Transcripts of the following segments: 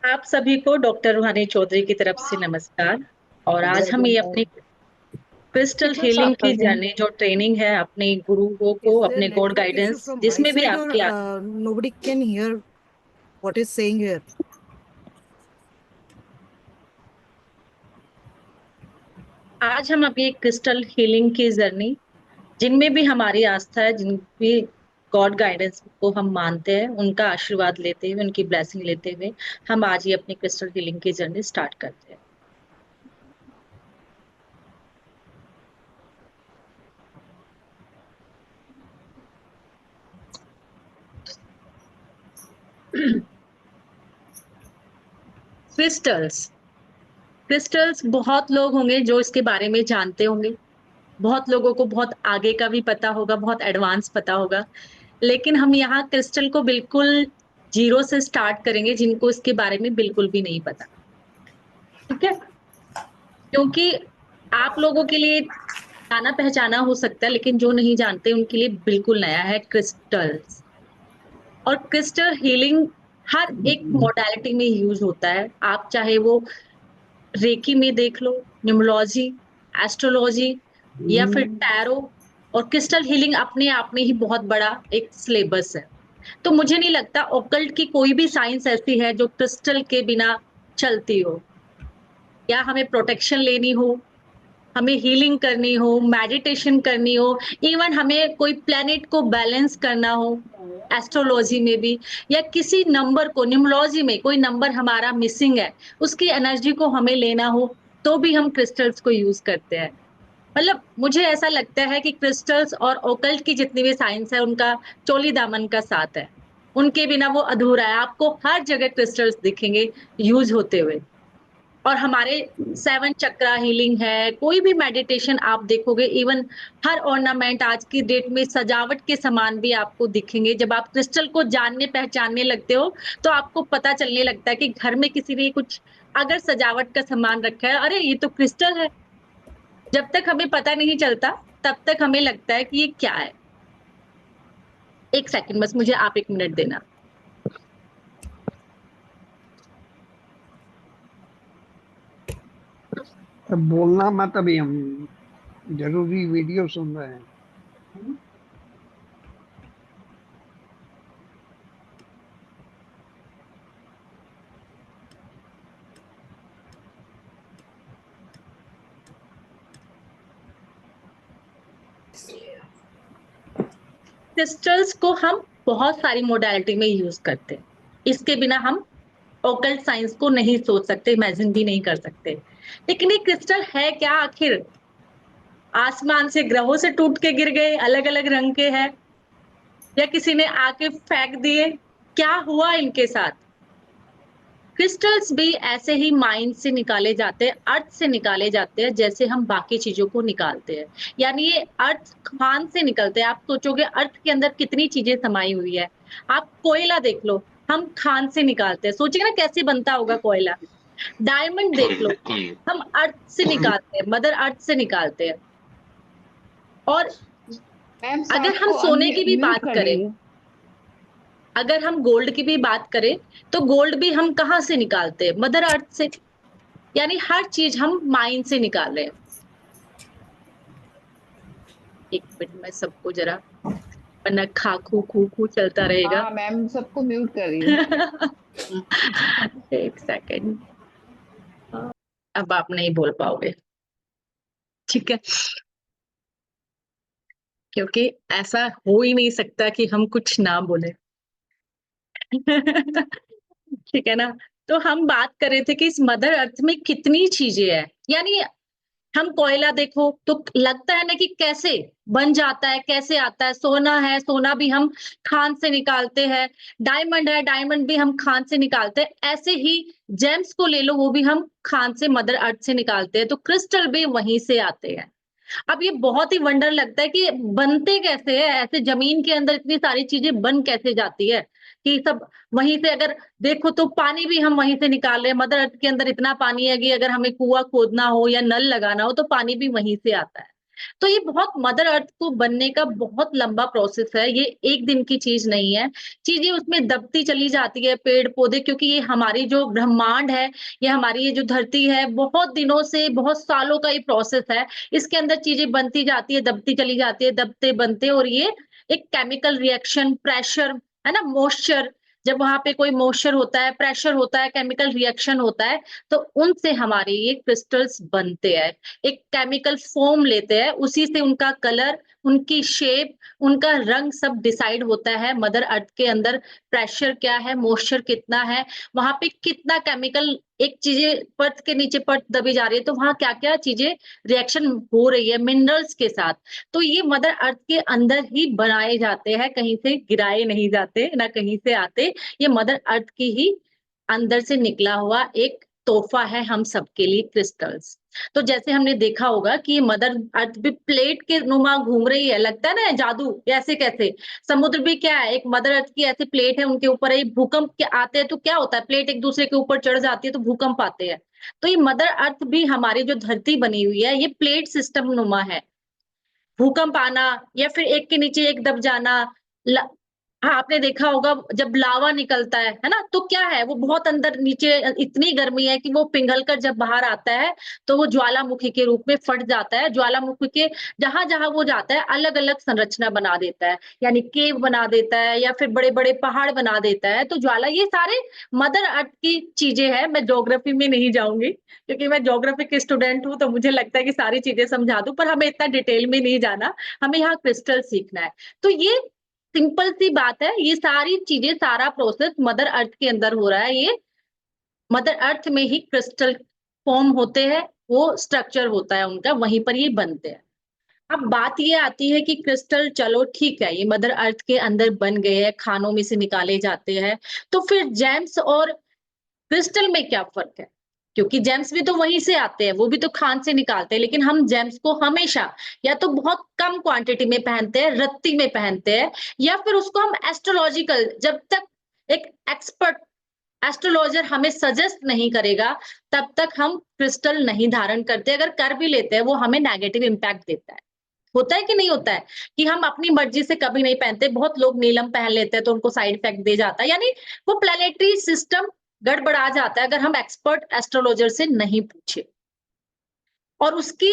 आप सभी को डॉक्टर रूहानी चौधरी की तरफ से नमस्कार। और आज हम ये अपनी क्रिस्टल कितना हीलिंग साफ की कर दें? जर्नी जो ट्रेनिंग है अपने गुरुओं को Is there अपने God network issue guidance from my जिसमें भी side, or आपकी nobody can hear what is saying here? आज हम अपनी क्रिस्टल हीलिंग की जर्नी जिनमें भी हमारी आस्था है, जिन भी गॉड गाइडेंस को हम मानते हैं, उनका आशीर्वाद लेते हुए, उनकी ब्लेसिंग लेते हुए हम आज ये अपनी क्रिस्टल हीलिंग की जर्नी स्टार्ट करते हैं। क्रिस्टल्स क्रिस्टल्स बहुत लोग होंगे जो इसके बारे में जानते होंगे। बहुत लोगों को बहुत आगे का भी पता होगा, बहुत एडवांस पता होगा। लेकिन हम यहाँ क्रिस्टल को बिल्कुल जीरो से स्टार्ट करेंगे, जिनको इसके बारे में बिल्कुल भी नहीं पता। ठीक है, क्योंकि आप लोगों के लिए जाना पहचाना हो सकता है, लेकिन जो नहीं जानते उनके लिए बिल्कुल नया है क्रिस्टल्स। और क्रिस्टल हीलिंग हर एक मोडालिटी में यूज होता है। आप चाहे वो रेकी में देख लो, न्यूमरोलॉजी, एस्ट्रोलॉजी, या फिर टैरो। और क्रिस्टल हीलिंग अपने आप में ही बहुत बड़ा एक सिलेबस है। तो मुझे नहीं लगता ऑकल्ट की कोई भी साइंस ऐसी है जो क्रिस्टल के बिना चलती हो। या हमें प्रोटेक्शन लेनी हो, हमें हीलिंग करनी हो, मेडिटेशन करनी हो, इवन हमें कोई प्लेनेट को बैलेंस करना हो एस्ट्रोलॉजी में भी, या किसी नंबर को न्यूमरोलॉजी में कोई नंबर हमारा मिसिंग है, उसकी एनर्जी को हमें लेना हो, तो भी हम क्रिस्टल्स को यूज करते हैं। मतलब मुझे ऐसा लगता है कि क्रिस्टल्स और ओकल्ट की जितनी भी साइंस है, उनका चोली दामन का साथ है। उनके बिना वो अधूरा है। आपको हर जगह क्रिस्टल्स दिखेंगे यूज होते हुए। और हमारे 7 चक्रा हीलिंग है, कोई भी मेडिटेशन आप देखोगे, इवन हर ऑर्नामेंट आज की डेट में सजावट के सामान भी आपको दिखेंगे। जब आप क्रिस्टल को जानने पहचानने लगते हो, तो आपको पता चलने लगता है कि घर में किसी ने कुछ अगर सजावट का सामान रखा है, अरे ये तो क्रिस्टल है। जब तक हमें पता नहीं चलता, तब तक हमें लगता है कि ये क्या है। एक सेकंड बस, मुझे आप एक मिनट देना। तब बोलना मत, अभी हम जरूरी वीडियो सुन रहे हैं। क्रिस्टल्स को हम बहुत सारी मोडालिटी में यूज करते हैं। इसके बिना हम ओकल्ट साइंस को नहीं सोच सकते, इमेजिन भी नहीं कर सकते। लेकिन ये क्रिस्टल है क्या आखिर? आसमान से ग्रहों से टूट के गिर गए, अलग अलग रंग के हैं, या किसी ने आके फेंक दिए? क्या हुआ इनके साथ? क्रिस्टल्स भी ऐसे ही माइंड से निकाले जाते हैं, अर्थ से निकाले जाते हैं, जैसे हम बाकी चीजों को निकालते हैं। यानी ये अर्थ खान से निकलते हैं। आप सोचोगे अर्थ के अंदर कितनी चीजें समाई हुई है। आप कोयला देख लो, हम खान से निकालते हैं। सोचिए ना कैसे बनता होगा कोयला। डायमंड देख लो, हम अर्थ से निकालते हैं, मदर अर्थ से निकालते हैं। और मैम अगर हम सबको सोने की भी म्यूट बात कर करें, दीजिए। अगर हम गोल्ड की भी बात करें, तो गोल्ड भी हम कहाँ से निकालते हैं? मदर अर्थ से। यानी हर चीज हम माइंड से निकाल रहे हैं। एक मिनट में सबको जरा, वरना खा खू खू खू चलता रहेगा। हाँ मैम सबको म्यूट करिए। एक सेकेंड। अब आप नहीं बोल पाओगे, ठीक है? क्योंकि ऐसा हो ही नहीं सकता कि हम कुछ ना बोले। ठीक है ना? तो हम बात कर रहे थे कि इस मदर अर्थ में कितनी चीजें हैं। यानी हम कोयला देखो तो लगता है ना कि कैसे बन जाता है, कैसे आता है। सोना है, सोना भी हम खान से निकालते हैं। डायमंड है, डायमंड भी हम खान से निकालते हैं। ऐसे ही जेम्स को ले लो, वो भी हम खान से, मदर अर्थ से निकालते हैं। तो क्रिस्टल भी वहीं से आते हैं। अब ये बहुत ही वंडर लगता है कि बनते कैसे है, ऐसे जमीन के अंदर इतनी सारी चीजें बन कैसे जाती है कि सब वहीं से। अगर देखो तो पानी भी हम वहीं से निकाल रहे हैं। मदर अर्थ के अंदर इतना पानी है कि अगर हमें कुआं खोदना हो या नल लगाना हो, तो पानी भी वहीं से आता है। तो ये बहुत मदर अर्थ को बनने का बहुत लंबा प्रोसेस है, ये एक दिन की चीज नहीं है। चीजें उसमें दबती चली जाती है, पेड़ पौधे, क्योंकि ये हमारी जो ब्रह्मांड है, ये हमारी ये जो धरती है, बहुत दिनों से, बहुत सालों का ये प्रोसेस है। इसके अंदर चीजें बनती जाती है, दबती चली जाती है, दबते बनते, और ये एक केमिकल रिएक्शन, प्रेशर, है ना, मॉइस्चर, जब वहां पे कोई मॉइस्चर होता है, प्रेशर होता है, केमिकल रिएक्शन होता है, तो उनसे हमारे ये क्रिस्टल्स बनते हैं। एक केमिकल फॉर्म लेते हैं, उसी से उनका कलर, उनकी शेप, उनका रंग सब डिसाइड होता है। मदर अर्थ के अंदर प्रेशर क्या है, मॉइस्चर कितना है, वहां पे कितना केमिकल, एक चीजें परत के नीचे परत दबी जा रही है, तो वहां क्या क्या चीजें रिएक्शन हो रही है मिनरल्स के साथ। तो ये मदर अर्थ के अंदर ही बनाए जाते हैं, कहीं से गिराए नहीं जाते, ना कहीं से आते। ये मदर अर्थ की ही अंदर से निकला हुआ एक तोहफा है हम सबके लिए, क्रिस्टल्स। तो जैसे हमने देखा होगा कि मदर अर्थ भी प्लेट के नुमा घूम रही है, लगता है ना जादू, ऐसे कैसे। समुद्र भी क्या है, एक मदर अर्थ की ऐसी प्लेट है, उनके ऊपर एक भूकंप के आते हैं तो क्या होता है, प्लेट एक दूसरे के ऊपर चढ़ जाती है तो भूकंप आते हैं। तो ये मदर अर्थ भी, हमारी जो धरती बनी हुई है, ये प्लेट सिस्टम नुमा है। भूकंप आना या फिर एक के नीचे एक दब जाना, हाँ, आपने देखा होगा जब लावा निकलता है ना, तो क्या है, वो बहुत अंदर नीचे इतनी गर्मी है कि वो पिघल कर जब बाहर आता है तो वो ज्वालामुखी के रूप में फट जाता है। ज्वालामुखी के जहां जहां वो जाता है अलग अलग संरचना बना देता है, यानी केव बना देता है या फिर बड़े बड़े पहाड़ बना देता है। तो ज्वाला, ये सारे मदर अर्थ की चीजें हैं। मैं ज्योग्राफी में नहीं जाऊंगी क्योंकि मैं ज्योग्राफी की स्टूडेंट हूँ, तो मुझे लगता है कि सारी चीजें समझा दूं, पर हमें इतना डिटेल में नहीं जाना, हमें यहाँ क्रिस्टल सीखना है। तो ये सिंपल सी बात है, ये सारी चीजें, सारा प्रोसेस मदर अर्थ के अंदर हो रहा है। ये मदर अर्थ में ही क्रिस्टल फॉर्म होते हैं, वो स्ट्रक्चर होता है उनका, वहीं पर ये बनते हैं। अब बात ये आती है कि क्रिस्टल, चलो ठीक है, ये मदर अर्थ के अंदर बन गए हैं, खानों में से निकाले जाते हैं, तो फिर जेम्स और क्रिस्टल में क्या फर्क है? क्योंकि जेम्स भी तो वहीं से आते हैं, वो भी तो खान से निकालते हैं, लेकिन हम जेम्स को हमेशा या तो बहुत कम क्वांटिटी में पहनते हैं, रत्ती में पहनते हैं, या फिर उसको हम एस्ट्रोलॉजिकल, जब तक एक एक्सपर्ट एस्ट्रोलॉजर हमें सजेस्ट नहीं करेगा, तब तक हम क्रिस्टल नहीं धारण करते। अगर कर भी लेते हैं, वो हमें नेगेटिव इम्पैक्ट देता है। होता है कि नहीं होता है कि हम अपनी मर्जी से कभी नहीं पहनते। बहुत लोग नीलम पहन लेते हैं तो उनको साइड इफेक्ट दे जाता है, यानी वो प्लेनेटरी सिस्टम गड़बड़ा जाता है अगर हम एक्सपर्ट एस्ट्रोलॉजर से नहीं पूछे, और उसकी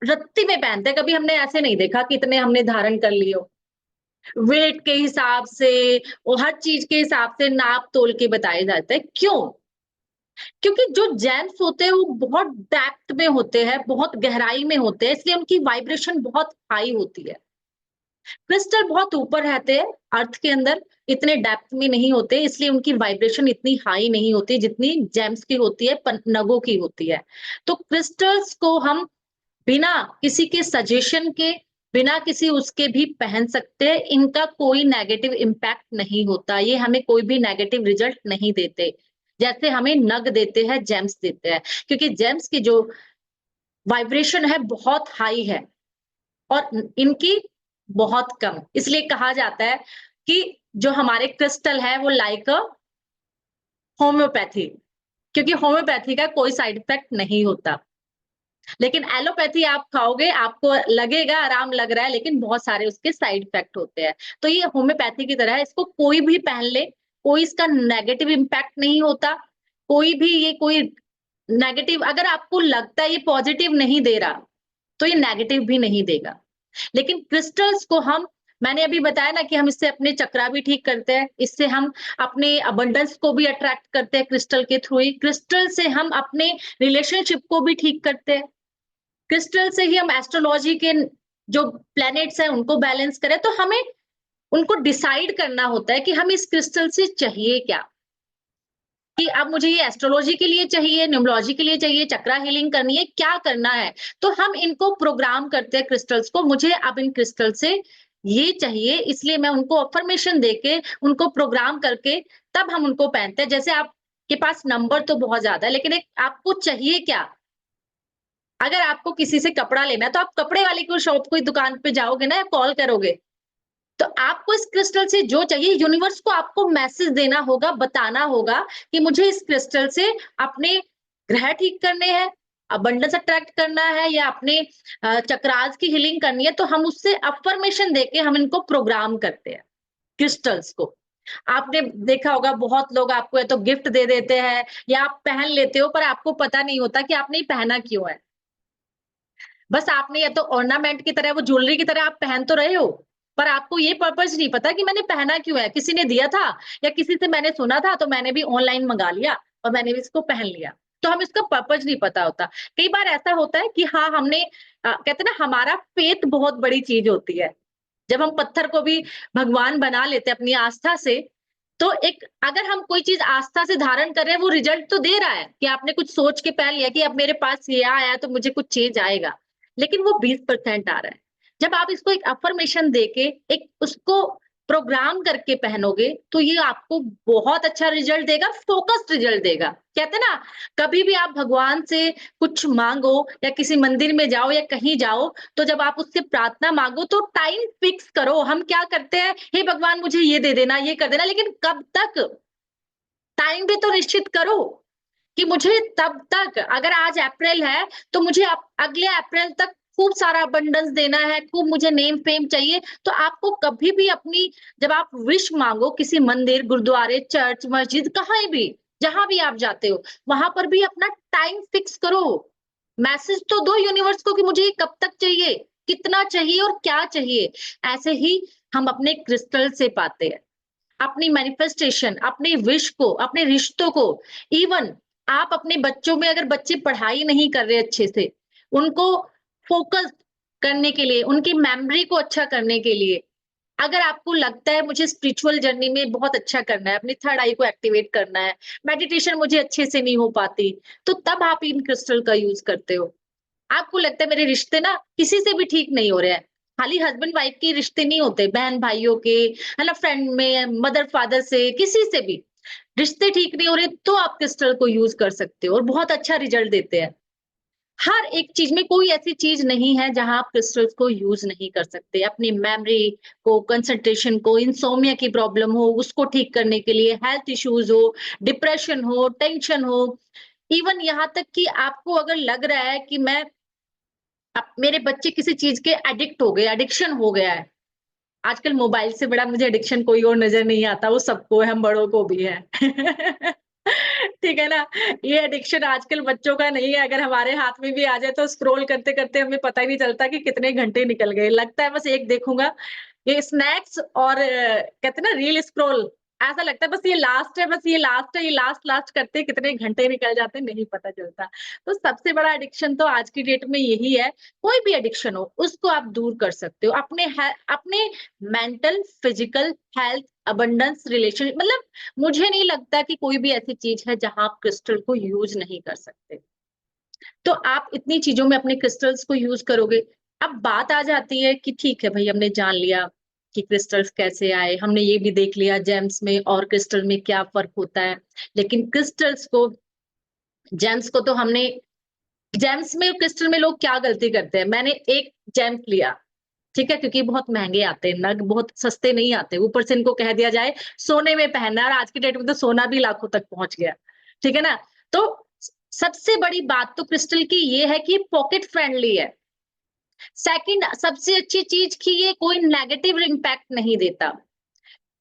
रत्ती में पहनते हैं। कभी हमने ऐसे नहीं देखा कि इतने हमने धारण कर लिए हो। वेट के हिसाब से और हर चीज के हिसाब से नाप तोल के बताए जाते हैं। क्यों? क्योंकि जो जेम्स होते हैं वो बहुत डेप्थ में होते हैं, बहुत गहराई में होते हैं, इसलिए उनकी वाइब्रेशन बहुत हाई होती है। क्रिस्टल बहुत ऊपर रहते हैं अर्थ के अंदर, इतने डेप्थ में नहीं होते, इसलिए उनकी वाइब्रेशन इतनी हाई नहीं होती जितनी जेम्स की होती है, नगों की होती है। तो क्रिस्टल्स को हम बिना किसी के सजेशन के, बिना किसी उसके भी पहन सकते हैं। इनका कोई नेगेटिव इम्पैक्ट नहीं होता, ये हमें कोई भी नेगेटिव रिजल्ट नहीं देते, जैसे हमें नग देते हैं, जेम्स देते हैं। क्योंकि जेम्स की जो वाइब्रेशन है बहुत हाई है और इनकी बहुत कम, इसलिए कहा जाता है कि जो हमारे क्रिस्टल है वो लाइक अ होम्योपैथी, क्योंकि होम्योपैथी का कोई साइड इफेक्ट नहीं होता। लेकिन एलोपैथी आप खाओगे, आपको लगेगा आराम लग रहा है, लेकिन बहुत सारे उसके साइड इफेक्ट होते हैं। तो ये होम्योपैथी की तरह है, इसको कोई भी पहन ले, कोई इसका नेगेटिव इम्पैक्ट नहीं होता। कोई भी ये कोई नेगेटिव, अगर आपको लगता है ये पॉजिटिव नहीं दे रहा, तो ये नेगेटिव भी नहीं देगा। लेकिन क्रिस्टल्स को हम, मैंने अभी बताया ना कि हम इससे अपने चक्रा भी ठीक करते हैं, इससे हम अपने अबंडेंस को भी अट्रैक्ट करते हैं क्रिस्टल के थ्रू ही। क्रिस्टल से हम अपने रिलेशनशिप को भी ठीक करते हैं। क्रिस्टल से ही हम एस्ट्रोलॉजी के जो प्लैनेट्स हैं उनको बैलेंस करें। तो हमें उनको डिसाइड करना होता है कि हम इस क्रिस्टल से चाहिए क्या, कि अब मुझे ये एस्ट्रोलॉजी के लिए चाहिए, न्यूमरोलॉजी के लिए चाहिए, चक्रा हीलिंग करनी है, क्या करना है। तो हम इनको प्रोग्राम करते हैं क्रिस्टल्स को, मुझे अब इन क्रिस्टल से ये चाहिए, इसलिए मैं उनको अफर्मेशन देके, उनको प्रोग्राम करके तब हम उनको पहनते हैं। जैसे आपके पास नंबर तो बहुत ज्यादा है, लेकिन एक आपको चाहिए क्या? अगर आपको किसी से कपड़ा लेना है तो आप कपड़े वाले को शॉप को दुकान पे जाओगे ना, या कॉल करोगे। तो आपको इस क्रिस्टल से जो चाहिए, यूनिवर्स को आपको मैसेज देना होगा, बताना होगा कि मुझे इस क्रिस्टल से अपने ग्रह ठीक करने हैं, अबंडेंस अट्रैक्ट करना है या अपने चक्रास की हीलिंग करनी है, तो हम उससे अफर्मेशन देके हम इनको प्रोग्राम करते हैं क्रिस्टल्स को। आपने देखा होगा बहुत लोग आपको या तो गिफ्ट दे देते हैं या आप पहन लेते हो, पर आपको पता नहीं होता कि आपने ये पहना क्यों है। बस आपने या तो ऑर्नामेंट की तरह, वो ज्वेलरी की तरह आप पहन तो रहे हो, पर आपको ये पर्पस नहीं पता कि मैंने पहना क्यों है। किसी ने दिया था या किसी से मैंने सुना था तो मैंने भी ऑनलाइन मंगा लिया और मैंने भी इसको पहन लिया, तो हमें इसका पर्पस नहीं पता होता। कई बार ऐसा होता है कि हाँ, हमने कहते हैं ना, हमारा फेथ बहुत बड़ी चीज होती है। जब हम पत्थर को भी भगवान बना लेते हैं अपनी आस्था से, तो एक अगर हम कोई चीज आस्था से धारण कर रहे हैं, वो रिजल्ट तो दे रहा है कि आपने कुछ सोच के पहन लिया कि अब मेरे पास ये आया तो मुझे कुछ चेंज आएगा, लेकिन वो 20% आ रहा है। जब आप इसको एक अफर्मेशन देके एक उसको प्रोग्राम करके पहनोगे, तो ये आपको बहुत अच्छा रिजल्ट देगा, फोकस्ड रिजल्ट देगा। कहते हैं ना, कभी भी आप भगवान से कुछ मांगो या किसी मंदिर में जाओ या कहीं जाओ, तो जब आप उससे प्रार्थना मांगो तो टाइम फिक्स करो। हम क्या करते हैं, हे भगवान मुझे ये दे देना, ये कर देना, लेकिन कब तक? टाइम भी तो निश्चित करो कि मुझे तब तक, अगर आज अप्रैल है तो मुझे अगले अप्रैल तक खूब सारा अबंडेंस देना है, खूब मुझे नेम फेम चाहिए। तो आपको कभी भी अपनी, जब आप विश मांगो किसी मंदिर, गुरुद्वारे, चर्च, मस्जिद, कहीं भी, जहां भी आप जाते हो, वहां पर भी अपना टाइम फिक्स करो। मैसेज तो दो यूनिवर्स को कि मुझे ये कब तक चाहिए, कितना चाहिए और क्या चाहिए। ऐसे ही हम अपने क्रिस्टल से पाते हैं अपनी मैनिफेस्टेशन, अपने विश को, अपने रिश्तों को। इवन आप अपने बच्चों में, अगर बच्चे पढ़ाई नहीं कर रहे अच्छे से, उनको फोकस करने के लिए, उनकी मेमोरी को अच्छा करने के लिए, अगर आपको लगता है मुझे स्पिरिचुअल जर्नी में बहुत अच्छा करना है, अपनी थर्ड आई को एक्टिवेट करना है, मेडिटेशन मुझे अच्छे से नहीं हो पाती, तो तब आप इन क्रिस्टल का यूज करते हो। आपको लगता है मेरे रिश्ते ना किसी से भी ठीक नहीं हो रहे हैं, खाली हस्बैंड वाइफ के रिश्ते नहीं होते, बहन भाइयों के, है ना, फ्रेंड में, मदर फादर से, किसी से भी रिश्ते ठीक नहीं हो रहे, तो आप क्रिस्टल को यूज कर सकते हो और बहुत अच्छा रिजल्ट देते हैं। हर एक चीज में कोई ऐसी चीज नहीं है जहां आप क्रिस्टल्स को यूज नहीं कर सकते। अपनी मेमोरी को, कंसंट्रेशन को, इंसोमिया की प्रॉब्लम हो उसको ठीक करने के लिए, हेल्थ इश्यूज हो, डिप्रेशन हो, टेंशन हो, इवन यहाँ तक कि आपको अगर लग रहा है कि मैं, अब मेरे बच्चे किसी चीज के एडिक्ट हो गए, एडिक्शन हो गया है। आजकल मोबाइल से बड़ा मुझे एडिक्शन कोई और नजर नहीं आता, वो सबको है, हम बड़ों को भी है। ठीक है ना? ये एडिक्शन आजकल बच्चों का नहीं है, अगर हमारे हाथ में भी आ जाए तो स्क्रॉल करते करते हमें पता ही नहीं चलता कि कितने घंटे निकल गए। लगता है बस एक देखूंगा, ये स्नैक्स और कहते हैं ना रील स्क्रॉल, ऐसा लगता है बस ये लास्ट है, बस ये लास्ट है, ये लास्ट लास्ट करते कितने घंटे निकल जाते नहीं पता चलता। तो सबसे बड़ा एडिक्शन तो आज की डेट में यही है। कोई भी एडिक्शन हो उसको आप दूर कर सकते हो, अपने mental, physical health, abundance, relation, मतलब मुझे नहीं लगता कि कोई भी ऐसी चीज है जहां आप क्रिस्टल को यूज नहीं कर सकते। तो आप इतनी चीजों में अपने क्रिस्टल्स को यूज करोगे। अब बात आ जाती है कि ठीक है भाई, हमने जान लिया कि क्रिस्टल्स कैसे आए, हमने ये भी देख लिया जेम्स में और क्रिस्टल में क्या फर्क होता है, लेकिन क्रिस्टल्स को, जेम्स को तो हमने, जेम्स में और क्रिस्टल में लोग क्या गलती करते हैं। मैंने एक जेम्स लिया, ठीक है, क्योंकि बहुत महंगे आते हैं, नग बहुत सस्ते नहीं आते, ऊपर से इनको कह दिया जाए सोने में पहनना है, और आज की डेट में तो सोना भी लाखों तक पहुंच गया, ठीक है ना। तो सबसे बड़ी बात तो क्रिस्टल की ये है कि पॉकेट फ्रेंडली है। सेकंड, सबसे अच्छी चीज कि ये कोई नेगेटिव इम्पैक्ट नहीं देता।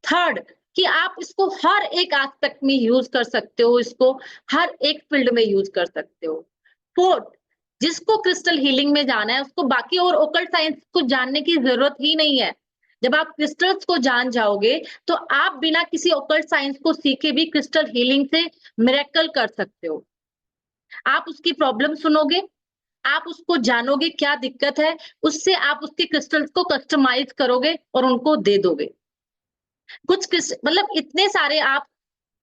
थर्ड, कि आप इसको हर एक एस्पेक्ट में यूज कर सकते हो, इसको हर एक फील्ड में यूज कर सकते हो। फोर्थ, जिसको क्रिस्टल हीलिंग में जाना है उसको बाकी और ओकल्ट साइंस को जानने की जरूरत ही नहीं है। जब आप क्रिस्टल्स को जान जाओगे तो आप बिना किसी ओकल्ट साइंस को सीखे भी क्रिस्टल हीलिंग से मिरेकल कर सकते हो। आप उसकी प्रॉब्लम सुनोगे, आप उसको जानोगे क्या दिक्कत है, उससे आप उसके क्रिस्टल्स को कस्टमाइज करोगे और उनको दे दोगे। कुछ मतलब इतने सारे आप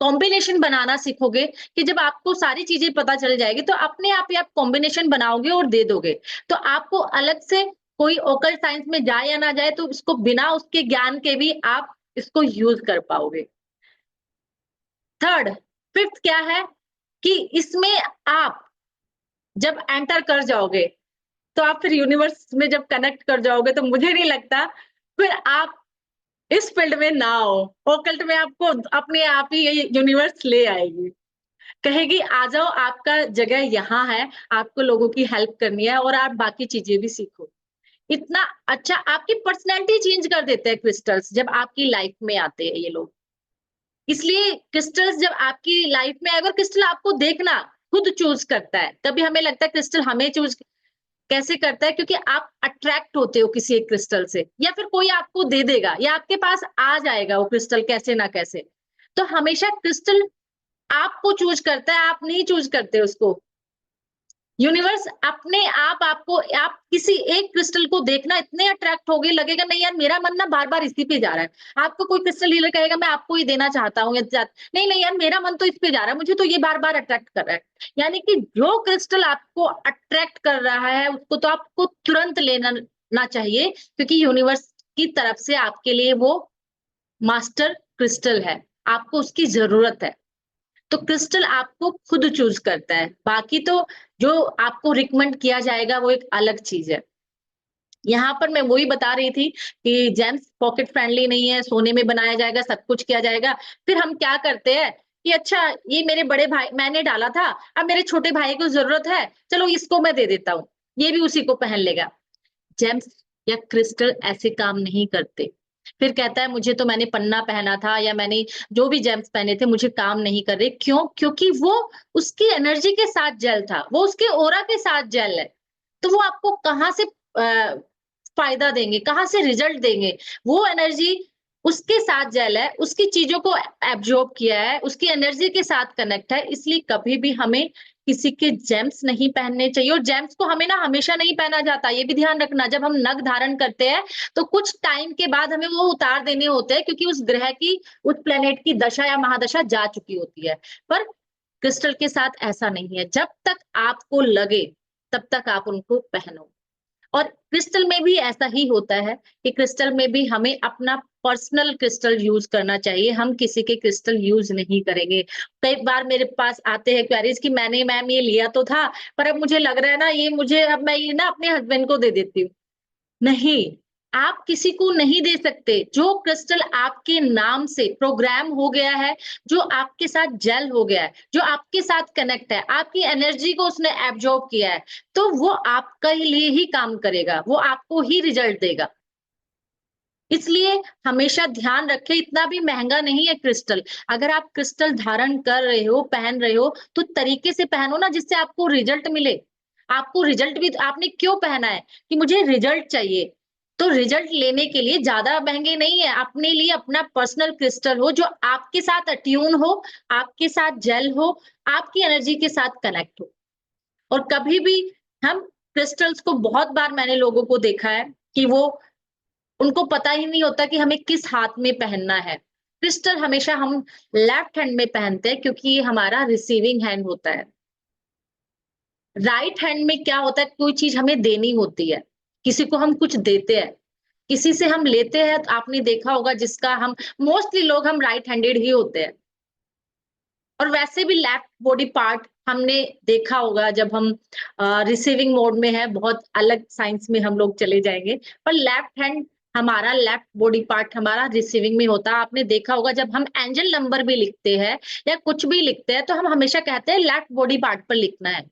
कॉम्बिनेशन बनाना सीखोगे कि जब आपको सारी चीजें पता चल जाएगी तो अपने आप ही आप कॉम्बिनेशन बनाओगे और दे दोगे। तो आपको अलग से कोई ओकल्ट साइंस में जाए या ना जाए, तो इसको बिना उसके ज्ञान के भी आप इसको यूज कर पाओगे। थर्ड, फिफ्थ क्या है कि इसमें आप जब एंटर कर जाओगे तो आप फिर यूनिवर्स में जब कनेक्ट कर जाओगे तो मुझे नहीं लगता फिर आप इस फील्ड में ना हो। ओकल्ट में आपको अपने आप ही ये यूनिवर्स ले आएगी। कहेगी आ जाओ, आपका जगह यहाँ है, आपको लोगों की हेल्प करनी है और आप बाकी चीजें भी सीखो। इतना अच्छा आपकी पर्सनैलिटी चेंज कर देते हैं क्रिस्टल्स जब आपकी लाइफ में आते हैं ये लोग। इसलिए क्रिस्टल्स जब आपकी लाइफ में, अगर क्रिस्टल आपको देखना खुद चूज करता है, तभी हमें लगता है क्रिस्टल हमें चूज कैसे करता है, क्योंकि आप अट्रैक्ट होते हो किसी एक क्रिस्टल से, या फिर कोई आपको दे देगा या आपके पास आ जाएगा वो क्रिस्टल कैसे ना कैसे। तो हमेशा क्रिस्टल आपको चूज करता है, आप नहीं चूज करते उसको। यूनिवर्स अपने आप आपको, आप किसी एक क्रिस्टल को देखना इतने अट्रैक्ट होगे, लगेगा नहीं यार मेरा मन ना बार बार इसी पे जा रहा है। आपको कोई क्रिस्टल हीलर कहेगा मैं आपको ही देना चाहता हूँ, नहीं नहीं यार मेरा मन तो इस पे जा रहा है, मुझे तो ये बार बार अट्रैक्ट कर रहा है। यानी कि जो क्रिस्टल आपको अट्रैक्ट कर रहा है उसको तो आपको तुरंत लेना ना चाहिए, क्योंकि यूनिवर्स की तरफ से आपके लिए वो मास्टर क्रिस्टल है, आपको उसकी जरूरत है। तो क्रिस्टल आपको खुद चूज करता है, बाकी तो जो आपको रिकमेंड किया जाएगा वो एक अलग चीज है। यहाँ पर मैं वही बता रही थी कि जेम्स पॉकेट फ्रेंडली नहीं है, सोने में बनाया जाएगा, सब कुछ किया जाएगा। फिर हम क्या करते हैं कि अच्छा ये मेरे बड़े भाई, मैंने डाला था, अब मेरे छोटे भाई को जरूरत है, चलो इसको मैं दे देता हूँ, ये भी उसी को पहन लेगा। जेम्स या क्रिस्टल ऐसे काम नहीं करते। फिर कहता है मुझे तो, मैंने पन्ना पहना था या मैंने जो भी जेम्स पहने थे मुझे काम नहीं कर रहे। क्यों? क्योंकि वो उसकी एनर्जी के साथ जेल था, वो उसके ऑरा के साथ जेल है। तो वो आपको कहाँ से फायदा देंगे, कहाँ से रिजल्ट देंगे? वो एनर्जी उसके साथ जेल है, उसकी चीजों को एब्जॉर्ब किया है, उसकी एनर्जी के साथ कनेक्ट है। इसलिए कभी भी हमें किसी के जेम्स नहीं पहनने चाहिए, और जेम्स को हमें ना हमेशा नहीं पहना जाता, ये भी ध्यान रखना। जब हम नग धारण करते हैं तो कुछ टाइम के बाद हमें वो उतार देने होते हैं, क्योंकि उस ग्रह की, उस प्लेनेट की दशा या महादशा जा चुकी होती है। पर क्रिस्टल के साथ ऐसा नहीं है, जब तक आपको लगे तब तक आप उनको पहनो। और क्रिस्टल में भी ऐसा ही होता है कि क्रिस्टल में भी हमें अपना पर्सनल क्रिस्टल यूज करना चाहिए, हम किसी के क्रिस्टल यूज नहीं करेंगे। कई बार मेरे पास आते हैं क्वेरीज कि मैंने मैम ये लिया तो था, पर अब मुझे लग रहा है ना ये मुझे, अब मैं ये ना अपने हस्बैंड को दे देती हूँ। नहीं, आप किसी को नहीं दे सकते। जो क्रिस्टल आपके नाम से प्रोग्राम हो गया है, जो आपके साथ जेल हो गया है, जो आपके साथ कनेक्ट है, आपकी एनर्जी को उसने एब्जॉर्ब किया है, तो वो आपके लिए ही काम करेगा, वो आपको ही रिजल्ट देगा। इसलिए हमेशा ध्यान रखें, इतना भी महंगा नहीं है क्रिस्टल। अगर आप क्रिस्टल धारण कर रहे हो, पहन रहे हो, तो तरीके से पहनो ना जिससे आपको रिजल्ट मिले। आपको रिजल्ट भी, आपने क्यों पहना है कि मुझे रिजल्ट चाहिए, तो रिजल्ट लेने के लिए ज्यादा महंगे नहीं है। अपने लिए अपना पर्सनल क्रिस्टल हो जो आपके साथ अट्यून हो, आपके साथ जेल हो, आपकी एनर्जी के साथ कनेक्ट हो। और कभी भी हम क्रिस्टल्स को, बहुत बार मैंने लोगों को देखा है कि वो, उनको पता ही नहीं होता कि हमें किस हाथ में पहनना है। क्रिस्टल हमेशा हम लेफ्ट हैंड में पहनते हैं, क्योंकि ये हमारा रिसीविंग हैंड होता है। राइट हैंड में क्या होता है, कोई चीज हमें देनी होती है, किसी को हम कुछ देते हैं, किसी से हम लेते हैं। तो आपने देखा होगा जिसका हम, मोस्टली लोग हम राइट हैंडेड ही होते हैं। और वैसे भी लेफ्ट बॉडी पार्ट हमने देखा होगा, जब हम रिसीविंग मोड में है, बहुत अलग साइंस में हम लोग चले जाएंगे, पर लेफ्ट हैंड हमारा, लेफ्ट बॉडी पार्ट हमारा रिसीविंग में होता है। आपने देखा होगा जब हम एंजल नंबर भी लिखते हैं या कुछ भी लिखते हैं, तो हम हमेशा कहते हैं लेफ्ट बॉडी पार्ट पर लिखना है।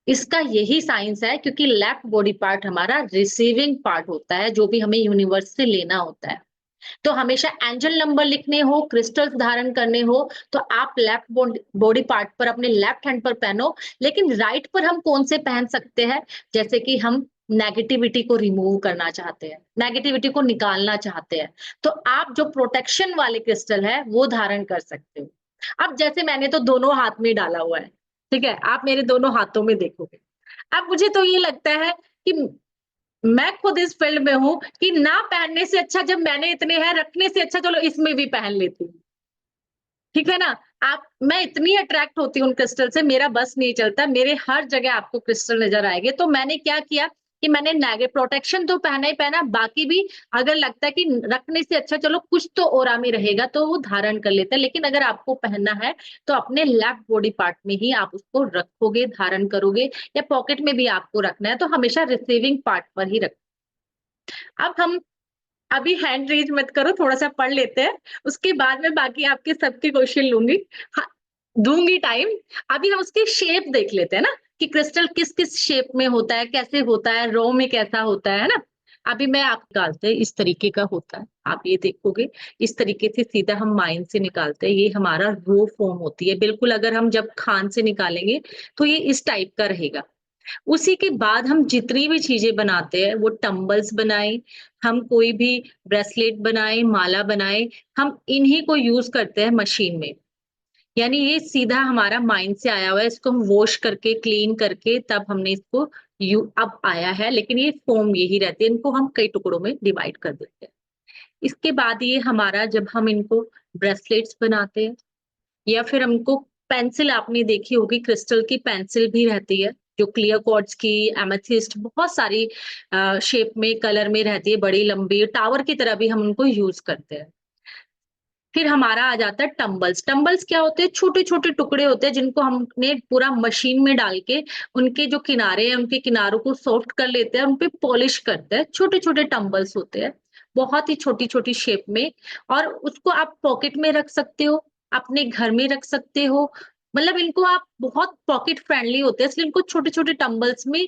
इसका यही साइंस है, क्योंकि लेफ्ट बॉडी पार्ट हमारा रिसीविंग पार्ट होता है, जो भी हमें यूनिवर्स से लेना होता है। तो हमेशा एंजल नंबर लिखने हो, क्रिस्टल्स धारण करने हो, तो आप लेफ्ट बॉडी पार्ट पर, अपने लेफ्ट हैंड पर पहनो। लेकिन राइट पर हम कौन से पहन सकते हैं? जैसे कि हम नेगेटिविटी को रिमूव करना चाहते हैं, नेगेटिविटी को निकालना चाहते हैं, तो आप जो प्रोटेक्शन वाले क्रिस्टल है वो धारण कर सकते हो। अब जैसे मैंने तो दोनों हाथ में डाला हुआ है, ठीक है, आप मेरे दोनों हाथों में देखोगे। अब मुझे तो ये लगता है कि मैं खुद इस फील्ड में हूँ कि ना पहनने से अच्छा, जब मैंने इतने हैं, रखने से अच्छा चलो इसमें भी पहन लेती हूँ। ठीक है ना? मैं इतनी अट्रैक्ट होती हूँ उन क्रिस्टल से, मेरा बस नहीं चलता, मेरे हर जगह आपको क्रिस्टल नजर आएंगे। तो मैंने क्या किया कि मैंने नेगे प्रोटेक्शन तो पहना ही पहना, बाकी भी अगर लगता है कि रखने से अच्छा चलो कुछ तो ऑरा में रहेगा, तो वो धारण कर लेते हैं। लेकिन अगर आपको पहनना है तो अपने लेफ्ट बॉडी पार्ट में ही आप उसको रखोगे, धारण करोगे, या पॉकेट में भी आपको रखना है, तो हमेशा रिसीविंग पार्ट पर ही रखो। अब हम, अभी हैंड रेज मत करो, थोड़ा सा पढ़ लेते हैं, उसके बाद में बाकी आपके सबके क्वेश्चन लूंगी। हाँ, दूंगी टाइम। अभी हम उसकी शेप देख लेते हैं ना कि क्रिस्टल किस किस शेप में होता है, कैसे होता है, रो में कैसा होता है ना। अभी मैं आप निकालते हैं, इस तरीके का होता है, आप ये देखोगे इस तरीके से सीधा हम माइन से निकालते हैं, ये हमारा रो फॉर्म होती है बिल्कुल। अगर हम जब खान से निकालेंगे तो ये इस टाइप का रहेगा। उसी के बाद हम जितनी भी चीजें बनाते हैं, वो टम्बल्स बनाए, हम कोई भी ब्रेसलेट बनाए, माला बनाए, हम इन्हीं को यूज करते हैं मशीन में। यानी ये सीधा हमारा माइंड से आया हुआ है, इसको हम वॉश करके क्लीन करके तब हमने इसको अब आया है, लेकिन ये फॉर्म यही रहती है। इनको हम कई टुकड़ों में डिवाइड कर देते हैं। इसके बाद ये हमारा जब हम इनको ब्रेसलेट्स बनाते हैं या फिर हमको पेंसिल, आपने देखी होगी क्रिस्टल की पेंसिल भी रहती है जो क्लियर क्वार्ट्ज की, एमेथिस्ट, बहुत सारी शेप में कलर में रहती है, बड़ी लंबी टावर की तरह भी हम उनको यूज करते हैं। फिर हमारा आ जाता है टम्बल्स। टम्बल्स क्या होते हैं? छोटे छोटे टुकड़े होते हैं जिनको हमने पूरा मशीन में डाल के उनके जो किनारे हैं उनके किनारों को सॉफ्ट कर लेते हैं, उन पे पॉलिश करते हैं। छोटे छोटे टम्बल्स होते हैं बहुत ही छोटी छोटी शेप में, और उसको आप पॉकेट में रख सकते हो, अपने घर में रख सकते हो। मतलब इनको आप बहुत पॉकेट फ्रेंडली होते हैं, इसलिए इनको छोटे छोटे टम्बल्स में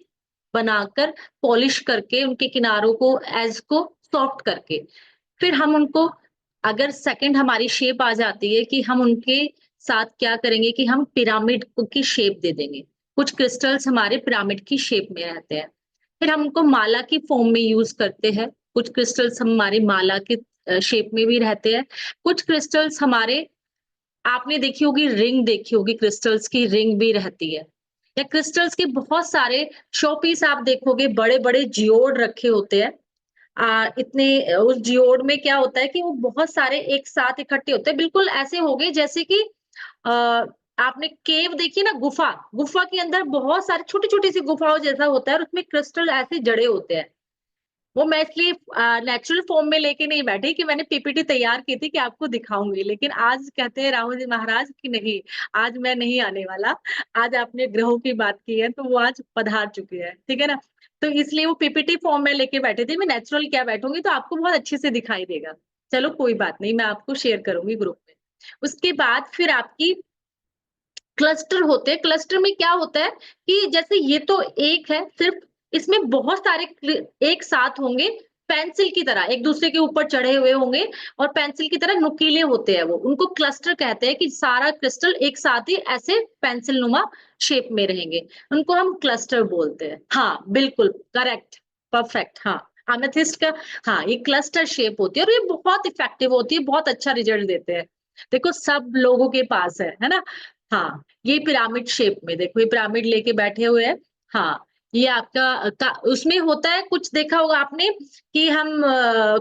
बनाकर पॉलिश करके उनके किनारों को एज को सॉफ्ट करके फिर हम उनको, अगर सेकंड हमारी शेप आ जाती है कि हम उनके साथ क्या करेंगे कि हम पिरामिड की शेप दे देंगे। कुछ क्रिस्टल्स हमारे पिरामिड की शेप में रहते हैं, फिर हम उनको माला की फॉर्म में यूज करते हैं। कुछ क्रिस्टल्स हमारे माला के शेप में भी रहते हैं। कुछ क्रिस्टल्स हमारे, आपने देखी होगी रिंग, देखी होगी क्रिस्टल्स की रिंग भी रहती है, या क्रिस्टल्स के बहुत सारे शो पीस आप देखोगे, बड़े बड़े जियोड रखे होते हैं। इतने उस जियोड में क्या होता है कि वो बहुत सारे एक साथ इकट्ठे होते हैं, बिल्कुल ऐसे हो गए जैसे कि अ, आपने केव देखी ना, गुफा, गुफा के अंदर बहुत सारे छोटी छोटी सी गुफाओं जैसा होता है और उसमें क्रिस्टल ऐसे जड़े होते हैं। वो मैं इसलिए नेचुरल फॉर्म में लेके नहीं बैठी कि मैंने पीपीटी तैयार की थी कि आपको दिखाऊंगी, लेकिन आज कहते हैं राहुल जी महाराज कि नहीं, आज मैं नहीं आने वाला। आज आपने ग्रहों की बात की है तो वो आज पधार चुके हैं, ठीक है ना। तो इसलिए वो पीपीटी फॉर्म में लेके बैठी थी, मैं नेचुरल क्या बैठूंगी तो आपको बहुत अच्छे से दिखाई देगा। चलो कोई बात नहीं, मैं आपको शेयर करूंगी ग्रुप में। उसके बाद फिर आपकी क्लस्टर होते हैं। क्लस्टर में क्या होता है कि जैसे ये तो एक है सिर्फ, इसमें बहुत सारे एक साथ होंगे, पेंसिल की तरह एक दूसरे के ऊपर चढ़े हुए होंगे और पेंसिल की तरह नुकीले होते हैं वो, उनको क्लस्टर कहते हैं कि सारा क्रिस्टल एक साथ ही ऐसे पेंसिल नुमा शेप में रहेंगे, उनको हम क्लस्टर बोलते हैं। हाँ बिल्कुल करेक्ट, परफेक्ट। हाँ, एमेथिस्ट का, हाँ ये क्लस्टर शेप होती है और ये बहुत इफेक्टिव होती है, बहुत अच्छा रिजल्ट देते हैं। देखो सब लोगों के पास है ना। हाँ, ये पिरामिड शेप में देखो, ये पिरामिड लेके बैठे हुए हैं। हाँ, ये आपका उसमें होता है, कुछ देखा होगा आपने कि हम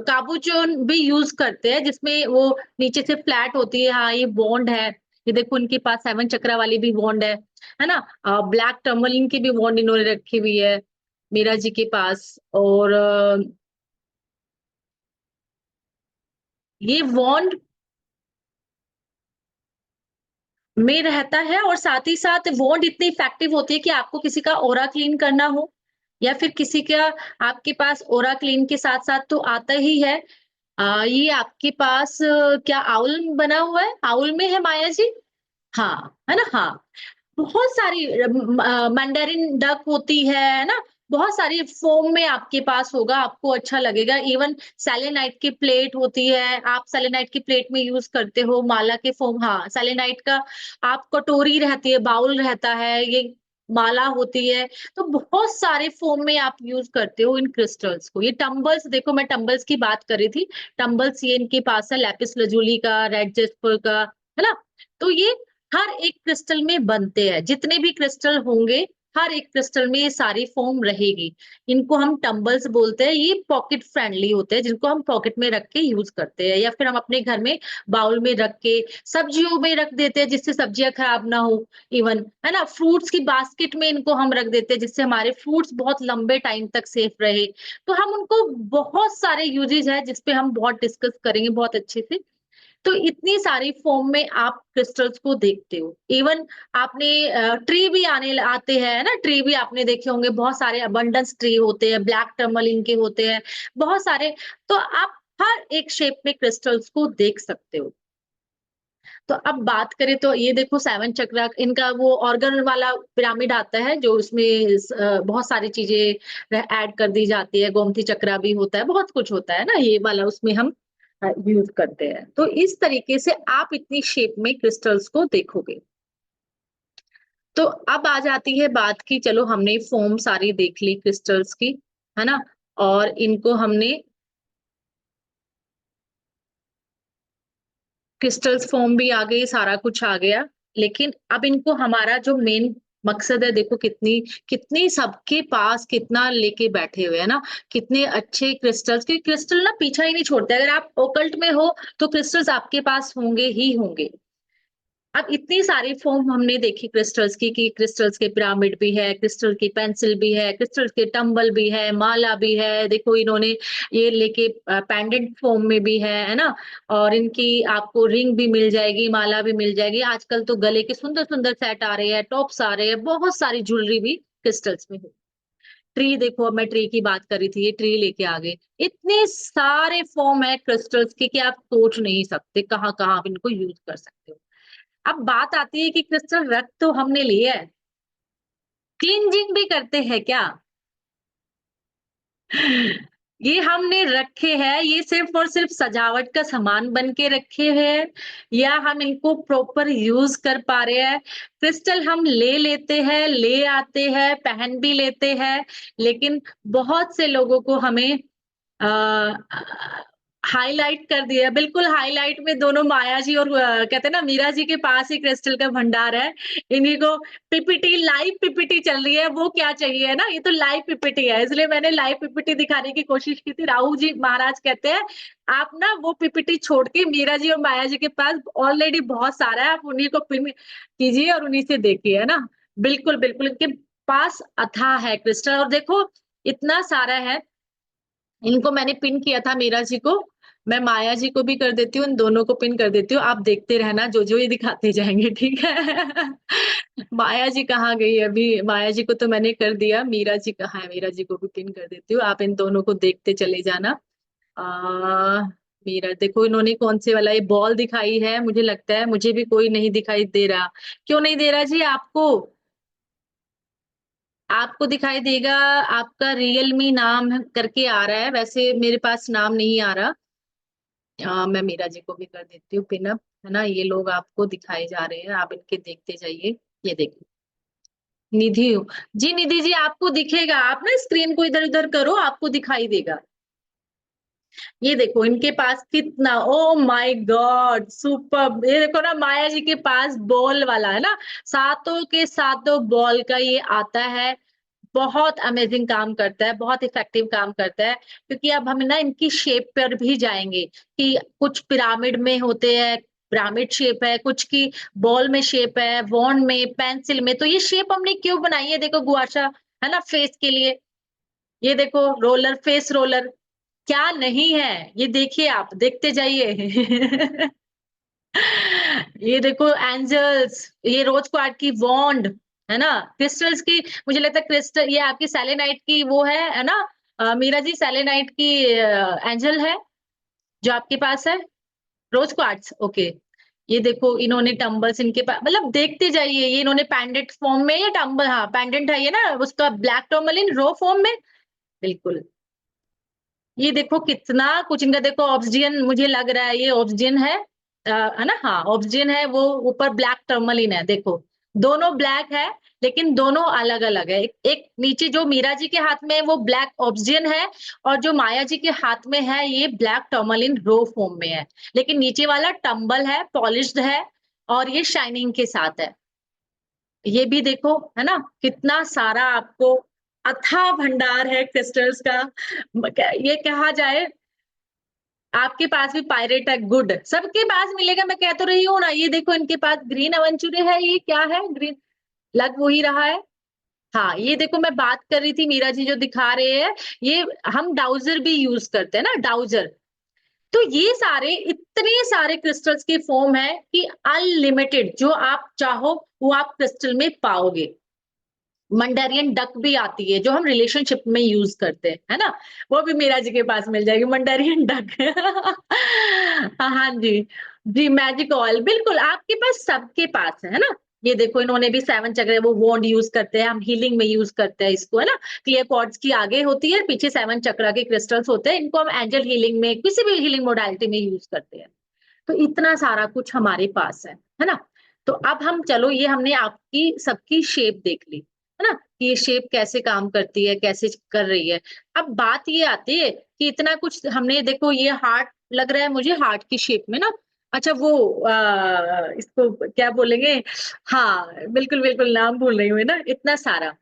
काबूचोन भी यूज करते हैं जिसमें वो नीचे से फ्लैट होती है। हाँ, ये बॉन्ड है, ये देखो इनके पास 7 चक्रा वाली भी बॉन्ड है ना। ब्लैक टर्मलिन की भी बॉन्ड इन्होंने रखी हुई है मीरा जी के पास। और ये बॉन्ड में रहता है, और साथ ही साथ बॉन्ड इतनी इफेक्टिव होती है कि आपको किसी का ऑरा क्लीन करना हो या फिर किसी का, आपके पास ऑरा क्लीन के साथ साथ तो आता ही है। ये आपके पास क्या आउल बना हुआ है? आउल में है माया जी? हाँ, है ना? हाँ, बहुत सारी मैंडेरिन डक होती है ना? बहुत सारी फ़ॉर्म में आपके पास होगा, आपको अच्छा लगेगा। इवन सेलेनाइट की प्लेट होती है, आप सेलेनाइट की प्लेट में यूज़ करते हो, माला के फ़ॉर्म, हाँ, सेलेनाइट का आप कटोरी रहती है, बाउल रहता है, ये माला होती है, तो बहुत सारे फ़ॉर्म में आप यूज़ करते हो इन क्रिस्टल्स को। ये टम्बल्स देखो, मैं टम्बल्स की बात कर रही थी, टम्बल्स ये इनके पास है, लैपिस लजुली का, रेड जेस्पर का, है ना? तो ये हर एक क्रिस्टल में बनते हैं, जितने भी क्रिस्टल होंगे, हर एक क्रिस्टल में ये सारी फॉर्म रहेगी। इनको हम टम्बल्स बोलते हैं, ये पॉकेट फ्रेंडली होते हैं, जिनको हम पॉकेट में रख के यूज़ करते हैं या फिर हम अपने घर में बाउल में रख के, सब्जियों में रख देते हैं जिससे सब्जियाँ खराब ना हो इवन, है ना? फ्रूट्स की बास्केट में इनको हम रख देते हैं जिससे हमारे फ्रूट्स बहुत लंबे टाइम तक सेफ रहे। तो हम उनको, बहुत सारे यूजेज है जिस पे हम बहुत डिस्कस करेंगे बहुत अच्छे से। तो इतनी सारी फॉर्म में आप क्रिस्टल्स को देखते हो। इवन आपने ट्री भी आते हैं ना, ट्री भी आपने देखे होंगे, बहुत सारे अबंडेंस ट्री होते हैं, ब्लैक टर्मलिन के होते हैं, बहुत सारे। तो आप हर एक शेप में क्रिस्टल्स को देख सकते हो। तो अब बात करें तो ये देखो 7 चक्रा, इनका वो ऑर्गन वाला पिरामिड आता है जो उसमें बहुत सारी चीजें ऐड कर दी जाती है, गोमती चक्रा भी होता है, बहुत कुछ होता है ना, ये वाला उसमें हम यूज करते हैं। तो इस तरीके से आप इतनी शेप में क्रिस्टल्स को देखोगे। तो अब आ जाती है बात की, चलो हमने फॉर्म सारी देख ली क्रिस्टल्स की, है ना, और इनको हमने क्रिस्टल्स फॉर्म भी आ गई, सारा कुछ आ गया, लेकिन अब इनको हमारा जो मेन मकसद है, देखो कितनी कितनी सबके पास कितना लेके बैठे हुए है ना, कितने अच्छे क्रिस्टल्स, क्योंकि क्रिस्टल ना पीछा ही नहीं छोड़ते, अगर आप ओकल्ट में हो तो क्रिस्टल्स आपके पास होंगे ही होंगे। अब इतनी सारी फॉर्म हमने देखी क्रिस्टल्स की, कि क्रिस्टल्स के पिरामिड भी है, क्रिस्टल की पेंसिल भी है, क्रिस्टल्स के टंबल भी है, माला भी है, देखो इन्होंने ये लेके पेंडेंट फॉर्म में भी है ना, और इनकी आपको रिंग भी मिल जाएगी, माला भी मिल जाएगी। आजकल तो गले के सुंदर सुंदर सेट आ रहे हैं, टॉप्स आ रहे हैं, बहुत सारी ज्वेलरी भी क्रिस्टल्स में है। ट्री देखो, अब मैं ट्री की बात कर रही थी, ये ट्री लेके आ गए। इतने सारे फॉर्म है क्रिस्टल्स के कि आप सोच नहीं सकते कहाँ कहाँ आप इनको यूज कर सकते हो। अब बात आती है कि क्रिस्टल रख तो हमने लिया है, क्लींजिंग भी करते हैं क्या? ये हमने रखे हैं, ये सिर्फ और सिर्फ सजावट का सामान बन के रखे हैं, या हम इनको प्रॉपर यूज कर पा रहे हैं? क्रिस्टल हम ले लेते हैं, ले आते हैं, पहन भी लेते हैं, लेकिन बहुत से लोगों को हमें हाईलाइट कर दिया, बिल्कुल हाईलाइट में दोनों माया जी और कहते हैं ना मीरा जी के पास ही क्रिस्टल का भंडार है। इन्हीं को पीपीटी, लाइव पीपीटी चल रही है, वो क्या चाहिए है ना, ये तो लाइव पीपीटी है, इसलिए मैंने लाइव पीपीटी दिखाने की कोशिश की थी। राहु जी महाराज कहते हैं आप ना वो पीपीटी छोड़ के मीरा जी और माया जी के पास ऑलरेडी बहुत सारा है, आप उन्हीं को पिन कीजिए और उन्हीं से देखिए, है ना। बिल्कुल बिल्कुल, इनके पास अथाह है क्रिस्टल, और देखो इतना सारा है। इनको मैंने पिन किया था मीरा जी को, मैं माया जी को भी कर देती हूँ, इन दोनों को पिन कर देती हूँ, आप देखते रहना जो जो ये दिखाते जाएंगे, ठीक है। माया जी कहाँ गई अभी? माया जी को तो मैंने कर दिया, मीरा जी कहाँ है? मीरा जी को भी पिन कर देती हूँ, आप इन दोनों को देखते चले जाना। आ, मीरा देखो इन्होंने कौन से वाला ये बॉल दिखाई है, मुझे लगता है मुझे भी कोई नहीं दिखाई दे रहा। क्यों नहीं दे रहा जी आपको? आपको दिखाई देगा, आपका रियलमी नाम करके आ रहा है, वैसे मेरे पास नाम नहीं आ रहा। मैं मीरा जी को भी कर देती हूँ पिनअप, है ना। ये लोग आपको दिखाए जा रहे हैं, आप इनके देखते जाइए। ये देखिए निधि जी, निधि जी आपको दिखेगा, आप ना स्क्रीन को इधर उधर करो, आपको दिखाई देगा। ये देखो इनके पास कितना, ओ माय गॉड सुपर, ये देखो ना माया जी के पास बॉल वाला है ना, सातों के सातों बॉल का ये आता है। बहुत अमेजिंग काम करता है, बहुत इफेक्टिव काम करता है, क्योंकि अब हम ना इनकी शेप पर भी जाएंगे, कि कुछ पिरामिड में होते हैं, पिरामिड शेप है, कुछ की बॉल में शेप है, वॉन्ड में, पेंसिल में। तो ये शेप हमने क्यों बनाई है? देखो गुआशा, है ना, फेस के लिए। ये देखो रोलर, फेस रोलर, क्या नहीं है, ये देखिए आप देखते जाइए। ये देखो एंजल्स, ये रोज क्वार्ट की वॉन्ड, है ना, क्रिस्टल्स की। मुझे लगता है क्रिस्टल ये आपकी सेलेनाइट की वो है ना, मीरा जी सेलेनाइट की एंजल है जो आपके पास है, रोज क्वार्ट्स, ओके। ये देखो इन्होंने टम्बल्स इनके पास, मतलब देखते जाइए, ये इन्होंने पैंडेंट फॉर्म में, या टम्बल, हाँ पैंडेंट है ये ना, उसका ब्लैक टर्मलिन रो फॉर्म में, बिल्कुल। ये देखो कितना कुछ इनका, देखो ऑब्सिडियन, मुझे लग रहा है ये ऑब्सिडियन है ना, हाँ ऑब्सिडियन है, वो ऊपर ब्लैक टर्मलिन है, देखो दोनों ब्लैक है, लेकिन दोनों अलग अलग है। एक नीचे जो मीरा जी के हाथ में है वो ब्लैक ऑब्सिडियन है, और जो माया जी के हाथ में है ये ब्लैक टर्मलिन रो फॉर्म में है, लेकिन नीचे वाला टंबल है, पॉलिश्ड है, और ये शाइनिंग के साथ है। ये भी देखो, है ना, कितना सारा आपको अथाह भंडार है क्रिस्टल्स का। ये कहा जाए आपके पास भी पायरेट है, गुड, सबके पास मिलेगा, मैं कह तो रही हूँ ना। ये देखो इनके पास ग्रीन अवेंचुरे है, ये क्या है, ग्रीन लग वही रहा है। हाँ ये देखो मैं बात कर रही थी, मीरा जी जो दिखा रहे हैं, ये हम डाउजर भी यूज करते हैं ना, डाउजर। तो ये सारे इतने सारे क्रिस्टल्स के फॉर्म है कि अनलिमिटेड, जो आप चाहो वो आप क्रिस्टल में पाओगे। मंडेरियन डक भी आती है जो हम रिलेशनशिप में यूज करते हैं, है ना, वो भी मीरा जी के पास मिल जाएगी, मंडेरियन डक। हाँ जी। जी, मैजिक ऑयल बिल्कुल आपके पास, सबके पास है ना? ये देखो इन्होंने भी 7 चक्र वो वॉन्ड यूज़ करते हैं, हम हीलिंग में यूज़ करते हैं इसको, है ना? क्लियर क्वार्ट्ज की आगे होती है, पीछे 7 चक्र के क्रिस्टल्स होते हैं, इनको हम एंजल हीलिंग में, किसी भी हीलिंग मोडालिटी में यूज़ करते हैं। तो इतना सारा कुछ हमारे पास है ना? तो अब हम चलो ये हमने आपकी सबकी शेप देख ली, है ना? कि ये शेप कैसे काम करती है, कैसे कर रही है। अब बात ये आती है कि इतना कुछ हमने देखो ये हार्ट लग रहा है मुझे हार्ट की शेप में ना। अच्छा वो इसको क्या बोलेंगे? हाँ, बिल्कुल, बिल्कुल नाम भूल रही हूँ ना, इतना सारा।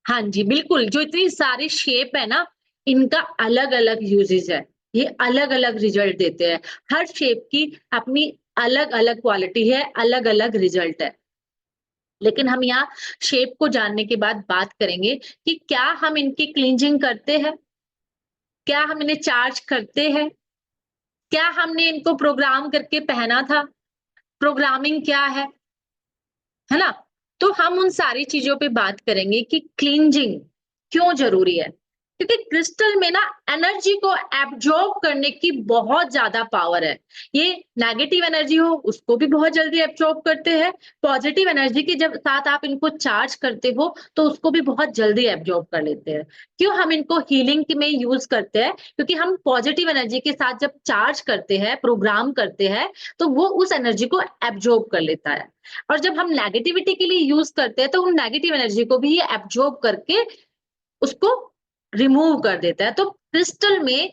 हाँ जी, बिल्कुल, जो इतनी सारी शेप है ना, इनका अलग-अलग यूजेज है। ये अलग-अलग रिजल्ट देते हैं। हर शेप की अपनी अलग-अलग क्वालिटी है, अलग-अलग रिजल्ट है। लेकिन हम यहाँ शेप को जानने के बाद बात करेंगे कि क्या हम इनकी क्लींजिंग करते हैं? क्या हम इन्हें चार्ज करते हैं? क्या हमने इनको प्रोग्राम करके पहना था? प्रोग्रामिंग क्या है ना? तो हम उन सारी चीज़ों पे बात करेंगे कि क्लींजिंग क्यों ज़रूरी है? क्योंकि क्रिस्टल में ना एनर्जी को एब्ज़ॉर्ब करने की बहुत ज़्यादा पावर है। ये नेगेटिव एनर्जी हो उसको भी बहुत जल्दी एब्ज़ॉर्ब करते हैं, पॉजिटिव एनर्जी के जब साथ आप इनको चार्ज करते हो तो उसको भी बहुत जल्दी एब्ज़ॉर्ब कर लेते हैं। क्यों हम इनको हीलिंग में यूज़ करते हैं? क्योंकि हम पॉजिटिव एनर्जी के साथ जब चार्ज करते हैं, प्रोग्राम करते हैं, तो वो उस एनर्जी को एब्ज़ॉर्ब कर लेता है। और जब हम नेगेटिविटी के लिए यूज करते हैं तो उन नेगेटिव एनर्जी को भी ये एब्जॉर्ब करके उसको रिमूव कर देता है। तो क्रिस्टल में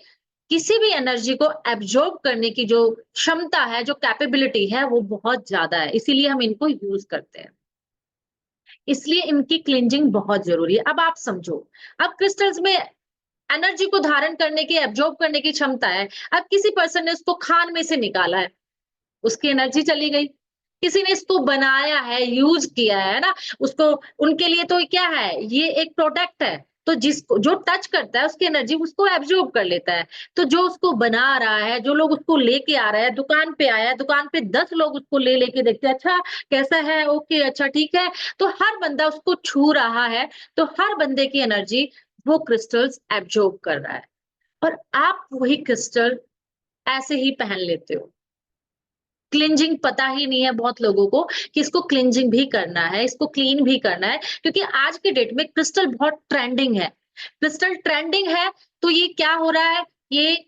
किसी भी एनर्जी को एब्जॉर्ब करने की जो क्षमता है, जो कैपेबिलिटी है, वो बहुत ज्यादा है, इसीलिए हम इनको यूज करते हैं। इसलिए इनकी क्लींजिंग बहुत जरूरी है। अब आप समझो, अब क्रिस्टल्स में एनर्जी को धारण करने की, एब्जॉर्ब करने की क्षमता है। अब किसी पर्सन ने उसको खान में से निकाला है, उसकी एनर्जी चली गई। किसी ने इसको बनाया है, यूज़ किया है ना? उसको उनके लिए तो क्या है, ये एक प्रोडक्ट है। तो जिसको जो टच करता है उसकी एनर्जी उसको एब्ज़ॉर्ब कर लेता है। तो जो उसको बना रहा है, जो लोग उसको लेके आ रहा है, दुकान पे आया है, दुकान पे 10 लोग उसको ले लेके देखते हैं, अच्छा कैसा है? ओके, अच्छा ठीक है। तो हर बंदा उसको छू रहा है, तो हर बंदे की एनर्जी वो क्रिस्टल्स एब्ज़ॉर्ब कर रहा है और आप वही क्रिस्टल ऐसे ही पहन लेते हो। क्लींजिंग पता ही नहीं है बहुत लोगों को कि इसको क्लींजिंग भी करना है, इसको क्लीन भी करना है क्योंकि आज के डेट में क्रिस्टल बहुत ट्रेंडिंग है। क्रिस्टल ट्रेंडिंग है तो ये क्या हो रहा है, ये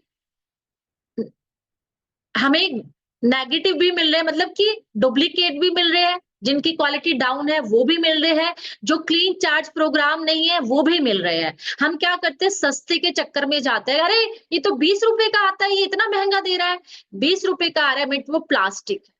हमें नेगेटिव भी मिल रहे हैं मतलब कि डुप्लीकेट भी मिल रहे हैं, जिनकी क्वालिटी डाउन है वो भी मिल रहे हैं, जो क्लीन चार्ज प्रोग्राम नहीं है वो भी मिल रहे हैं। हम क्या करते हैं सस्ते के चक्कर में जाते हैं, अरे ये तो 20 रुपए का आता है, ये इतना महंगा दे रहा है। 20 रुपए का आ रहा है बट वो प्लास्टिक है।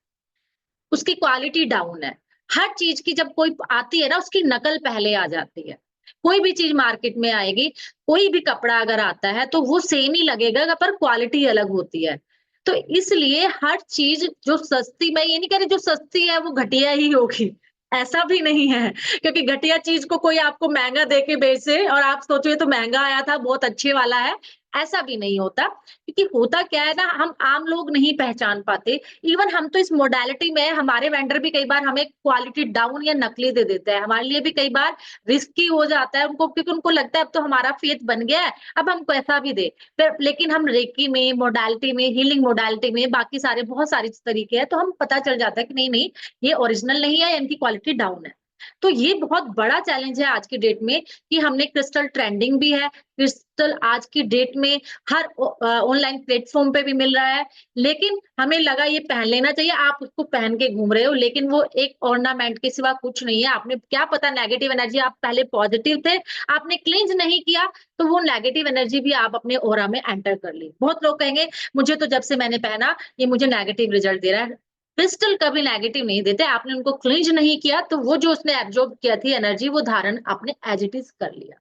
उसकी क्वालिटी डाउन है। हर चीज़ की जब कोई आती है ना उसकी नकल पहले आ जाती है। कोई भी चीज़ मार्केट में आएगी, कोई भी कपड़ा अगर आता है तो वो सेम ही लगेगा पर क्वालिटी अलग होती है। तो इसलिए हर चीज़ जो सस्ती मैं ये नहीं कह रही जो सस्ती है वो घटिया ही होगी, ऐसा भी नहीं है। क्योंकि घटिया चीज़ को कोई आपको महँगा दे के बेचे और आप सोचो ये तो महँगा आया था, बहुत अच्छे वाला है, ऐसा भी नहीं होता। क्योंकि होता क्या है ना हम आम लोग नहीं पहचान पाते इवन हम तो इस मोडालिटी में हमारे वेंडर भी कई बार हमें क्वालिटी डाउन या नकली दे देते हैं हमारे लिए भी कई बार रिस्की हो जाता है उनको क्योंकि उनको लगता है अब तो हमारा फेथ बन गया है अब हम कैसा भी दे पर लेकिन हम रेकी में मोडालिटी में हीलिंग मोडालिटी में बाकी सारे बहुत सारे तरीके हैं तो हम पता चल जाता है कि नहीं नहीं ये ओरिजिनल नहीं है इनकी क्वालिटी डाउन है। तो ये बहुत बड़ा चैलेंज है आज की डेट में कि हमने क्रिस्टल ट्रेंडिंग भी है क्रिस्टल आज की डेट में हर ऑनलाइन प्लेटफॉर्म पे भी मिल रहा है लेकिन हमें लगा ये पहन लेना चाहिए आप उसको पहन के घूम रहे हो लेकिन वो एक ऑर्नामेंट के सिवा कुछ नहीं है आपने क्या पता नेगेटिव एनर्जी आप पहले पॉजिटिव थे आपने क्लींज नहीं किया तो वो नेगेटिव एनर्जी भी आप अपने ऑरा में एंटर कर ली। बहुत लोग कहेंगे मुझे तो जब से मैंने पहना ये मुझे नेगेटिव रिजल्ट दे रहा है। क्रिस्टल कभी नेगेटिव नहीं देते आपने उनको क्लींज नहीं किया तो वो जो उसने एब्जॉर्ब किया थी एनर्जी वो धारण आपने एज इट इज कर लिया।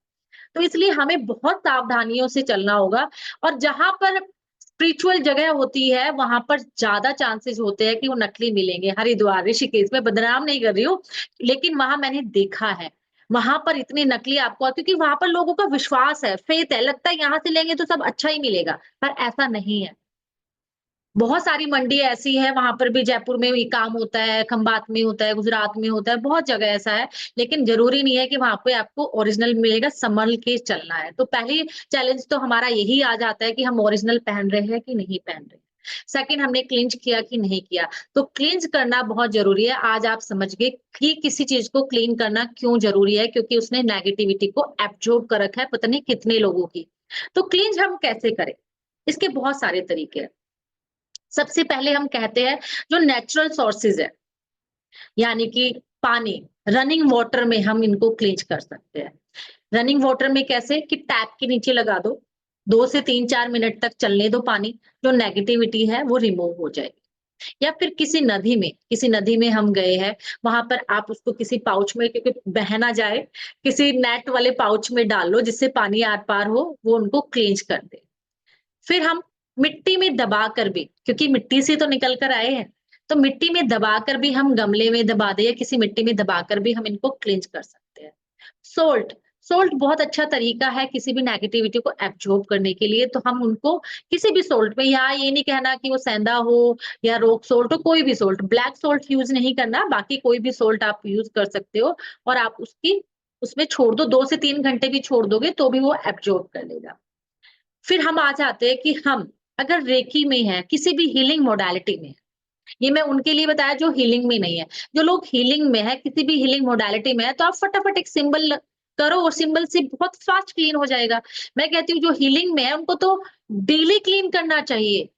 तो इसलिए हमें बहुत सावधानियों से चलना होगा और जहां पर स्पिरिचुअल जगह होती है वहां पर ज्यादा चांसेस होते हैं कि वो नकली मिलेंगे। हरिद्वार ऋषिकेश में बदनाम नहीं कर रही हूँ लेकिन वहां मैंने देखा है वहां पर इतने नकली आपको क्योंकि वहां पर लोगों का विश्वास है फेथ है लगता है यहाँ से लेंगे तो सब अच्छा ही मिलेगा पर ऐसा नहीं है। बहुत सारी मंडी ऐसी है वहां पर भी जयपुर में ये काम होता है खंबात में होता है गुजरात में होता है बहुत जगह ऐसा है लेकिन जरूरी नहीं है कि वहां पे आपको ओरिजिनल मिलेगा संभल के चलना है। तो पहली चैलेंज तो हमारा यही आ जाता है कि हम ओरिजिनल पहन रहे हैं कि नहीं पहन रहे। सेकंड, हमने क्लींज किया कि नहीं किया। तो क्लींज करना बहुत जरूरी है। आज आप समझ गए कि किसी चीज को क्लीन करना क्यों जरूरी है, क्योंकि उसने नेगेटिविटी को एब्जॉर्ब कर रखा है पता नहीं कितने लोगों की। तो क्लींज हम कैसे करें, इसके बहुत सारे तरीके हैं। सबसे पहले हम कहते हैं जो नेचुरल सोर्सेज है, यानी कि पानी, रनिंग वाटर में हम इनको क्लींज कर सकते हैं। रनिंग वाटर में कैसे कि टैप के नीचे लगा दो, 2 से 3-4 मिनट तक चलने दो पानी, जो नेगेटिविटी है वो रिमूव हो जाएगी। या फिर किसी नदी में हम गए हैं, वहां पर आप उसको किसी पाउच में, क्योंकि बह ना जाए, किसी नेट वाले पाउच में डाल लो जिससे पानी आर पार हो, वो उनको क्लींज कर दे। फिर हम मिट्टी में दबाकर भी, क्योंकि मिट्टी से तो निकल कर आए हैं, तो मिट्टी में दबाकर भी, हम गमले में दबा दे या किसी मिट्टी में दबाकर भी हम इनको क्लींज कर सकते हैं। सोल्ट, सोल्ट बहुत अच्छा तरीका है किसी भी नेगेटिविटी को एब्जॉर्ब करने के लिए। तो हम उनको किसी भी सोल्ट में, या ये नहीं कहना कि वो सेंधा हो या रॉक सोल्ट हो, कोई भी सोल्ट, ब्लैक सोल्ट यूज नहीं करना, बाकी कोई भी सोल्ट आप यूज कर सकते हो। और आप उसमें छोड़ दो, 2 से 3 घंटे भी छोड़ दोगे तो भी वो एब्जॉर्ब कर लेगा। फिर हम आ जाते हैं कि हम अगर रेकी में है, किसी भी हीलिंग मोडालिटी में, ये मैं उनके लिए बताया जो हीलिंग में नहीं है। जो लोग हीलिंग में है, किसी भी हीलिंग मोडालिटी में है, तो आप फटाफट एक सिंबल करो और सिंबल से बहुत फास्ट क्लीन हो जाएगा। मैं कहती हूँ जो हीलिंग में है उनको तो डेली क्लीन करना चाहिए।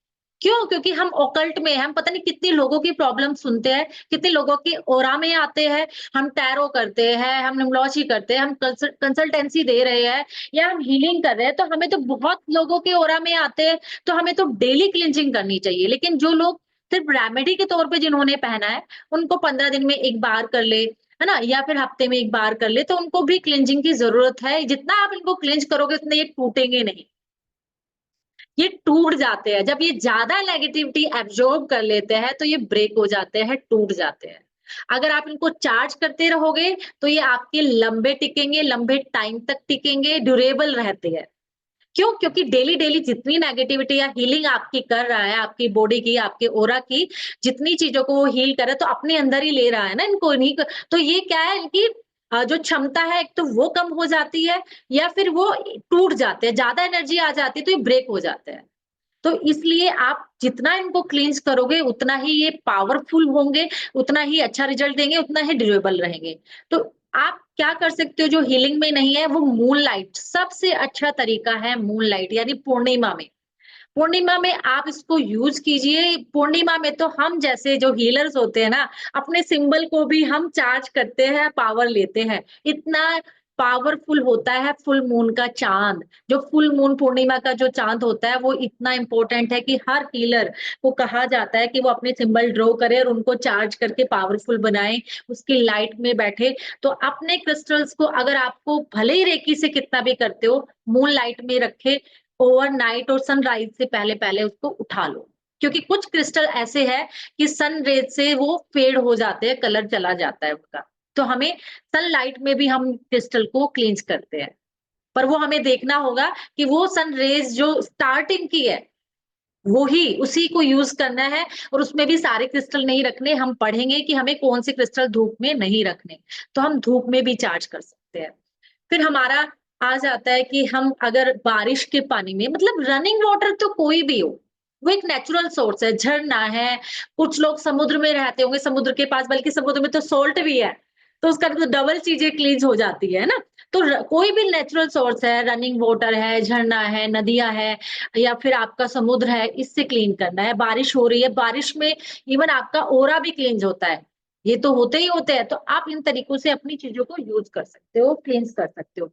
क्यों? क्योंकि हम ऑकल्ट में हैं, हम पता नहीं कितने लोगों की प्रॉब्लम सुनते हैं, कितने लोगों के ऑरा में आते हैं, हम टैरो करते हैं, हम न्यूमरोलॉजी करते हैं, हम कंसल्टेंसी दे रहे हैं या हम हीलिंग कर रहे हैं, तो हमें तो बहुत लोगों के ऑरा में आते हैं, तो हमें तो डेली क्लींजिंग करनी चाहिए। लेकिन जो लोग सिर्फ रेमेडी के तौर पे जिन्होंने पहना है, उनको 15 दिन में 1 बार कर ले, है ना? या फिर हफ्ते में 1 बार कर ले, तो उनको भी क्लींजिंग की ज़रूरत है। जितना आप इनको क्लींज करोगे उतने ये टूटेंगे नहीं। ये टूट जाते हैं। जब ये ज़्यादा नेगेटिविटी एब्ज़ॉर्ब कर लेते हैं, तो ये ब्रेक हो जाते हैं, टूट जाते हैं। अगर आप इनको चार्ज करते रहोगे, तो ये आपके लंबे टिकेंगे, लंबे टाइम तक टिकेंगे, ड्यूरेबल रहते हैं। क्यों? क्योंकि डेली-डेली जितनी नेगेटिविटी या हीलिंग आपकी कर रहा है, आपकी बॉडी की, आपके ऑरा की, जितनी चीज़ों को वो हील कर रहा है, तो अपने अंदर ही ले रहा है ना इनको, इन्हीं को। तो ये क्या है कि जो क्षमता है, एक तो वो कम हो जाती है या फिर वो टूट जाते हैं, ज़्यादा एनर्जी आ जाती है, तो ये ब्रेक हो जाते हैं। तो इसलिए आप जितना इनको क्लींस करोगे, उतना ही ये पावरफुल होंगे, उतना ही अच्छा रिजल्ट देंगे, उतना ही ड्यूरेबल रहेंगे। तो आप क्या कर सकते हो जो हीलिंग में नहीं है, वो मूनलाइट, सबसे अच्छा तरीका है मूनलाइट, यानी पूर्णिमा में। पूर्णिमा में आप इसको यूज़ कीजिए। पूर्णिमा में तो हम जैसे जो हीलर्स होते हैं ना, अपने सिंबल को भी हम चार्ज करते हैं, पावर लेते हैं। इतना पावरफुल होता है फुल मून का चाँद। जो फुल मून पूर्णिमा का जो चाँद होता है, वो इतना इम्पोर्टेंट है कि हर हीलर को कहा जाता है कि वो अपने सिंबल ड्रॉ करे और उनको चार्ज करके पावरफुल बनाए, उसकी लाइट में बैठे। तो अपने क्रिस्टल्स को अगर आपको भले ही रेकी से कितना भी करते हो, मून लाइट में रखे, ओवरनाइट और सनराइज से पहले-पहले उसको उठा लो। क्योंकि कुछ क्रिस्टल ऐसे हैं कि सन रेज़ से वो फेड हो जाते हैं, कलर चला जाता है उसका। तो हमें सनलाइट में भी हम क्रिस्टल को क्लींज करते हैं। पर वो हमें देखना होगा कि वो सन रेज़ जो स्टार्टिंग की है, वो ही उसी को यूज़ करना है और उसमें भी सारे क्रिस्टल नहीं रखने। हम पढ़ेंगे कि हमें कौन से क्रिस्टल धूप में नहीं रखने। तो हम धूप में भी चार्ज कर सकते हैं। फिर हमारा आ जाता है कि हम अगर बारिश के पानी में, मतलब रनिंग वाटर तो कोई भी हो, वो एक नेचुरल सोर्स है, झरना है, कुछ लोग समुद्र में रहते होंगे, समुद्र के पास, बल्कि समुद्र में तो सॉल्ट भी है, तो उसका तो डबल चीज़ें क्लींज हो जाती है ना? तो कोई भी नेचुरल सोर्स है, रनिंग वाटर है, झरना है, नदियाँ है या फिर आपका समुद्र है, इससे क्लीन करना है। बारिश हो रही है, बारिश में इवन आपका ऑरा भी क्लींज होता है। ये तो होते ही होते हैं, तो आप इन तरीकों से अपनी चीज़ों को यूज़ कर सकते हो, क्लींज कर सकते हो।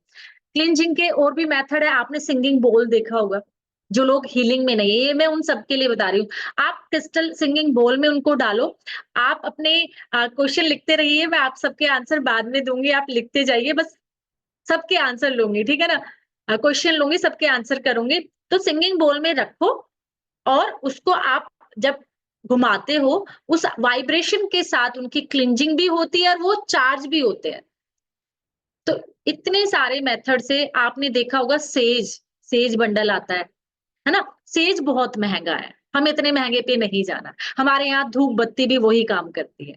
क्लींजिंग के और भी मेथड है, आपने सिंगिंग बोल देखा होगा, जो लोग हीलिंग में नहीं है, ये मैं उन सबके लिए बता रही हूँ। आप क्रिस्टल सिंगिंग बोल में उनको डालो, आप अपने क्वेश्चन लिखते रहिए, मैं आप सबके आंसर बाद में दूँगी, आप लिखते जाइए, बस सबके आंसर लूँगी, ठीक है ना? क्वेश्चन लूँगी, सबके आंसर करूँगी। तो सिंगिंग बोल में रखो और उसको आप जब घुमाते हो, उस वाइब्रेशन के साथ उनकी क्लींजिंग भी होती है और वो चार्ज भी होते हैं। तो इतने सारे मेथड से आपने देखा होगा सेज, सेज बंडल आता है ना? सेज बहुत महँगा है, हमें इतने महँगे पे नहीं जाना। हमारे यहाँ धूप बत्ती भी वही काम करती है,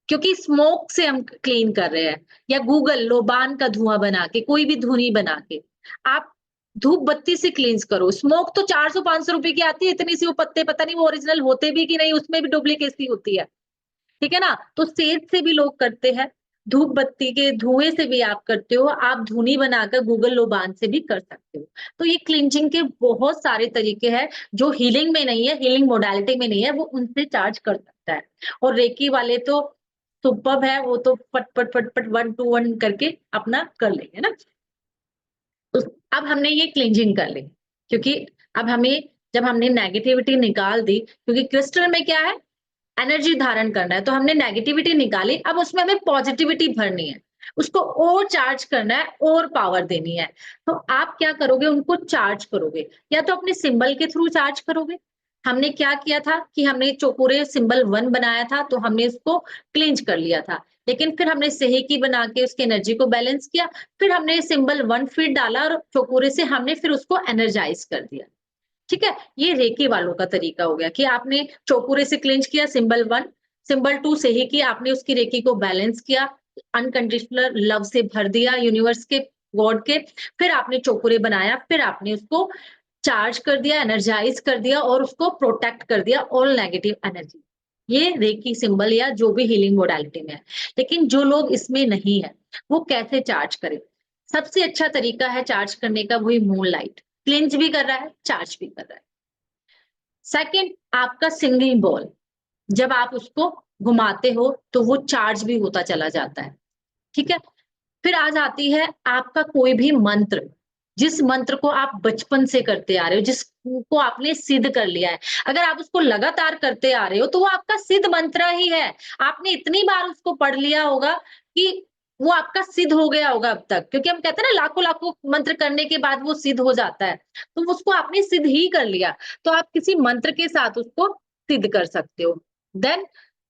क्योंकि स्मोक से हम क्लीन कर रहे हैं, या गूगल लोबान का धुआं बना के, कोई भी धुनी बना के। आप धूप बत्ती से क्लींस करो। स्मोक तो 400-500 रुपए की आती है, इतनी सी वो पत्ते, पता नहीं वो ओरिजिनल होते भी कि नहीं, उसमें भी डुप्लीकेसी होती है। ठीक है ना? तो सेज से भी लोग करते हैं, धूप बत्ती के धुएँ से भी आप करते हो, आप धुनी बनाकर गूगल लोबान से भी कर सकते हो। तो ये क्लींजिंग के बहुत सारे तरीके हैं, जो हीलिंग में नहीं है, हीलिंग मोडालिटी में नहीं है, वो उनसे चार्ज कर सकता है। और रेकी वाले तो सुपर्ब है, वो तो फट, फट, फट, फट 1 टू 1 करके अपना कर लेंगे ना। तो अब हमने ये क्लींजिंग कर ली, क्योंकि अब हमें जब हमने नेगेटिविटी निकाल दी, क्योंकि क्रिस्टल में क्या है, एनर्जी धारण करना है, तो हमने नेगेटिविटी निकाली, अब उसमें हमें पॉजिटिविटी भरनी है, उसको और चार्ज करना है और पावर देनी है। तो आप क्या करोगे, उनको चार्ज करोगे, या तो अपने सिंबल के थ्रू चार्ज करोगे। हमने क्या किया था कि हमने चौकोरे सिंबल 1 बनाया था, तो हमने इसको क्लींज कर लिया था, लेकिन फिर हमने सेहेकी बना के उसकी एनर्जी को बैलेंस किया, फिर हमने सिंबल 1 फिर डाला और चौकोरे से हमने फिर उसको एनर्जाइज कर दिया। ठीक है? ये रेकी वालों का तरीका हो गया कि आपने चौपुरे से क्लिंच किया सिंबल 1, सिंबल 2 से ही किया, आपने उसकी रेकी को बैलेंस किया, अनकंडीशनल लव से भर दिया यूनिवर्स के, गॉड के, फिर आपने चौपुरे बनाया, फिर आपने उसको चार्ज कर दिया, एनर्जाइज कर दिया और उसको प्रोटेक्ट कर दिया ऑल नेगेटिव एनर्जी। ये रेकी सिंबल या जो भी हीलिंग मोडालिटी में है। लेकिन जो लोग इसमें नहीं है, वो कैसे चार्ज करें? सबसे अच्छा तरीका है चार्ज करने का वही मून लाइट, क्लिंज भी कर रहा है, चार्ज भी कर रहा है। सेकंड, आपका सिंगिंग बॉल, जब आप उसको घुमाते हो तो वो चार्ज भी होता चला जाता है। ठीक है? फिर आ जाती है आपका कोई भी मंत्र, जिस मंत्र को आप बचपन से करते आ रहे हो, जिसको आपने सिद्ध कर लिया है। अगर आप उसको लगातार करते आ रहे हो, तो वो आपका सिद्ध मंत्र ही है। आपने इतनी बार उसको पढ़ लिया होगा कि वो आपका सिद्ध हो गया होगा अब तक, क्योंकि हम कहते हैं ना लाखों-लाखों मंत्र करने के बाद वो सिद्ध हो जाता है। तो उसको आपने सिद्ध ही कर लिया, तो आप किसी मंत्र के साथ उसको सिद्ध कर सकते हो। देन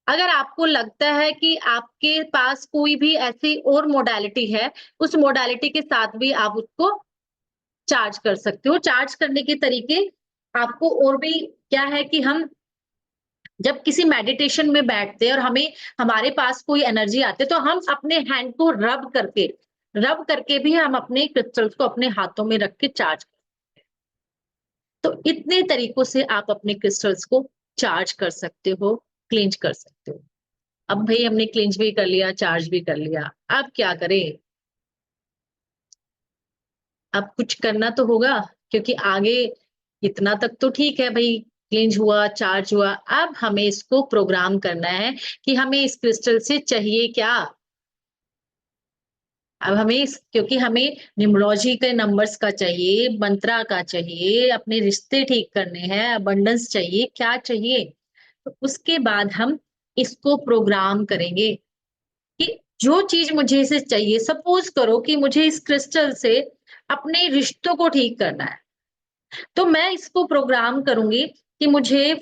अगर आपको लगता है कि आपके पास कोई भी ऐसी और मोडालिटी है, उस मोडालिटी के साथ भी आप उसको चार्ज कर सकते हो। चार्ज करने के तरीके आपको और भी क्या है कि हम जब किसी मेडिटेशन में बैठते हैं और हमें हमारे पास कोई एनर्जी आती है, तो हम अपने हैंड को रब करके भी हम अपने क्रिस्टल्स को अपने हाथों में रख के चार्ज। तो इतने तरीकों से आप अपने क्रिस्टल्स को चार्ज कर सकते हो, क्लींज कर सकते हो। अब भाई हमने क्लींज भी कर लिया, चार्ज भी कर लिया, अब क्या करें? अब कुछ करना तो होगा, क्योंकि आगे इतना तक तो ठीक है भाई, क्लींज हुआ, चार्ज हुआ, अब हमें इसको प्रोग्राम करना है कि हमें इस क्रिस्टल से चाहिए क्या? अब क्योंकि हमें न्यूमरोलॉजी के नंबर्स का चाहिए, मंत्रा का चाहिए, अपने रिश्ते ठीक करने हैं, अबंडेंस चाहिए, क्या चाहिए? तो उसके बाद हम इसको प्रोग्राम करेंगे कि जो चीज मुझे इसे चाहिए, सपोज करो कि मुझे इस क्रिस्टल से अपने रिश्तों को ठीक करना है, तो मैं इसको प्रोग्राम करूंगी कि मुझे,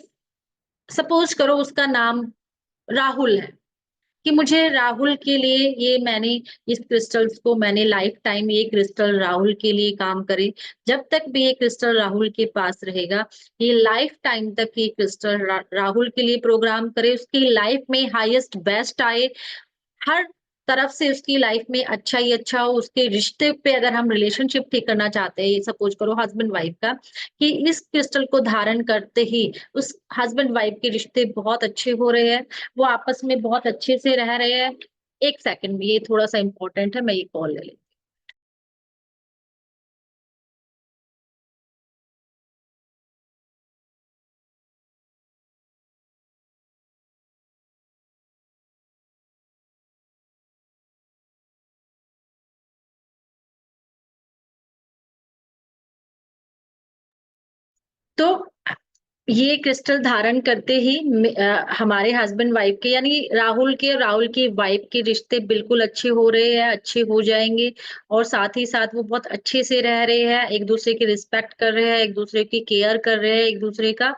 सपोज करो उसका नाम राहुल है, कि मुझे राहुल के लिए इस क्रिस्टल्स को मैंने लाइफ टाइम ये क्रिस्टल राहुल के लिए काम करे। जब तक भी ये क्रिस्टल राहुल के पास रहेगा, ये लाइफ टाइम तक ये क्रिस्टल राहुल के लिए प्रोग्राम करे, उसकी लाइफ में हाईएस्ट बेस्ट आए, हर तरफ से उसकी लाइफ में अच्छा ही अच्छा हो। उसके रिश्ते पे अगर हम रिलेशनशिप ठीक करना चाहते हैं, सपोज करो हस्बैंड वाइफ का, कि इस क्रिस्टल को धारण करते ही उस हस्बैंड वाइफ के रिश्ते बहुत अच्छे हो रहे हैं, वो आपस में बहुत अच्छे से रह रहे हैं। एक सेकंड, ये थोड़ा सा इंपॉर्टेंट है, मैं ये कॉल ले लेती हूँ। तो ये क्रिस्टल धारण करते ही हमारे हस्बैंड वाइफ के, यानी राहुल की वाइफ के रिश्ते बिल्कुल अच्छे हो रहे हैं, अच्छे हो जाएंगे, और साथ ही साथ वो बहुत अच्छे से रह रहे हैं, एक दूसरे की रिस्पेक्ट कर रहे हैं, एक दूसरे की केयर कर रहे हैं, एक दूसरे का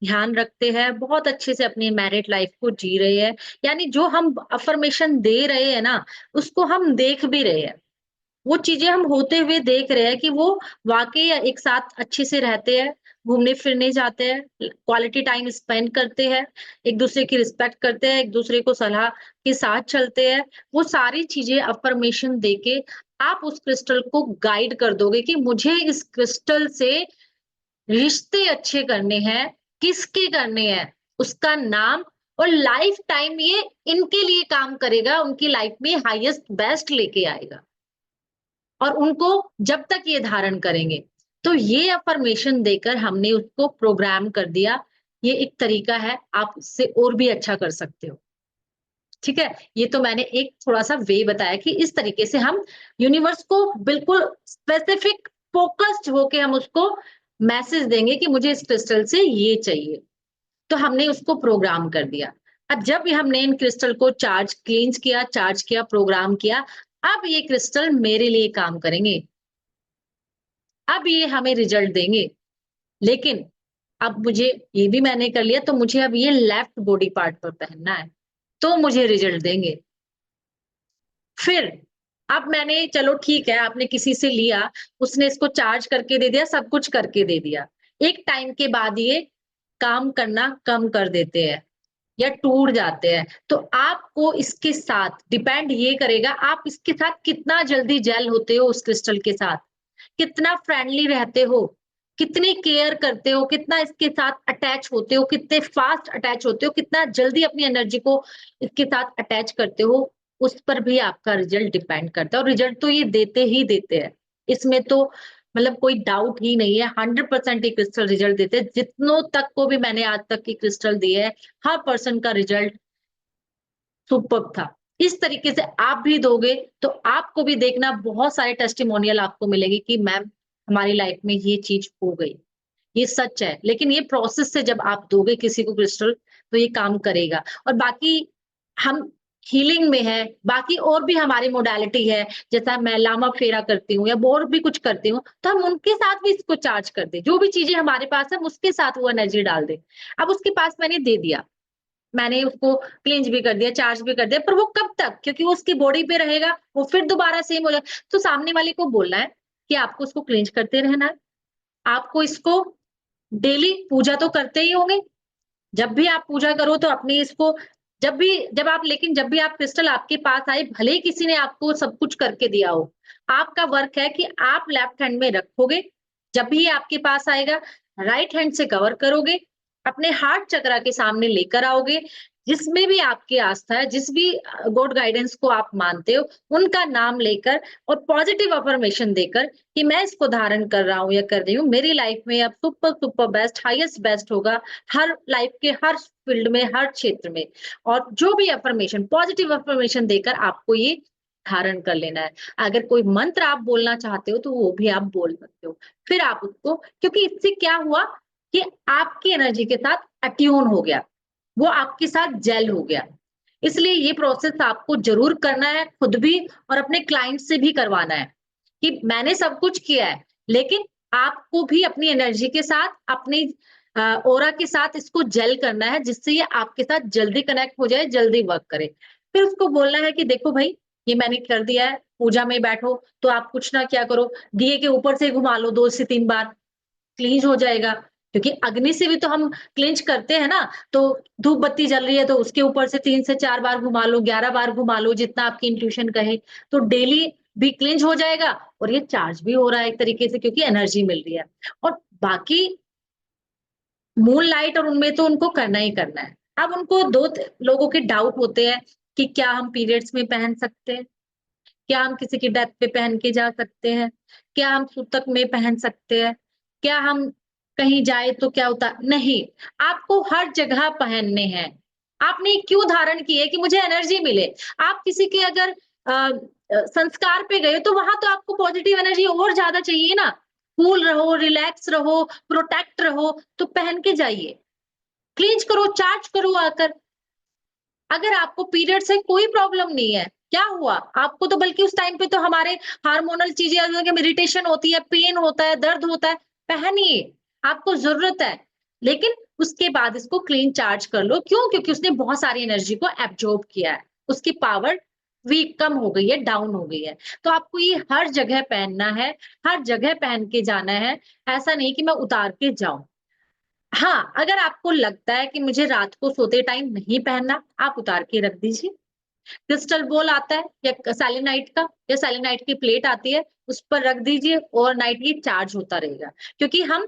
ध्यान रखते हैं, बहुत अच्छे से अपनी मैरिड लाइफ को जी रहे हैं। यानी जो हम अफर्मेशन दे रहे हैं ना, उसको हम देख भी रहे हैं, वो चीजें हम होते हुए देख रहे हैं कि वो वाकई एक साथ अच्छे से रहते हैं, घूमने-फिरने जाते हैं, क्वालिटी टाइम स्पेंड करते हैं, एक दूसरे की रिस्पेक्ट करते हैं, एक दूसरे को सलाह के साथ चलते हैं। वो सारी चीजें अफ़र्मेशन देके आप उस क्रिस्टल को गाइड कर दोगे कि मुझे इस क्रिस्टल से रिश्ते अच्छे करने हैं, किसके करने हैं, उसका नाम, और लाइफ टाइम ये इनके लिए काम करेगा, उनकी लाइफ में हाईएस्ट बेस्ट लेके आएगा और उनको जब तक ये धारण करेंगे। तो ये अफर्मेशन देकर हमने उसको प्रोग्राम कर दिया। ये एक तरीका है, आप उससे और भी अच्छा कर सकते हो। ठीक है? ये तो मैंने एक थोड़ा-सा वे बताया कि इस तरीके से हम यूनिवर्स को बिल्कुल स्पेसिफिक फ़ोकस्ड होके हम उसको मैसेज देंगे कि मुझे इस क्रिस्टल से ये चाहिए। तो हमने उसको प्रोग्राम कर दिया। अब जब हमने इन क्रिस्टल को क्लींस किया, चार्ज किया, प्रोग्राम किया, अब ये क्रिस्टल मेरे लिए काम करेंगे। अब ये हमें रिजल्ट देंगे। लेकिन अब मुझे ये भी मैंने कर लिया, तो मुझे अब ये लेफ्ट बॉडी पार्ट पर पहनना है, तो मुझे रिजल्ट देंगे। फिर अब मैंने चलो ठीक है, आपने किसी से लिया, उसने इसको चार्ज करके दे दिया, सब कुछ करके दे दिया। एक टाइम के बाद ये काम करना कम कर देते हैं या टूट जाते हैं। तो आपको इसके साथ डिपेंड ये करेगा, आप इसके साथ कितना जल्दी जेल होते हो उस क्रिस्टल के साथ, कितना फ्रेंडली रहते हो, कितनी केयर करते हो, कितना इसके साथ अटैच होते हो, कितने फास्ट अटैच होते हो, कितना जल्दी अपनी एनर्जी को इसके साथ अटैच करते हो, उस पर भी आपका रिजल्ट डिपेंड करता है और रिजल्ट तो ये देते ही देते हैं। इसमें तो मतलब कोई डाउट ही नहीं है, 100% ये क्रिस्टल रिजल्ट देते हैं। जितनों तक को भी मैंने आज तक की क्रिस्टल दिए है, हर पर्सन का रिजल्ट सुपर्ब था। इस तरीके से आप भी दोगे तो आपको भी देखना बहुत सारे टेस्टिमोनियल आपको मिलेंगे कि मैम हमारी लाइफ में ये चीज हो गई। ये सच है, लेकिन ये प्रोसेस से जब आप दोगे किसी को क्रिस्टल तो ये काम करेगा। और बाकी हम हीलिंग में है, बाकी और भी हमारी मोडालिटी है, जैसा मैं लामा फेरा करती हूँ या और भी कुछ करती हूँ, तो हम उनके साथ भी इसको चार्ज कर दें। जो भी चीजें हमारे पास है, हम उसके साथ वो एनर्जी डाल दें। अब उसके पास मैंने दे दिया, मैंने उसको क्लींज भी कर दिया, चार्ज भी कर दिया, पर वो कब तक? क्योंकि वो उसकी बॉडी पे रहेगा, वो फिर दोबारा सेम हो जाए। तो सामने वाले को बोलना है कि आपको उसको क्लींज करते रहना है। आपको इसको डेली पूजा तो करते ही होंगे। जब भी आप पूजा करो तो अपनी इसको जब भी आप क्रिस्टल आपके पास आए, भले ही किसी ने आपको सब कुछ करके दिया हो, आपका वर्क है कि आप लेफ्ट हैंड में रखोगे, जब भी ये आपके पास आएगा, राइट हैंड से कवर करोगे, अपने हार्ट चक्रा के सामने लेकर आओगे, जिसमें भी आपकी आस्था है, जिस भी गॉड गाइडेंस को आप मानते हो, उनका नाम लेकर और पॉजिटिव अफर्मेशन देकर कि मैं इसको धारण कर रहा हूँ या कर रही हूँ, मेरी लाइफ में अब super super best, highest best होगा, हर लाइफ के हर फील्ड में, हर क्षेत्र में। और जो भी अफर्मेशन, पॉजिटिव अफर्मेशन देकर आपको ये धारण कर लेना है। अगर कोई मंत्र आप बोलना चाहते हो तो वो भी आप बोल सकते हो। फिर आप उसको, क्योंकि इससे क्या हुआ कि आपकी एनर्जी के साथ अट्यून हो गया, वो आपके साथ जेल हो गया। इसलिए ये प्रोसेस आपको जरूर करना है, खुद भी और अपने क्लाइंट से भी करवाना है कि मैंने सब कुछ किया है, लेकिन आपको भी अपनी एनर्जी के साथ, अपनी ऑरा के साथ इसको जेल करना है, जिससे ये आपके साथ जल्दी कनेक्ट हो जाए, जल्दी वर्क करे। फिर उसको बोलना है कि देखो भाई, ये मैंने कर दिया है, पूजा में बैठो तो आप कुछ ना क्या करो, दिए के ऊपर से घुमा लो 2 से 3 बार, क्लींज हो जाएगा। क्योंकि अग्नि से भी तो हम क्लींज करते हैं ना, तो धूप बत्ती जल रही है तो उसके ऊपर से 3 से 4 बार घुमा लो, 11 बार घुमा लो, जितना आपकी इंट्यूशन कहे, तो डेली भी क्लींज हो जाएगा और ये चार्ज भी हो रहा है एक तरीके से, क्योंकि एनर्जी मिल रही है। और बाकी मून लाइट और उनमें तो उनको करना ही करना है। अब उनको 2 लोगों के डाउट होते हैं कि क्या हम पीरियड्स में पहन सकते हैं? क्या हम किसी की डेथ पे पहन के जा सकते हैं? क्या हम सूतक में पहन सकते हैं? क्या हम कहीं जाए तो क्या होता? नहीं, आपको हर जगह पहनने हैं। आपने क्यों धारण किए कि मुझे एनर्जी मिले। आप किसी के अगर संस्कार पे गए तो वहां तो आपको पॉजिटिव एनर्जी और ज्यादा चाहिए ना। कूल रहो, रिलैक्स रहो, प्रोटेक्ट रहो, तो पहन के जाइए। क्लींज करो, चार्ज करो आकर। अगर आपको पीरियड से कोई प्रॉब्लम नहीं है, क्या हुआ? आपको तो बल्कि उस टाइम पे तो हमारे हार्मोनल चीजें, मेडिटेशन होती है, पेन होता है, दर्द होता है, पहनिए, आपको जरूरत है। लेकिन उसके बाद इसको क्लीन चार्ज कर लो। क्यों? क्योंकि उसने बहुत सारी एनर्जी को एब्जॉर्ब किया है, उसकी पावर वीक कम हो गई है, डाउन हो गई है। तो आपको ये हर जगह पहनना है, हर जगह पहन के जाना है। ऐसा नहीं कि मैं उतार के जाऊं। हाँ, अगर आपको लगता है कि मुझे रात को सोते टाइम नहीं पहनना, आप उतार के रख दीजिए। क्रिस्टल बॉल आता है या सेलेनाइट का, या सेलेनाइट की प्लेट आती है, उस पर रख दीजिए, ओवरनाइट ये चार्ज होता रहेगा, क्योंकि हम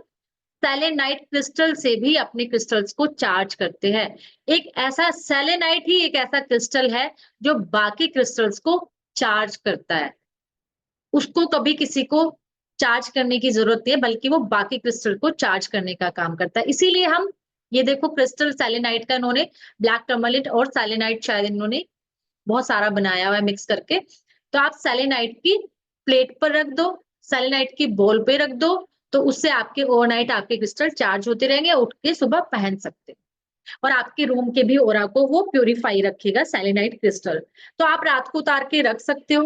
सेलेनाइट क्रिस्टल से भी अपने क्रिस्टल्स को चार्ज करते हैं। एक ऐसा सेलेनाइट ही एक ऐसा क्रिस्टल है जो बाकी क्रिस्टल्स को चार्ज करता है। उसको कभी किसी को चार्ज करने की जरूरत नहीं है, बल्कि वो बाकी क्रिस्टल को चार्ज करने का काम करता है। इसीलिए हम ये देखो क्रिस्टल सेलेनाइट का इन्होंने ब्लैक टर्मलिन और सेलेनाइट शायद इन्होंने बहुत सारा बनाया हुआ है मिक्स करके। तो आप सेलेनाइट की प्लेट पर रख दो, सेलेनाइट की बॉल पे रख दो, तो उससे आपके ओवरनाइट आपके क्रिस्टल चार्ज होते रहेंगे, उठ के सुबह पहन सकते हैं। और आपके रूम के भी ऑरा को वो प्यूरिफाई रखेगा सेलेनाइट क्रिस्टल। तो आप रात को उतार के रख सकते हो,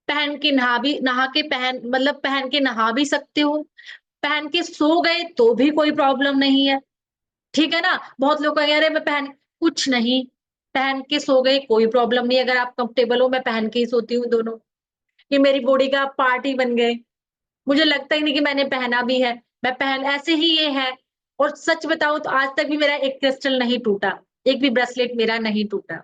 पहन के नहा के पहन मतलब पहन के नहा भी सकते हो, पहन के सो गए तो भी कोई प्रॉब्लम नहीं है, ठीक है ना। बहुत लोग कहेंगे अरे मैं पहन, कुछ नहीं, पहन के सो गए कोई प्रॉब्लम नहीं। अगर आप कंफर्टेबल हो, मैं पहन के ही सोती हूँ दोनों, ये मेरी बॉडी का पार्ट ही बन गए, मुझे लगता ही नहीं कि मैंने पहना भी है, मैं पहन ऐसे ही ये है। और सच बताऊं तो आज तक भी मेरा एक क्रिस्टल नहीं टूटा, एक भी ब्रेसलेट मेरा नहीं टूटा,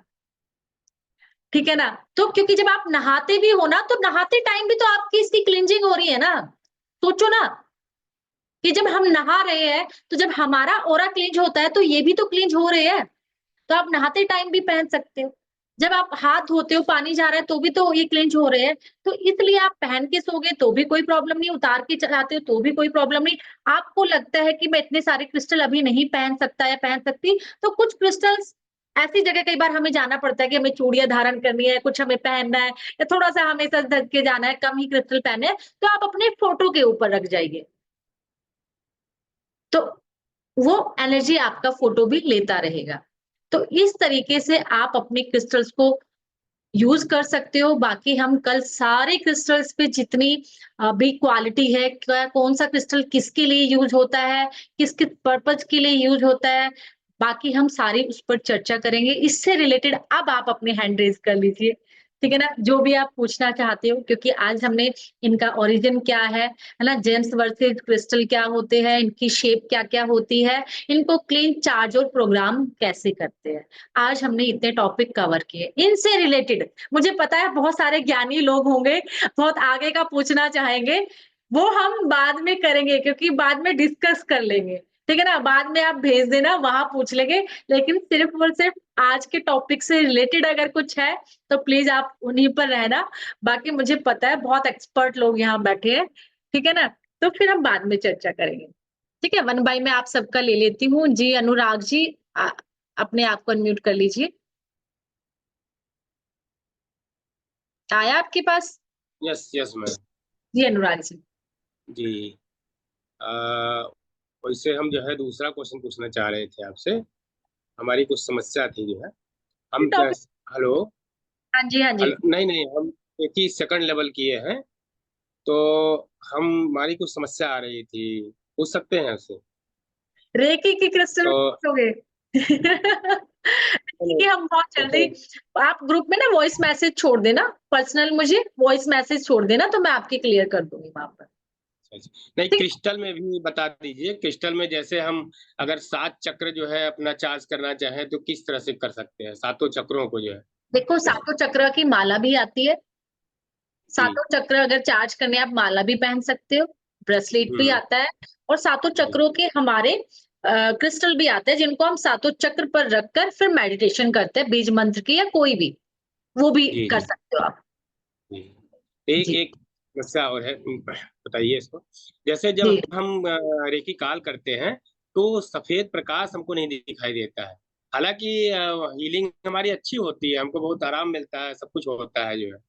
ठीक है ना। तो क्योंकि जब आप नहाते भी हो ना, तो नहाते टाइम भी तो आपकी इसकी क्लींजिंग हो रही है ना। सोचो ना कि जब हम नहा रहे हैं, तो जब हमारा ऑरा क्लींज होता है तो ये भी तो क्लींज हो रहे हैं। तो आप नहाते टाइम भी पहन सकते हो, जब आप हाथ धोते हो पानी जा रहा है तो भी तो ये क्लींज हो रहे हैं। तो इसलिए आप पहन के सोगे तो भी कोई प्रॉब्लम नहीं, उतार के चलाते हो तो भी कोई प्रॉब्लम नहीं। आपको लगता है कि मैं इतने सारे क्रिस्टल अभी नहीं पहन सकता या पहन सकती, तो कुछ क्रिस्टल्स ऐसी जगह कई बार हमें जाना पड़ता है कि हमें चूड़ियां धारण करनी है, कुछ हमें पहनना है, या थोड़ा सा हमें सज धज के जाना है, कम ही क्रिस्टल पहने हैं, तो आप अपने फोटो के ऊपर रख जाइए, तो वो एनर्जी आपका फोटो भी लेता रहेगा। तो इस तरीके से आप अपने क्रिस्टल्स को यूज कर सकते हो। बाकी हम कल सारे क्रिस्टल्स पे जितनी भी क्वालिटी है, क्या कौन सा क्रिस्टल किसके लिए यूज होता है, किस किस पर्पज के लिए यूज होता है, बाकी हम सारी उस पर चर्चा करेंगे। इससे रिलेटेड अब आप अपने हैंड रेज कर लीजिए, ठीक है ना, जो भी आप पूछना चाहते हो, क्योंकि आज हमने इनका ओरिजिन क्या है ना, जेम्स वर्सेस क्रिस्टल क्या होते हैं, इनकी शेप क्या क्या होती है, इनको क्लीन चार्ज और प्रोग्राम कैसे करते हैं, आज हमने इतने टॉपिक कवर किए। इनसे रिलेटेड मुझे पता है बहुत सारे ज्ञानी लोग होंगे, बहुत आगे का पूछना चाहेंगे, वो हम बाद में करेंगे, क्योंकि बाद में डिस्कस कर लेंगे, ठीक है ना। बाद में आप भेज देना, वहां पूछ लेंगे। लेकिन सिर्फ और सिर्फ आज के टॉपिक से रिलेटेड अगर कुछ है तो प्लीज आप उन्हीं पर रहना। बाकी मुझे पता है बहुत एक्सपर्ट लोग यहाँ बैठे हैं, ठीक है ना। तो फिर हम बाद में चर्चा करेंगे, ठीक है। 1 बाय मैं आप सबका ले लेती हूँ जी। अनुराग जी, अपने आप को अनम्यूट कर लीजिए। आया आपके पास? Yes yes ma'am. जी अनुराग जी। जी वैसे हम जो है दूसरा क्वेश्चन पूछना चाह रहे थे आपसे। हमारी कुछ समस्या थी जो है, हम टॉपिक, हेलो हाँ जी हाँ जी। नहीं नहीं, हम 21 लेवल किए हैं, तो हम हमारी कुछ समस्या आ रही थी, पूछ सकते हैं उससे? रेकी की क्रिस्टल तो हो गए ठीक है, हम बहुत जल्दी, आप ग्रुप में ना वॉइस मैसेज छोड़ देना, पर्सनल मुझे वॉइस मैसेज छोड़ देना, तो मैं आपकी क्लियर कर दूंगी वहां पर। नहीं, ठीक, क्रिस्टल में भी बता दीजिए। क्रिस्टल में जैसे हम अगर 7 चक्र जो है अपना चार्ज करना चाहें तो किस तरह से कर सकते हैं, सातों चक्रों को जो है? देखो सातों चक्र की माला भी आती है, जी। सातों चक्र अगर चार्ज करने आप माला भी पहन सकते हो, ब्रेसलेट भी आता है, और सातों चक्रों के हमारे क्रिस्टल भी आते हैं, जिनको हम सातों चक्र पर रखकर फिर मेडिटेशन करते हैं, बीज मंत्र की या कोई भी, वो भी जी कर जी सकते हो आप। जी। एक जी एक समस्या और है, बताइए इसको। जैसे जब जी। हम रेकी काल करते हैं तो सफेद प्रकाश हमको नहीं दिखाई देता है। हालांकि हीलिंग हमारी अच्छी होती है, हमको बहुत आराम मिलता है, सब कुछ होता है जो है,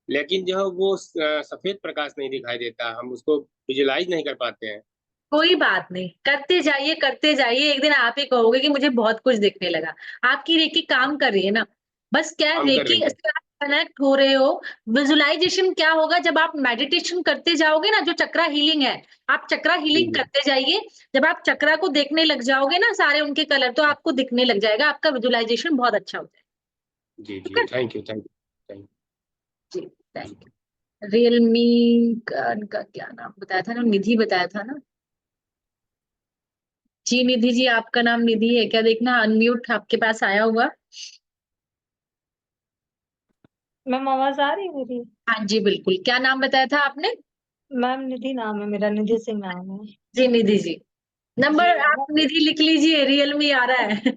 लेकिन जो है वो सफेद प्रकाश नहीं दिखाई देता, हम उसको विजुलाइज नहीं कर पाते हैं। कोई बात नहीं, करते जाइए, एक दिन आप ही कहोगे कि मुझे बहुत कुछ दिखने लगा। आपकी रेकी काम कर रही है ना, बस क्या है, काम कर रेकी रही है। से आप कनेक्ट हो रहे हो। विजुअलाइजेशन क्या होगा, जब आप मेडिटेशन करते जाओगे ना, जो चक्रा हीलिंग है, आप चक्रा जी हीलिंग जी करते जाइए। जब आप चक्रा को देखने लग जाओगे ना, सारे उनके कलर तो आपको दिखने लग जाएगा, आपका विजुअलाइजेशन बहुत अच्छा हो जाएगा। जी ठीक जी। है thank you thank you thank जी, थैंक यू। रियलमी का क्या नाम बताया था ना, निधि बताया था ना। जी निधि जी, आपका नाम निधि है क्या, देखना अनम्यूट आपके पास आया होगा। मैम आवाज आ रही है मेरी? हाँ जी बिल्कुल। क्या नाम बताया था आपने? मैम निधि नाम है मेरा, निधि सिंह नाम है। जी निधि जी। नंबर जी आप निधि लिख लीजिए, रियल में आ रहा है।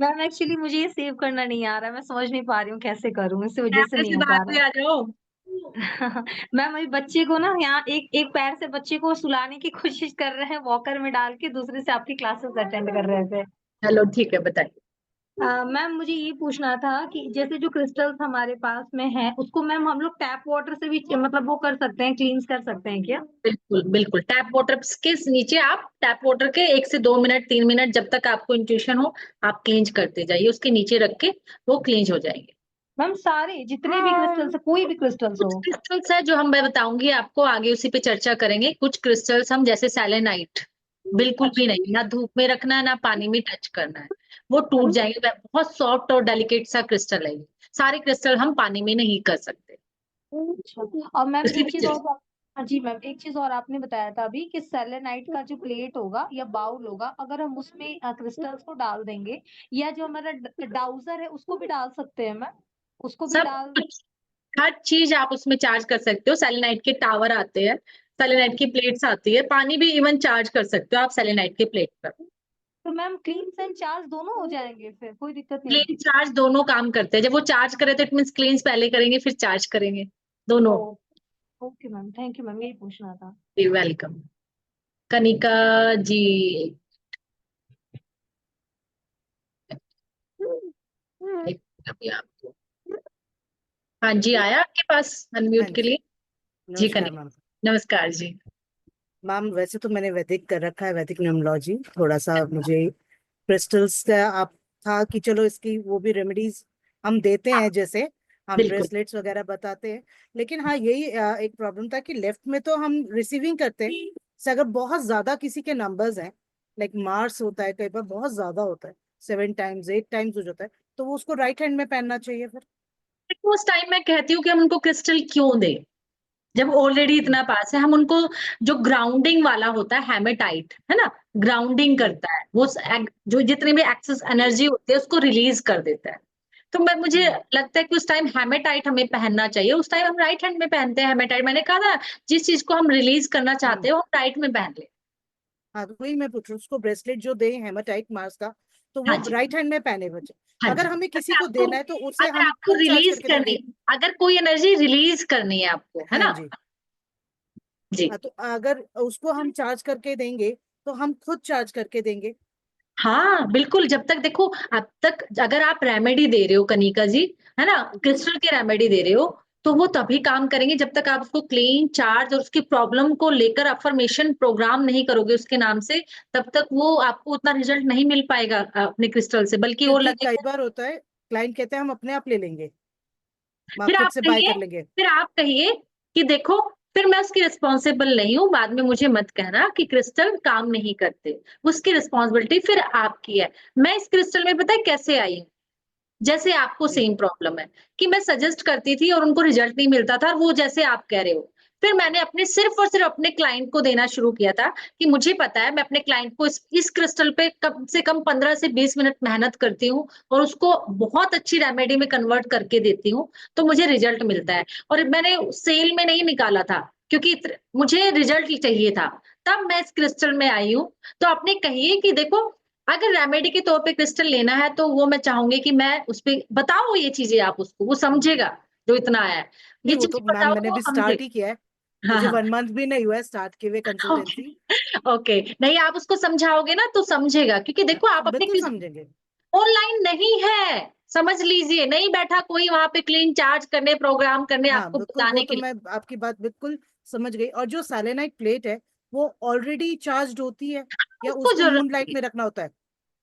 मैम एक्चुअली मुझे ये सेव करना नहीं आ रहा है, मैं समझ नहीं पा रही हूँ कैसे करूँ, इसी वजह से कैमरे नहीं से हो बाहर पा भी आ जाओ। रहा। मैम अभी बच्चे को ना यहाँ एक एक पैर से बच्चे को सुलाने की कोशिश कर रहे हैं वॉकर में डाल के, दूसरे से आपकी क्लासेस अटेंड कर रहे थे। चलो ठीक है, बताइए। मैम मुझे ये पूछना था कि जैसे जो क्रिस्टल्स हमारे पास में है उसको मैम हम लोग टैप वाटर से भी मतलब वो कर सकते हैं, क्लींस कर सकते हैं क्या? बिल्कुल बिल्कुल, टैप वाटर के नीचे आप टैप वाटर के 1 से 2 मिनट 3 मिनट जब तक आपको इंट्यूशन हो आप क्लींज करते जाइए, उसके नीचे रख के वो क्लींज हो जाएंगे। मैम सारे जितने भी क्रिस्टल्स है, कोई भी क्रिस्टल्स कुछ हो? क्रिस्टल्स है जो मैं बताऊंगी आपको आगे, उसी पे चर्चा करेंगे। कुछ क्रिस्टल्स हम जैसे सेलेनाइट बिल्कुल भी अच्छा नहीं, ना धूप में रखना है ना पानी में टच करना है, वो टूट अच्छा जाएंगे। बहुत सॉफ्ट और डेलिकेट सा क्रिस्टल है ये। सारे क्रिस्टल हम पानी में नहीं कर सकते। अच्छा। और मैम इसलिए एक चीज और हाँ जी मैम, एक चीज और आपने बताया था अभी कि सेलेनाइट का जो प्लेट होगा या बाउल होगा, अगर हम उसमें क्रिस्टल्स को डाल देंगे, या जो हमारा डाउजर है उसको भी डाल सकते हैं मैम, उसको भी सब डाल? कुछ, हर चीज आप उसमें चार्ज कर सकते हो। सेलेनाइट के टावर आते हैं, सेलेनाइट की प्लेट्स आती है, पानी भी इवन चार्ज कर सकते हो आप सेलेनाइट के प्लेट पर। तो मैम क्लींस एंड चार्ज दोनों हो जाएंगे, फिर कोई दिक्कत नहीं क्लीन चार्ज दोनों काम करते हैं। जब वो चार्ज करे तो इट मींस क्लींस पहले करेंगे फिर चार्ज करेंगे, दोनों। होगी? Okay ma'am, thank you ma'am, यही पूछना था। वेलकम। कनिका जी, एक अभी आपको, हाँ जी आया आपके पास हाँ अनम्यूट के जी, लिए। जी नमस्कार मैम। कनिका, नमस्कार जी। मैम वैसे तो मैंने वैदिक कर रखा है, वैदिक न्यूमरोलॉजी। थोड़ा सा मुझे क्रिस्टल्स का आप था कि चलो इसकी वो भी रेमेडीज हम देते हाँ हैं, जैसे हम बिल्कुल। ब्रेसलेट्स वगैरह बताते हैं। लेकिन हाँ यही एक प्रॉब्लम था कि लेफ्ट में तो हम रिसीविंग करते हैं, से अगर बहुत ज्यादा किसी के नंबर्स हैं, लाइक मार्स होता है कई बार बहुत ज्यादा होता है, 7 टाइम्स 8 टाइम्स हो जाता है, तो वो उसको राइट हैंड में पहनना चाहिए फिर? देखो, उस टाइम मैं कहती हूँ कि हम उनको क्रिस्टल क्यों दें जब ऑलरेडी हम्म, इतना पास है। हम उनको, जो ग्राउंडिंग वाला होता है हेमेटाइट है ना, ग्राउंडिंग जी। करता है वो, जो जितनी भी एक्सेस एनर्जी होती है उसको रिलीज कर देता है। तो मुझे हम्म, लगता है कि उस टाइम हेमेटाइट हमें पहनना चाहिए। उस टाइम हम राइट हैंड में पहनते हैं हेमेटाइट। मैंने कहा था जिस चीज को हम रिलीज करना हम्म। चाहते हैं वो हम राइट में पहन ले। हाँ तो वही मैं पूछ रही हूँ, उसको ब्रेसलेट जो दे हेमाटाइट मार्स का, तो हाँ वो जी, राइट हैंड में पहने बच्चे। हाँ अगर जी। हमें किसी को देना है तो उसे अगर हम आपको खुद चार्ज रिलीज करके करनी, देंगे? अगर कोई एनर्जी रिलीज करनी है आपको, है हाँ ना। जी। जी हाँ तो अगर उसको हम चार्ज करके देंगे तो हम खुद चार्ज करके देंगे? हाँ बिल्कुल। जब तक देखो, अब तक अगर आप रेमेडी दे रहे हो कनिका जी, है ना, क्रिस्टल की रेमेडी दे रहे हो, तो वो तभी काम करेंगे जब तक आप उसको क्लीन चार्ज और उसकी प्रॉब्लम को लेकर अफर्मेशन प्रोग्राम नहीं करोगे उसके नाम से, तब तक वो आपको उतना रिजल्ट नहीं मिल पाएगा अपने क्रिस्टल से, बल्कि वो क्योंकि कई लगेगा। बार होता है क्लाइंट कहते हैं हम अपने आप ले लेंगे, फिर खुद आप से बाय कहिए, कर लेंगे। फिर आप कहिए कि देखो, फिर मैं उसकी रिस्पॉन्सिबल नहीं हूँ, बाद में मुझे मत कहना कि क्रिस्टल काम नहीं करते। उसकी रिस्पॉन्सिबिलिटी फिर आपकी है। मैं इस क्रिस्टल में पता है कैसे आई हूँ? जैसे आपको जी। सेम प्रॉब्लम है कि मैं सजेस्ट करती थी और उनको रिजल्ट नहीं मिलता था, और वो जैसे आप कह रहे हो, फिर मैंने अपने सिर्फ और सिर्फ अपने क्लाइंट को देना शुरू किया था कि मुझे पता है मैं अपने क्लाइंट को इस क्रिस्टल पे कम से कम 15 से 20 मिनट मेहनत करती हूँ और उसको बहुत अच्छी रेमेडी में कन्वर्ट करके देती हूँ, तो मुझे रिजल्ट मिलता है। और मैंने सेल में नहीं निकाला था क्योंकि मुझे रिजल्ट ही चाहिए था, तब मैं इस क्रिस्टल में आई हूँ। तो आपने कहिए कि देखो, अगर रेमेडी के तौर पे क्रिस्टल लेना है तो वो मैं चाहूंगी कि मैं उसपे बताओ ये चीजें, आप उसको, वो समझेगा जो इतना आया है। ये नहीं वो तो चीजें मैम बताओ मैंने तो वो भी स्टार्ट ही समझेगा। किया है, हाँ मुझे हाँ 1 मंथ भी नहीं हुआ है स्टार्ट किए हुए कंसल्टेंसी। ओके ओके, नहीं आप उसको समझाओगे ना तो समझेगा, क्योंकि देखो आप अपने बिल्कुल समझेंगे। ऑनलाइन नहीं है, समझ लीजिए, नहीं बैठा कोई वहां पे क्लीन चार्ज करने प्रोग्राम करने हाँ आपको बिल्कुल, वो बताने तो के लिए। मैं आपकी बात बिल्कुल समझ गई। और जो सेलेनाइट प्लेट है वो ऑलरेडी चार्ज होती है या उसको उसको जरूरत मून लाइट नहीं, में रखना होता है?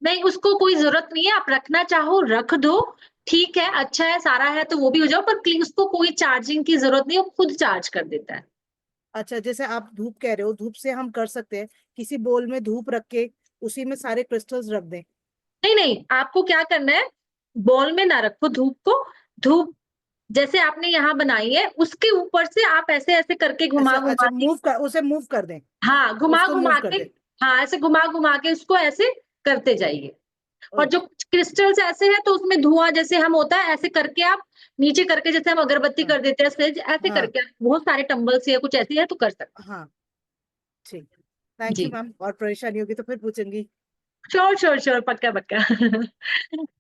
नहीं उसको कोई जरूरत नहीं है, आप रखना चाहो रख दो, ठीक है, अच्छा है, सारा है तो वो भी हो जाओ, पर उसको कोई चार्जिंग की जरूरत नहीं है, वो खुद चार्ज कर देता है। अच्छा, जैसे आप धूप कह रहे हो, धूप से हम कर सकते हैं, किसी बोल में धूप रख के उसी में सारे क्रिस्टल्स रख दें? नहीं नहीं, आपको क्या करना है, बॉल में ना रखो धूप को। धूप जैसे आपने यहाँ बनाई है उसके ऊपर से आप ऐसे ऐसे करके घुमा अच्छा घुमा अच्छा, के, मूव कर, उसे मूव कर दें, हाँ घुमा उसको मूव घुमा कर के, दें। हाँ ऐसे घुमा घुमा के उसको ऐसे करते जाइए। और जो क्रिस्टल्स ऐसे हैं तो उसमें धुआं जैसे हम होता है ऐसे करके आप नीचे करके जैसे हम अगरबत्ती कर देते हैं सेज ऐसे हाँ। करके आप बहुत सारे टंबल्स या कुछ ऐसी है तो कर सकते हाँ ठीक, थैंक जी। You ma'am. और परेशानी होगी तो फिर पूछूंगी। श्योर श्योर श्योर पक्का पक्का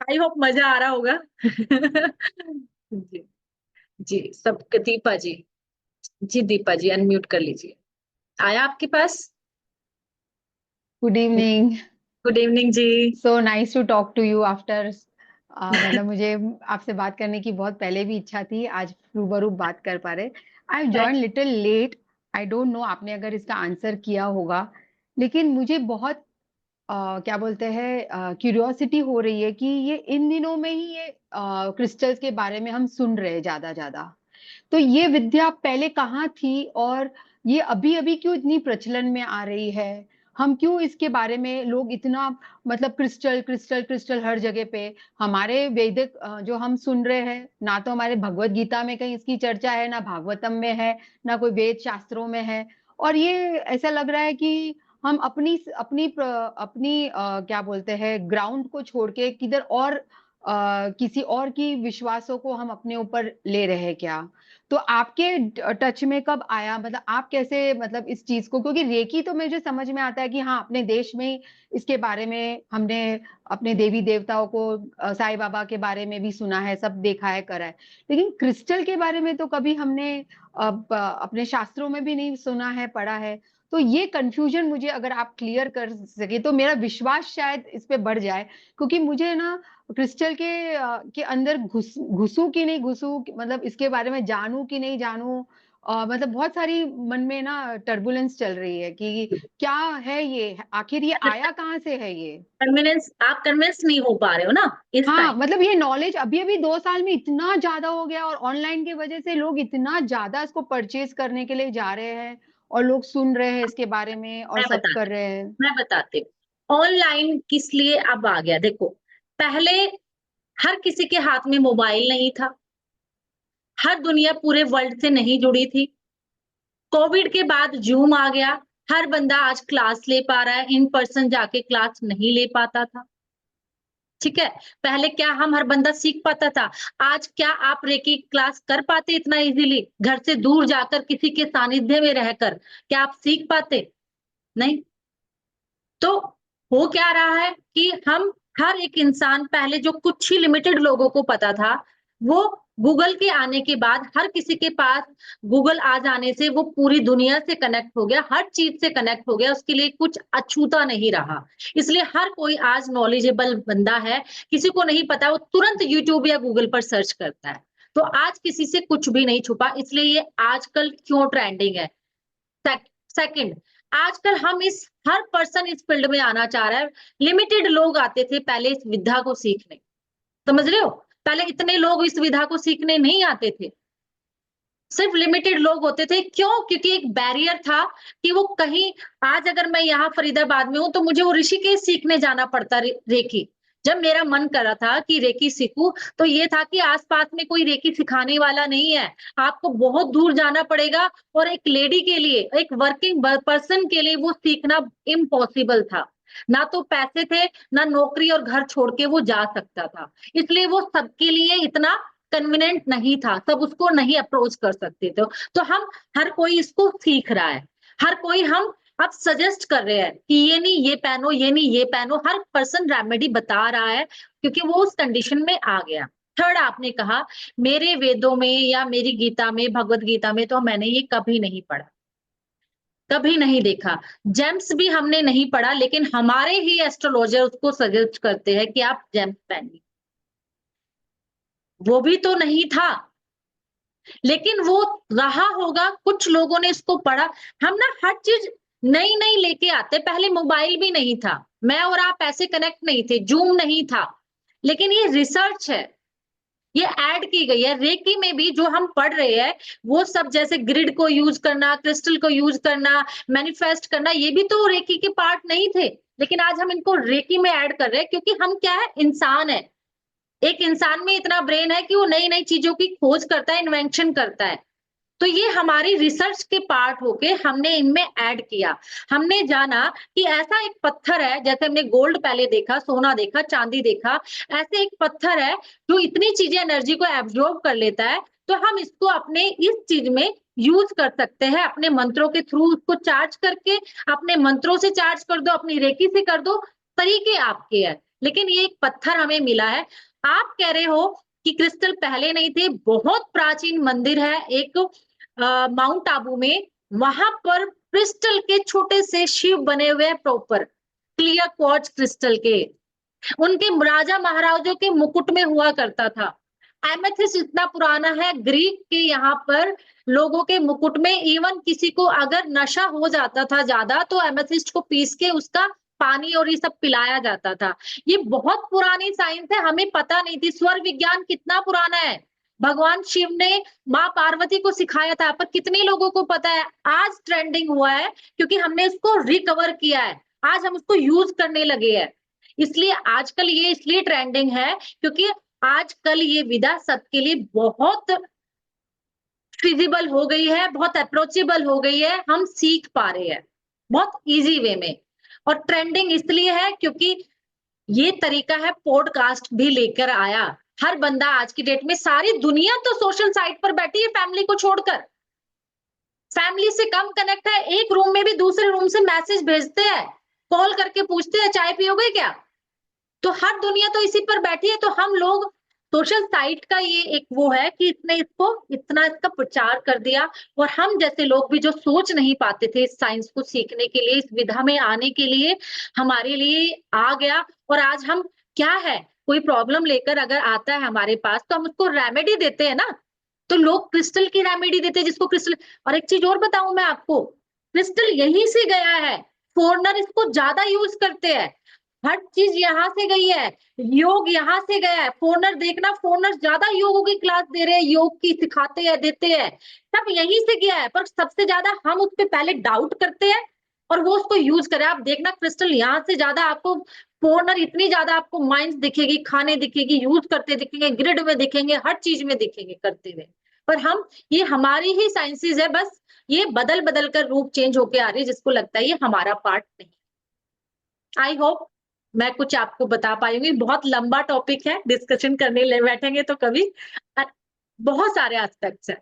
आई होप मजा आ रहा होगा जी जी सब दीपा जी दीपा जी अनम्यूट कर लीजिए। आया आपके पास? Good evening. गुड इवनिंग जी। So nice to talk to you after मतलब मुझे आपसे बात करने की बहुत पहले भी इच्छा थी, आज रूबरू बात कर पा रहे। I join little late, I don't know आपने अगर इसका आंसर किया होगा, लेकिन मुझे बहुत क्या बोलते हैं क्यूरियोसिटी हो रही है कि ये इन दिनों में ही ये क्रिस्टल्स के बारे में हम सुन रहे हैं ज्यादा ज्यादा। तो ये विद्या पहले कहाँ थी और ये अभी अभी क्यों इतनी प्रचलन में आ रही है? हम क्यों इसके बारे में लोग इतना मतलब क्रिस्टल क्रिस्टल क्रिस्टल हर जगह पे हमारे वैदिक जो हम सुन रहे हैं, ना तो हमारे भगवत गीता में कहीं इसकी चर्चा है, ना भागवतम में है, ना कोई वेद शास्त्रों में है। और ये ऐसा लग रहा है कि हम अपनी अपनी अपनी क्या बोलते हैं ग्राउंड को छोड़ के किधर और किसी और की विश्वासों को हम अपने ऊपर ले रहे हैं क्या? तो आपके टच में कब आया, मतलब आप कैसे मतलब इस चीज को, क्योंकि रेकी तो मुझे समझ में आता है कि हाँ अपने देश में ही इसके बारे में हमने अपने देवी देवताओं को साईं बाबा के बारे में भी सुना है, सब देखा है करा है, लेकिन क्रिस्टल के बारे में तो कभी हमने अपने शास्त्रों में भी नहीं सुना है पढ़ा है। तो ये कंफ्यूजन मुझे अगर आप क्लियर कर सके तो मेरा विश्वास शायद इस पे बढ़ जाए, क्योंकि मुझे ना क्रिस्टल के अंदर घुसूं कि नहीं घुसूं, मतलब इसके बारे में जानूं कि नहीं जानूं, मतलब बहुत सारी मन में ना टर्बुलेंस चल रही है कि क्या है ये, आखिर ये आया कहाँ से है ये। आप कन्विंस नहीं हो पा रहे हो ना इस हाँ टाइम। मतलब ये नॉलेज अभी अभी 2 साल में इतना ज्यादा हो गया और ऑनलाइन की वजह से लोग इतना ज्यादा इसको परचेज करने के लिए जा रहे हैं और लोग सुन रहे हैं इसके बारे में और मैं सब कर बताती रहे हैं। मैं बताती हूँ ऑनलाइन किस लिए अब आ गया। देखो पहले हर किसी के हाथ में मोबाइल नहीं था, हर दुनिया पूरे वर्ल्ड से नहीं जुड़ी थी। कोविड के बाद जूम आ गया, हर बंदा आज क्लास ले पा रहा है, इन पर्सन जाके क्लास नहीं ले पाता था। ठीक है, पहले क्या हम हर बंदा सीख पाता था, आज क्या आप रेकी क्लास कर पाते इतना इजीली घर से दूर जाकर किसी के सानिध्य में रहकर? क्या आप सीख पाते? नहीं। तो हो क्या रहा है कि हम हर एक इंसान पहले जो कुछ ही लिमिटेड लोगों को पता था, वो गूगल के आने के बाद हर किसी के पास गूगल आ जाने से वो पूरी दुनिया से कनेक्ट हो गया, हर चीज से कनेक्ट हो गया, उसके लिए कुछ अछूता नहीं रहा। इसलिए हर कोई आज नॉलेजेबल बंदा है, किसी को नहीं पता वो तुरंत यूट्यूब या गूगल पर सर्च करता है। तो आज किसी से कुछ भी नहीं छुपा, इसलिए ये आजकल क्यों ट्रेंडिंग है। सेकंड, आजकल हम इस हर पर्सन इस फील्ड में आना चाह रहा है। लिमिटेड लोग आते थे पहले इस विद्या को सीखने, समझ रहे हो? पहले इतने लोग इस विद्या को सीखने नहीं आते थे, सिर्फ लिमिटेड लोग होते थे। क्यों? क्योंकि एक बैरियर था कि वो कहीं, आज अगर मैं यहाँ फरीदाबाद में हूँ तो मुझे वो ऋषिकेश सीखने जाना पड़ता रेकी। जब मेरा मन कर रहा था कि रेकी सीखूं तो ये था कि आसपास में कोई रेकी सिखाने वाला नहीं है, आपको बहुत दूर जाना पड़ेगा और एक लेडी के लिए, एक वर्किंग पर्सन के लिए वो सीखना इम्पॉसिबल था। ना तो पैसे थे, ना नौकरी और घर छोड़ के वो जा सकता था, इसलिए वो सबके लिए इतना कन्वीनियंट नहीं था, सब उसको नहीं अप्रोच कर सकते थे। तो हम हर कोई इसको सीख रहा है, हर कोई हम अब सजेस्ट कर रहे हैं कि ये नहीं ये पहनो, ये नहीं ये पहनो, हर पर्सन रेमेडी बता रहा है क्योंकि वो उस कंडीशन में आ गया। थर्ड, आपने कहा मेरे वेदों में या मेरी गीता में, भगवत गीता में तो मैंने ये कभी नहीं पढ़ा, कभी नहीं देखा। जेम्स भी हमने नहीं पढ़ा, लेकिन हमारे ही एस्ट्रोलॉजर उसको सजेस्ट करते हैं कि आप जेम्स पहनिए, वो भी तो नहीं था, लेकिन वो रहा होगा, कुछ लोगों ने इसको पढ़ा। हम ना हर चीज नई नई लेके आते, पहले मोबाइल भी नहीं था, मैं और आप ऐसे कनेक्ट नहीं थे, जूम नहीं था, लेकिन ये रिसर्च है, ये ऐड की गई है। रेकी में भी जो हम पढ़ रहे हैं वो सब, जैसे ग्रिड को यूज करना, क्रिस्टल को यूज करना, मैनिफेस्ट करना, ये भी तो रेकी के पार्ट नहीं थे, लेकिन आज हम इनको रेकी में ऐड कर रहे हैं क्योंकि हम क्या है, इंसान है। एक इंसान में इतना ब्रेन है कि वो नई नई चीजों की खोज करता है, इन्वेंशन करता है। तो ये हमारी रिसर्च के पार्ट होके हमने इनमें ऐड किया। हमने जाना कि ऐसा एक पत्थर है, जैसे हमने गोल्ड पहले देखा, सोना देखा, चांदी देखा, ऐसे एक पत्थर है जो इतनी चीजें एनर्जी को एब्जॉर्ब कर लेता है, तो हम इसको अपने इस चीज में यूज कर सकते हैं, अपने मंत्रों के थ्रू उसको चार्ज करके, अपने मंत्रों से चार्ज कर दो, अपनी रेकी से कर दो, तरीके आपके हैं। लेकिन ये एक पत्थर हमें मिला है। आप कह रहे हो कि क्रिस्टल पहले नहीं थे, बहुत प्राचीन मंदिर है एक माउंट आबू में, वहां पर क्रिस्टल के छोटे से शिव बने हुए हैं, प्रॉपर क्लियर क्वार्ट्ज क्रिस्टल के। उनके राजा महाराजों के मुकुट में हुआ करता था। एमेथिस्ट इतना पुराना है, ग्रीक के यहाँ पर लोगों के मुकुट में, इवन किसी को अगर नशा हो जाता था ज्यादा तो एमेथिस्ट को पीस के उसका पानी और ये सब पिलाया जाता था। ये बहुत पुरानी साइंस है, हमें पता नहीं थी। स्वर विज्ञान कितना पुराना है, भगवान शिव ने माँ पार्वती को सिखाया था, पर कितने लोगों को पता है? आज ट्रेंडिंग हुआ है क्योंकि हमने इसको रिकवर किया है, आज हम उसको यूज करने लगे हैं। इसलिए आजकल ये इसलिए ट्रेंडिंग है क्योंकि आजकल ये विधा सबके लिए बहुत फिजिबल हो गई है, बहुत अप्रोचेबल हो गई है, हम सीख पा रहे हैं बहुत इजी वे में। और ट्रेंडिंग इसलिए है क्योंकि ये तरीका है, पॉडकास्ट भी लेकर आया। हर बंदा आज की डेट में, सारी दुनिया तो सोशल साइट पर बैठी है फैमिली को छोड़कर, फैमिली से कम कनेक्ट है, एक रूम में भी दूसरे रूम से मैसेज भेजते हैं, कॉल करके पूछते हैं चाय पियोगे क्या। तो हर दुनिया तो इसी पर बैठी है। तो हम लोग सोशल साइट का ये एक वो है कि इतने इसको इतना इसका प्रचार कर दिया, और हम जैसे लोग भी जो सोच नहीं पाते थे इस साइंस को सीखने के लिए, इस विधा में आने के लिए, हमारे लिए आ गया। और आज हम क्या है, कोई प्रॉब्लम लेकर अगर आता है हमारे पास तो हम उसको रेमेडी देते हैं ना, तो लोग क्रिस्टल की रेमेडी देते हैं जिसको क्रिस्टल। और एक चीज और बताऊं मैं आपको, क्रिस्टल यहीं से गया है, फॉरेनर इसको ज्यादा यूज करते हैं, हर चीज यहाँ से गई है, योग यहाँ से गया है। फॉरेनर देखना, फॉरेनर ज्यादा योगों की क्लास दे रहे हैं, योग की सिखाते हैं, देते हैं, सब यहीं से गया है। पर सबसे ज्यादा हम उस पर पहले डाउट करते हैं और वो उसको यूज करें। आप देखना क्रिस्टल यहाँ से ज्यादा आपको फॉरेनर, इतनी ज्यादा आपको माइंस दिखेगी, खाने दिखेगी, यूज करते दिखेंगे, ग्रिड में दिखेंगे, हर चीज में दिखेंगे करते हुए। पर हम, ये हमारी ही साइंसेज है, बस ये बदल बदल कर रूप चेंज होके आ रही है, जिसको लगता है ये हमारा पार्ट नहीं। आई होप मैं कुछ आपको बता पाई हूँ। बहुत लंबा टॉपिक है, डिस्कशन करने ले बैठेंगे तो कभी बहुत सारे एस्पेक्ट्स हैं।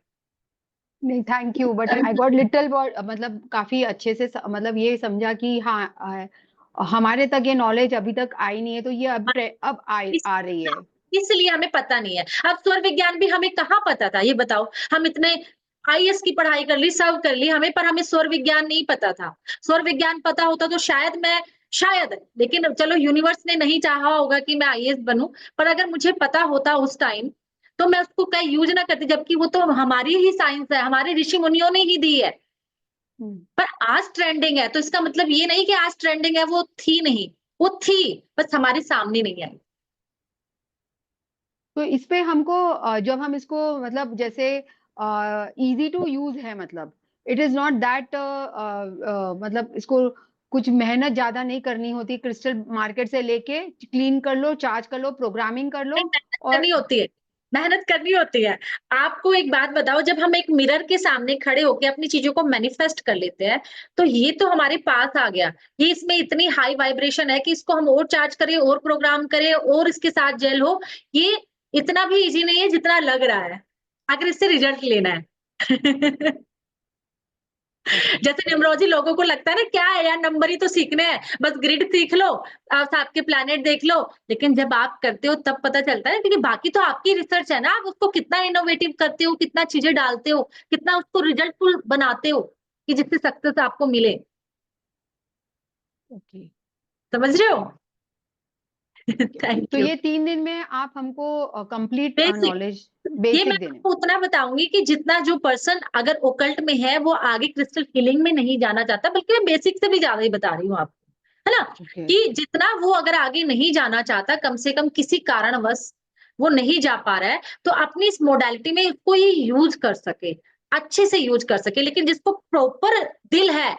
नहीं, thank you, but I got little, मतलब काफी अच्छे से मतलब ये समझा कि हाँ, हमारे तक ये नॉलेज अभी तक आई नहीं है, तो ये अब आ रही है, इसलिए हमें पता नहीं है। अब स्वर विज्ञान भी हमें कहाँ पता था, ये बताओ। हम इतने आईएएस की पढ़ाई कर ली, सब कर ली हमें, पर हमें स्वर विज्ञान नहीं पता था। स्वर विज्ञान पता होता तो शायद, लेकिन चलो यूनिवर्स ने नहीं चाहा होगा कि मैं आईएएस बनूं, पर अगर मुझे पता होता उस टाइम तो मैं उसको कहीं यूज ना करती, जबकि वो तो हमारी ही साइंस है, हमारे ऋषि मुनियों ने ही दी है। पर आज ट्रेंडिंग है, तो इसका मतलब ये नहीं कि आज ट्रेंडिंग है, वो थी नहीं, वो थी, बस हमारे सामने नहीं आई। तो इस पे हमको जब हम इसको, मतलब जैसे इजी टू यूज है, मतलब इट इज नॉट दैट, मतलब इसको कुछ मेहनत ज्यादा नहीं करनी होती, क्रिस्टल मार्केट से लेके क्लीन कर लो, चार्ज कर लो, प्रोग्रामिंग कर लो, और करनी होती है, मेहनत करनी होती है। आपको एक बात बताओ, जब हम एक मिरर के सामने खड़े होकर अपनी चीजों को मैनिफेस्ट कर लेते हैं, तो ये तो हमारे पास आ गया, ये इसमें इतनी हाई वाइब्रेशन है कि इसको हम और चार्ज करें, और प्रोग्राम करें, और इसके साथ जेल हो, ये इतना भी इजी नहीं है जितना लग रहा है, अगर इससे रिजल्ट लेना है। जैसे न्यूमरोलॉजी लोगों को लगता है ना, क्या है यार, नंबर ही तो सीखने हैं, बस ग्रिड सीख लो, आप आपके प्लैनेट देख लो। लेकिन जब आप करते हो तब पता चलता है, क्योंकि बाकी तो आपकी रिसर्च है ना, आप उसको कितना इनोवेटिव करते हो, कितना चीजें डालते हो, कितना उसको रिजल्टफुल बनाते हो कि जिससे सक्सेस आपको मिले। ओके, समझ रहे हो? थैंक तो यू। ये 3 दिन में आप हमको कंप्लीट बेसिक, नॉलेज, ये बेसिक मैं देने। आपको उतना बताऊंगी कि जितना जो पर्सन अगर ओकल्ट में है वो आगे क्रिस्टल हीलिंग में नहीं जाना चाहता, बल्कि मैं बेसिक से भी ज्यादा ही बता रही हूँ आपको, है ना, ओके, कि जितना वो अगर आगे नहीं जाना चाहता, कम से कम किसी कारणवश वो नहीं जा पा रहा है, तो अपनी इस मोडालिटी में इसको ये यूज कर सके, अच्छे से यूज कर सके। लेकिन जिसको प्रॉपर दिल है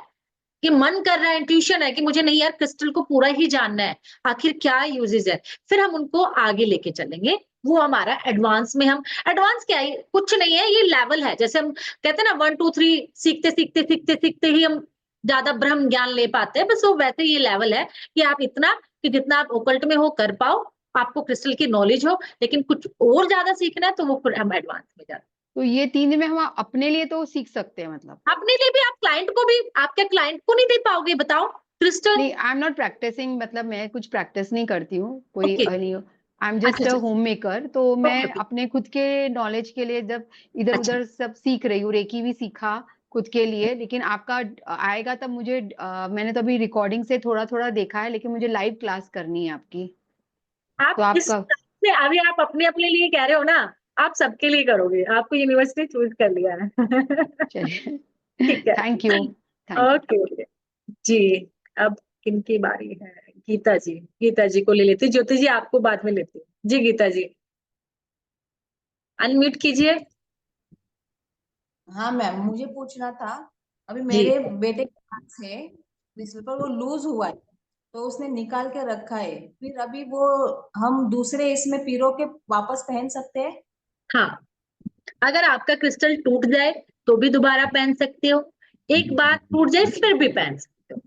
कि मन कर रहा है, इंट्यूशन है कि मुझे नहीं यार क्रिस्टल को पूरा ही जानना है, आखिर क्या यूजेस है, फिर हम उनको आगे लेके चलेंगे। वो हमारा एडवांस में, हम एडवांस क्या है, कुछ नहीं है, ये लेवल है। जैसे हम कहते हैं ना 1 2 3 सीखते सीखते सीखते सीखते ही हम ज्यादा ब्रह्म ज्ञान ले पाते हैं, बस वो वैसे ये लेवल है कि आप इतना कि जितना आप ओकल्ट में हो कर पाओ, आपको क्रिस्टल की नॉलेज हो, लेकिन कुछ और ज्यादा सीखना है तो वो फिर हम एडवांस में जाते हैं। तो ये 3 दिन में हम अपने लिए तो सीख सकते हैं मतलब? अपने लिए भी, आप क्लाइंट को भी, आप क्या क्लाइंट को नहीं दे पाओगे बताओ क्रिस्टल? नहीं, आई एम नॉट प्रैक्टिसिंग, मतलब मैं कुछ प्रैक्टिस नहीं करती हूँ, कोई ओके, नहीं, आई एम अच्छा जस्ट अच्छा, होम मेकर। तो मैं ओके ओके, अपने खुद के नॉलेज के लिए जब इधर अच्छा उधर सब सीख रही हूँ, रेकी भी सीखा खुद के लिए, लेकिन आपका आएगा तब मुझे मैंने तो अभी रिकॉर्डिंग से थोड़ा थोड़ा देखा है, लेकिन मुझे लाइव क्लास करनी है आपकी। आप तो इस आपका में अभी आप अपने अपने लिए कह रहे हो ना, आप सबके लिए करोगे, आपको यूनिवर्सिटी चूज कर लिया है। चलिए ठीक है, thank you, thank you. Okay okay जी। अब किनकी बारी है? गीता जी, गीता जी को ले लेती, ज्योति जी आपको बाद में लेती हूँ। जी गीता जी, अनम्यूट कीजिए। हाँ मैम, मुझे पूछना था, अभी जी मेरे बेटे के हाथ से क्रिस्टल पर वो लूज हुआ है, तो उसने निकाल के रखा है, फिर अभी वो हम दूसरे इसमें पिरो के वापस पहन सकते हैं? हाँ, अगर आपका क्रिस्टल टूट जाए तो भी दोबारा पहन सकते हो, एक बार टूट जाए फिर भी पहन सकते हो,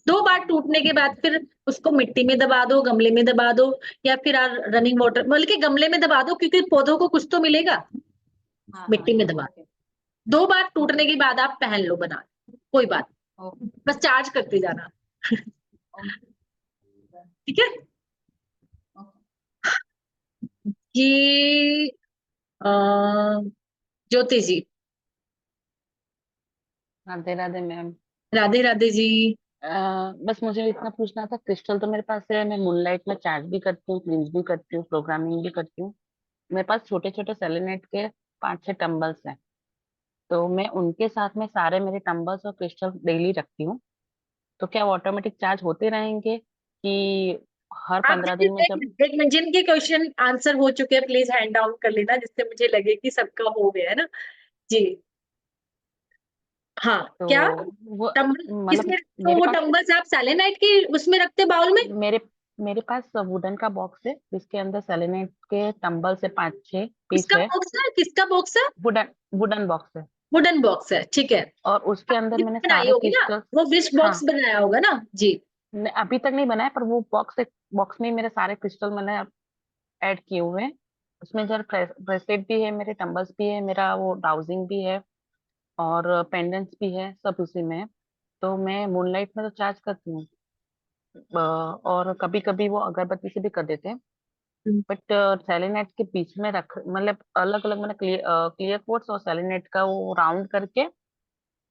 2 बार टूटने के बाद फिर उसको मिट्टी में दबा दो, गमले में दबा दो, या फिर रनिंग वाटर, बल्कि गमले में दबा दो क्योंकि पौधों को कुछ तो मिलेगा, हाँ हाँ मिट्टी में हाँ, दबा ओके 2 बार टूटने के बाद आप पहन लो, बना लो, कोई बात, ओके बस चार्ज करते जाना। ठीक है ओके। कि ज्योति जी, राधे राधे मैम। राधे राधे जी। बस मुझे इतना पूछना था, क्रिस्टल तो मेरे पास है, मैं मूनलाइट में चार्ज भी करती हूँ, क्लींस भी करती हूँ, प्रोग्रामिंग भी करती हूँ। मेरे पास छोटे छोटे सेलेनाइट के 5-6 टम्बल्स हैं, तो मैं उनके साथ में सारे मेरे टम्बल्स और क्रिस्टल डेली रखती हूँ। तो क्या वो ऑटोमेटिक चार्ज होते रहेंगे कि हर आप 15 दिन में जब? एक मिनट, जिनके क्वेश्चन आंसर हो चुके हैं प्लीज हैंड डाउन कर लेना, जिससे मुझे लगे कि सबका हो गया है ना। जी हाँ, तो क्या वो टम्बल मतलब किसमें, तो मेरे वो पास टम्बल्स आप सेलेनाइट के उसमें रखते बाउल में? मेरे मेरे पास वुडन का बॉक्स है, जिसके अंदर सेलेनाइट के टम्बल से 5-6 पीस किसका है। बॉक्स है, किसका बॉक्स है? वुडन वुडन बॉक्स है, वुडन बॉक्स है, ठीक है। और उसके अंदर विश मैंने बनाई सारे होगी ना, क्रिस्टल। वो विश हाँ, बॉक्स बनाया होगा ना जी। अभी तक नहीं बनाया, पर वो बॉक्स में ही मेरे सारे क्रिस्टल मैंने ऐड किए हुए हैं। उसमें जरा ब्रेसलेट भी है, मेरे टम्बल्स भी है, मेरा वो डाउजिंग भी है, और पेंडेंट्स भी है, सब उसी में है। तो मैं मूनलाइट में तो चार्ज करती हूँ, और कभी कभी वो अगरबत्ती से भी कर देते हैं। हम्म, बट सेलेनाइट के बीच में रख, मतलब अलग अलग, मैंने क्लियर क्वार्ट्ज और सेलेनाइट का वो राउंड करके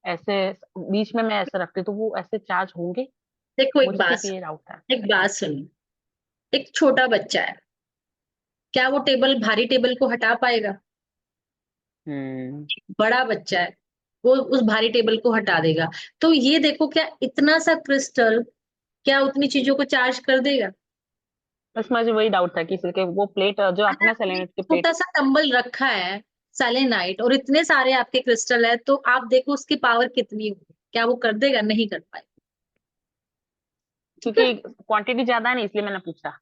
ऐसे बीच में मैं ऐसे रखती हूँ, तो वो ऐसे चार्ज होंगे? देखो मुझे सिर्फ ये डाउट है। एक बात सुनो, एक छोटा बच्चा है, क्या वो टेबल, भारी टेबल को हटा पाएगा? हम्म। बड़ा बच्चा है, वो उस भारी टेबल को हटा देगा। तो ये देखो, क्या इतना सा क्रिस्टल क्या उतनी चीजों को चार्ज कर देगा? बस मुझे वही डाउट था कि सिर्फ वो प्लेट जो अगर अपना आपने सेलेनाइट की प्लेट। छोटा सा टंबल रखा है सेलेनाइट और इतने सारे आपके क्रिस्टल है, तो आप देखो उसकी पावर कितनी होगी, क्या वो कर देगा? नहीं कर पाएगा। ठीक है, क्योंकि क्वांटिटी ज्यादा है ना, इसलिए मैंने पूछा, हाँ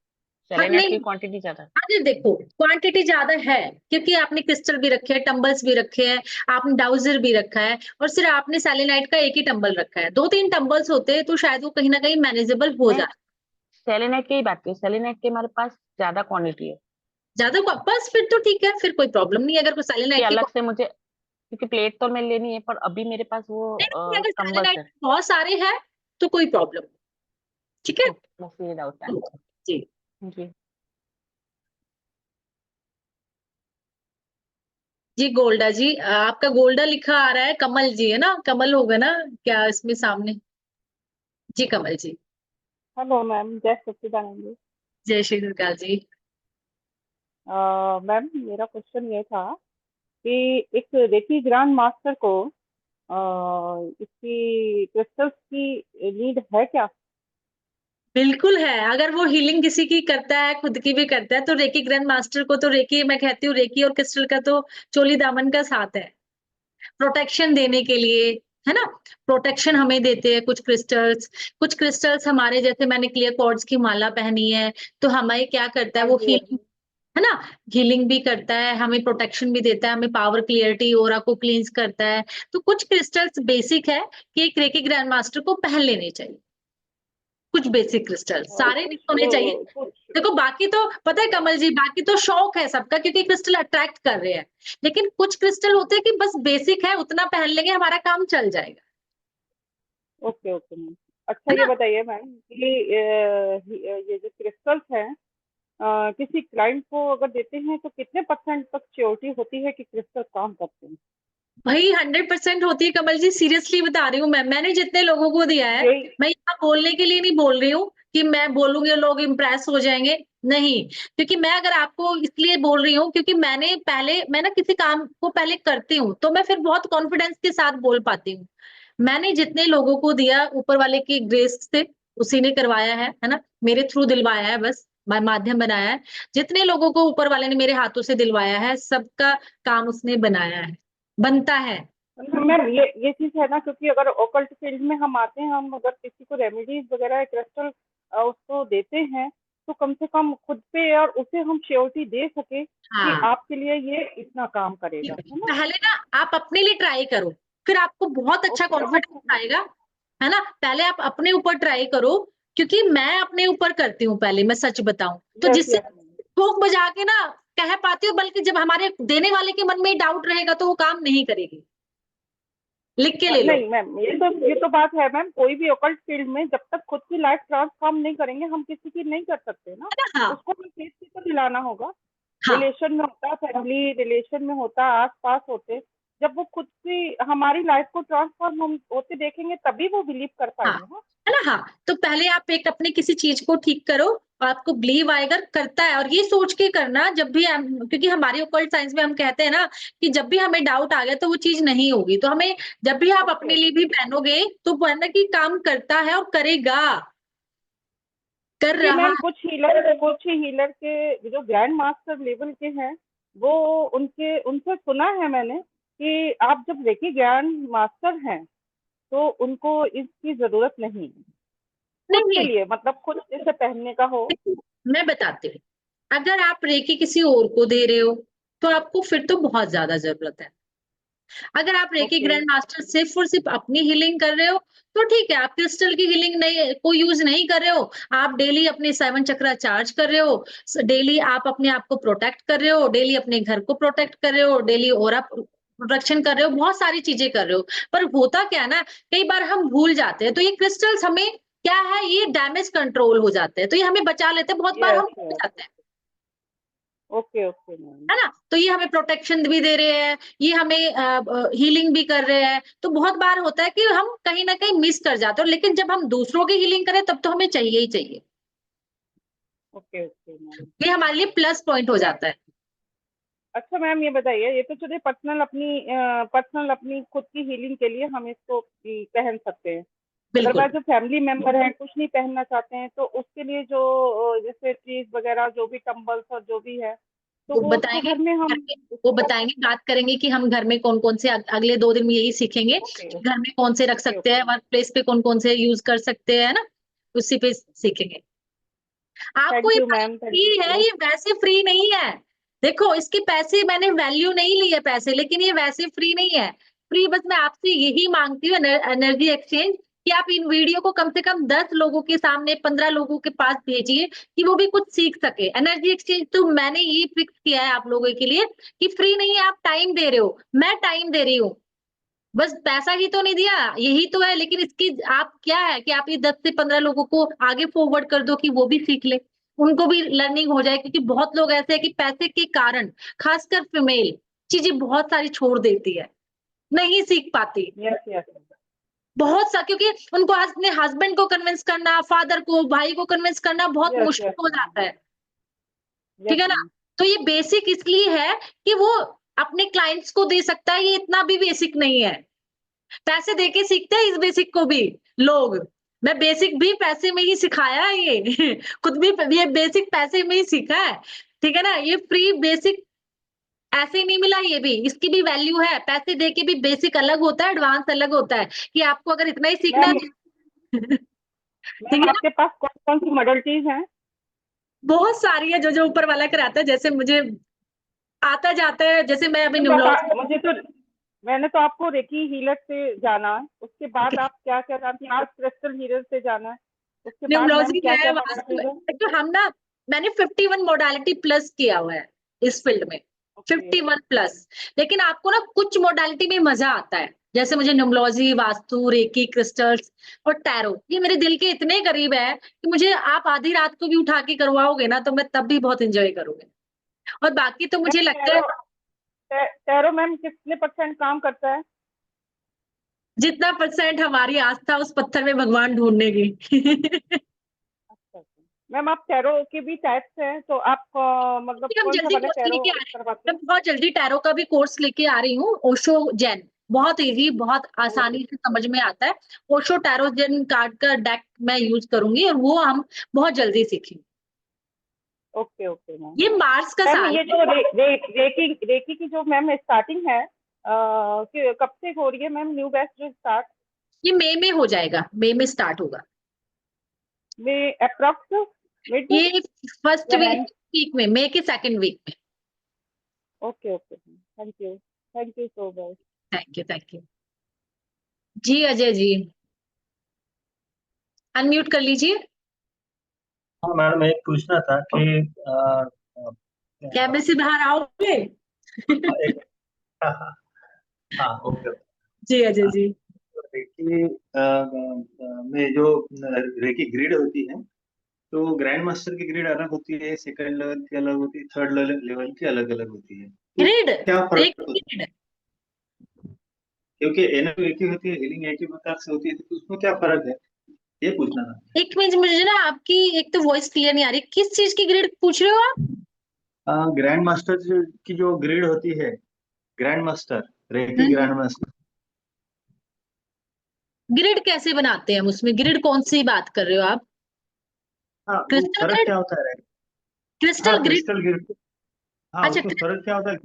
सेलेनाइट नहीं, की क्वांटिटी ज्यादा है। अरे देखो क्वांटिटी ज्यादा है क्योंकि आपने क्रिस्टल भी रखे हैं, टंबल्स भी रखे हैं, आपने डाउजर भी रखा है, और सिर्फ आपने सेलेनाइट का एक ही टंबल रखा है, 2-3 टंबल्स होते हैं तो शायद वो कहीं ना कहीं मैनेजेबल हो मैं जाए। सेलेनाइट की ही बात की, सेलेनाइट के हमारे पास ज्यादा क्वांटिटी है। ज्यादा बस फिर तो ठीक है, फिर कोई प्रॉब्लम नहीं है, अगर कोई कि सेलेनाइट की अलग से मुझे, क्योंकि प्लेट तो मैं लेनी है, पर अभी मेरे पास वो नहीं, अगर टम्बल्स सेलेनाइट है। बहुत सारे हैं तो कोई प्रॉब्लम नहीं। ठीक है बस ये डाउट है जी। जी। जी गोल्डा जी, आपका गोल्डा लिखा आ रहा है, कमल जी है ना, कमल होगा ना क्या इसमें सामने? जी कमल जी, हेलो मैम, जय सच्चिदानंद जी। जय श्री दुर्गा जी। मैम, मेरा क्वेश्चन ये था कि एक रेकी ग्रैंड मास्टर को इसकी क्रिस्टल्स की नीड है क्या? बिल्कुल है, अगर वो हीलिंग किसी की करता है, खुद की भी करता है, तो रेकी ग्रैंड मास्टर को तो रेकी, मैं कहती हूँ रेकी और क्रिस्टल का तो चोली दामन का साथ है, प्रोटेक्शन देने के लिए, है ना। प्रोटेक्शन हमें देते हैं कुछ क्रिस्टल्स, कुछ क्रिस्टल्स हमारे, जैसे मैंने क्लियर क्वार्ट्ज की माला पहनी है, तो हमें क्या करता है हाँ वो जी, हाँ हीलिंग, जी। है ना? हीलिंग भी करता है, हमें प्रोटेक्शन भी देता है, हमें पावर, क्लियरिटी, ऑरा को क्लींस करता है। तो कुछ क्रिस्टल्स बेसिक है कि एक रेकी ग्रैंड मास्टर को पहन लेने चाहिए। कुछ बेसिक क्रिस्टल, और सारे नहीं कुछ होने चाहिए। कुछ देखो बाकी तो पता है कमल जी, बाकी तो शौक है सबका क्योंकि क्रिस्टल अट्रैक्ट कर रहे हैं। लेकिन कुछ क्रिस्टल होते हैं कि बस बेसिक है, उतना पहन लेंगे हमारा काम चल जाएगा। Okay okay ma'am. अच्छा है ये ना? बताइए मैम कि ये जो क्रिस्टल्स हैं किसी क्लाइंट को अगर देते हैं तो कितने परसेंट तक श्योरिटी होती है कि क्रिस्टल काम करते हैं? भाई 100% होती है कमल जी, सीरियसली बता रही हूँ मैं। मैंने जितने लोगों को दिया है, यही मैं यहाँ बोलने के लिए नहीं बोल रही हूँ कि मैं बोलूंगी लोग इम्प्रेस हो जाएंगे, नहीं। क्योंकि मैं अगर आपको इसलिए बोल रही हूँ क्योंकि मैं ना किसी काम को पहले करती हूँ तो मैं फिर बहुत कॉन्फिडेंस के साथ बोल पाती हूँ। मैंने जितने लोगों को दिया ऊपर वाले की ग्रेस से, उसी ने करवाया है ना? मेरे थ्रू दिलवाया है, बस माध्यम बनाया है। जितने लोगों को ऊपर वाले ने मेरे हाथों से दिलवाया है, सबका काम उसने बनाया है, बनता है। मैम ये चीज है ना, क्योंकि अगर ओकल्ट फील्ड में हम आते हैं, हम अगर किसी को रेमेडीज वगैरह क्रिस्टल उसको देते हैं तो कम से कम खुद पे और उसे हम श्योरिटी दे सके कि हाँ, आपके लिए ये इतना काम करेगा, है ना? पहले ना आप अपने लिए ट्राई करो, फिर आपको बहुत अच्छा ओके कॉन्फिडेंस आएगा, है ना? पहले आप अपने ऊपर ट्राई करो, क्योंकि मैं अपने ऊपर करती हूँ पहले, मैं सच बताऊं तो यस जिससे यस ठोक बजा के ना कह पाती हूँ, बल्कि जब हमारे देने वाले के मन में डाउट रहेगा तो वो काम नहीं करेगी। लिख के ले लो। नहीं मैम, ये तो बात है मैम, कोई भी ओकल्ट फील्ड में जब तक खुद की लाइफ ट्रांसफॉर्म नहीं करेंगे हम किसी की नहीं कर सकते ना। है ना? हाँ, उसको भी फेस से तो दिलाना होगा। हाँ, रिलेशन में होता है, फैमिली रिलेशन में होता है, आस पास होते, जब वो खुद की हमारी लाइफ को ट्रांसफॉर्म हम होते देखेंगे तभी वो बिलीव कर हाँ, पाएंगे ना। है ना? हाँ, तो पहले आप एक अपनी किसी चीज को ठीक करो, आपको बिलीव आएगा, करता है, और ये सोच के करना जब भी हम, क्योंकि हमारी ओकल्ट साइंस में हम कहते हैं ना कि जब भी हमें डाउट आ गया तो वो चीज नहीं होगी, तो हमें जब भी आप ओके अपने लिए भी पहनोगे तो पहनना कि काम करता है और करेगा, कर क्योंकि रहा मैम कुछ हीलर के जो ग्रैंड मास्टर लेवल के हैं, वो उनसे सुना है मैंने कि आप जब रेकी ग्रैंड मास्टर हैं तो उनको इसकी जरूरत नहीं है। खुद के नहीं। लिए मतलब खुद जैसे पहनने का हो। मैं बताती हूँ, अगर आप रेकी किसी और को दे रहे हो तो आपको फिर तो बहुत ज्यादा जरूरत है। अगर आप रेकी ओके ग्रैंड मास्टर सिर्फ और सिर्फ अपनी हीलिंग कर रहे हो तो ठीक है, आप क्रिस्टल की हीलिंग नहीं को यूज नहीं कर रहे हो, आप डेली अपने 7 चक्रा चार्ज कर रहे हो, डेली आप अपने आप को प्रोटेक्ट कर रहे हो, डेली अपने घर को प्रोटेक्ट कर रहे हो, डेली ऑरा प्रोटेक्शन कर रहे हो, बहुत सारी चीजें कर रहे हो। पर होता क्या है ना, कई बार हम भूल जाते हैं, तो ये क्रिस्टल्स हमें क्या है, ये डैमेज कंट्रोल हो जाते हैं, तो ये हमें बचा लेते हैं, बहुत बार हम यस भूल यस जाते हैं, ओके ओके मैम। है ना? तो ये हमें प्रोटेक्शन भी दे रहे हैं, ये हमें हीलिंग भी कर रहे हैं, तो बहुत बार होता है कि हम कहीं ना कहीं मिस कर जाते हैं, लेकिन जब हम दूसरों की हीलिंग करें तब तो हमें चाहिए ही चाहिए, ओके ओके मैम। ये हमारे लिए प्लस पॉइंट हो जाता है। अच्छा मैम ये बताइए, ये तो चलिए पर्सनल अपनी खुद की हीलिंग के लिए हम इसको पहन सकते हैं। बिल्कुल, अदरवाइज जो फैमिली मेंबर हैं कुछ नहीं पहनना चाहते हैं तो उसके लिए जो जैसे ट्रीज वगैरह जो भी टम्बल्स और जो भी है तो वो वो उसको बताएंगे घर में हम वो उसको कर बताएंगे, बात करेंगे कि हम घर में कौन कौन से अगले 2 दिन में यही सीखेंगे ओके कि घर में कौन से रख ओके सकते हैं, ओके वर्क प्लेस पे कौन कौन से यूज कर सकते हैं, ना? उसी पे सीखेंगे। आपको थैंक ये यू भाई ma'am, thank you free so है, मच। ये वैसे फ्री नहीं है। देखो इसके पैसे मैंने वैल्यू नहीं ली है पैसे, लेकिन ये वैसे फ्री नहीं है। फ्री बस मैं आपसे यही मांगती हूँ, एनर्जी एक्सचेंज, कि आप इन वीडियो को कम से कम 10 लोगों के सामने, 15 लोगों के पास भेजिए कि वो भी कुछ सीख सके। एनर्जी एक्सचेंज तो मैंने ये फिक्स किया है आप लोगों के लिए कि फ्री नहीं है, आप टाइम दे रहे हो, मैं टाइम दे रही हूँ, बस पैसा ही तो नहीं दिया, यही तो है। लेकिन इसकी आप क्या है कि आप ये 10 से 15 लोगों को आगे फॉरवर्ड कर दो कि वो भी सीख ले, उनको भी लर्निंग हो जाए, क्योंकि बहुत लोग ऐसे हैं कि पैसे के कारण, खासकर फीमेल, चीजें बहुत सारी छोड़ देती है, नहीं सीख पाती। यस यस बहुत सा, क्योंकि उनको अपने हस्बैंड को कन्विंस करना, फादर को, भाई को कन्विंस करना बहुत यस मुश्किल यस हो मैम। जाता है, यस ठीक है ना? मैम। तो ये बेसिक इसलिए है कि वो अपने क्लाइंट्स को दे सकता है, ये इतना भी बेसिक नहीं है। पैसे देके सीखते हैं इस बेसिक को भी लोग। मैं बेसिक भी पैसे में ही सिखाया है ये खुद भी ये बेसिक पैसे में ही सीखा है, ठीक है ना? ये फ्री बेसिक ऐसे ही नहीं मिला, ये भी इसकी भी वैल्यू है। पैसे देके भी बेसिक अलग होता है, एडवांस अलग होता है, कि आपको अगर इतना ही सीखना मैम है तो ठीक मैम है ना? आपके पास कौन कौन सी मॉडलिटीज हैं? बहुत सारी है जो ऊपर वाला कराता है, जैसे मुझे आता जाता है, जैसे मैं अभी न्यूमरोलॉजी मुझे तो मैंने तो आपको रेकी हीलर से जाना है, उसके बाद आप क्या क्या जानती हैं? आज क्रिस्टल हीलर से जाना है, उसके बाद मैम न्यूमरोलॉजी क्या है, क्या वास्तु पढ़ाती है? है। तो हम ना, मैंने 51 मोडालिटी प्लस किया हुआ है इस फील्ड में, ओके 51 प्लस। लेकिन आपको ना कुछ मोडालिटी में मजा आता है, जैसे मुझे न्यूमरोलॉजी, वास्तु, रेकी, क्रिस्टल्स और टैरो, ये मेरे दिल के इतने करीब है कि मुझे आप आधी रात को भी उठा के करवाओगे ना, तो मैं तब भी बहुत एंजॉय करूंगी। और बाकी तो मुझे मैम लगता है टैरो मैम कितने % काम करता है? जितना परसेंट हमारी आस्था उस पत्थर में भगवान ढूंढने की। अच्छा अच्छा। मैम आप टैरो के भी टाइप्स हैं, तो आप मतलब हम कौन सा जल्दी वाला कोर्स टैरो लेके आ रहे हैं, करवाते मैं हैं? बहुत जल्दी टैरो का भी कोर्स लेके आ रही हूँ। ओशो जैन, बहुत इजी, बहुत आसानी से समझ में आता है। ओशो टैरो जैन कार्ड का डेक मैं यूज करूंगी और वो हम बहुत जल्दी सीखेंगे। Okay okay ma'am. ये मार्स का मैम साल ये है। जो रेकी की जो मैम स्टार्टिंग है कब से हो रही है मैम, न्यू बैच जो स्टार्ट? ये मई में हो जाएगा, मई में स्टार्ट होगा। में अप्रॉक्स मिड ये फर्स्ट या एंड? वीक में, मई के सेकंड वीक में। Okay okay, thank you so much. Thank you, thank you. जी अजय जी, अनम्यूट कर लीजिए। हाँ मैडम, एक पूछना था कि कैमरे से बाहर आओगे? एक हाँ हाँ हाँ, ओके। जी अजय जी। रेकी में जो रेकी ग्रिड होती है, तो ग्रैंड मास्टर की ग्रिड अलग होती है, सेकंड लेवल की अलग होती है, थर्ड लेवल की अलग अलग होती है, तो ग्रिड, क्या फर्क एक होता है? ग्रिड। क्योंकि एनर्जी एक ही होती है, हीलिंग एक ही प्रकार से होती है, तो उसमें क्या फर्क है, ये पूछना था। एक मिनट, मुझे ना आपकी एक तो वॉइस क्लियर नहीं आ रही, किस चीज की ग्रिड पूछ रहे हो आप? ग्रैंड मास्टर की जो ग्रिड होती है, ग्रैंड मास्टर, रेकी हम्म, ग्रैंड मास्टर। ग्रिड कैसे बनाते हैं हम उसमें? ग्रिड कौन सी बात कर रहे हो आप? हाँ, वो क्रिस्टल फर्क ग्रिड? क्या होता है? हाँ, क्रिस्टल ग्रिड? Crystal grid. हाँ, अच्छा, उसमें फर्क क्या होता है,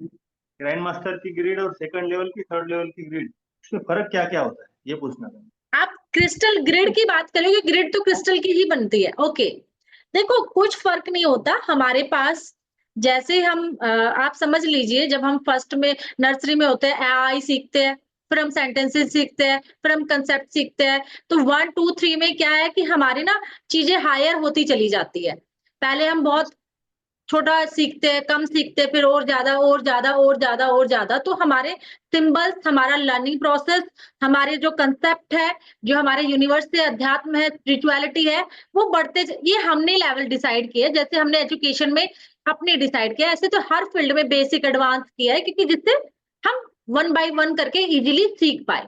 ग्रैंड मास्टर की ग्रिड और सेकंड लेवल की, थर्ड लेवल की ग्रिड, उसमें फर्क क्या क्या होता है, ये पूछना था। आप क्रिस्टल ग्रिड की बात करोगे, ग्रिड तो क्रिस्टल की ही बनती है। ओके, देखो कुछ फर्क नहीं होता हमारे पास। जैसे हम आप समझ लीजिए, जब हम फर्स्ट में नर्सरी में होते हैं, आई सीखते हैं, फिर हम सेंटेंसेस सीखते हैं, फिर हम कंसेप्ट सीखते हैं, तो 1 2 3 में क्या है कि हमारी ना चीजें हायर होती चली जाती है। पहले हम बहुत छोटा सीखते हैं, कम सीखते हैं, फिर और ज्यादा और ज्यादा और ज्यादा और ज्यादा, तो हमारे सिंबल्स, हमारा लर्निंग प्रोसेस, हमारे जो कंसेप्ट है, जो हमारे यूनिवर्स से अध्यात्म है, स्पिरिचुअलिटी है, वो ये हमने लेवल डिसाइड किया। जैसे हमने एजुकेशन में अपने डिसाइड किया, ऐसे तो हर फील्ड में बेसिक एडवांस किया है, क्योंकि जिससे हम 1 बाय 1 करके इजीली सीख पाए।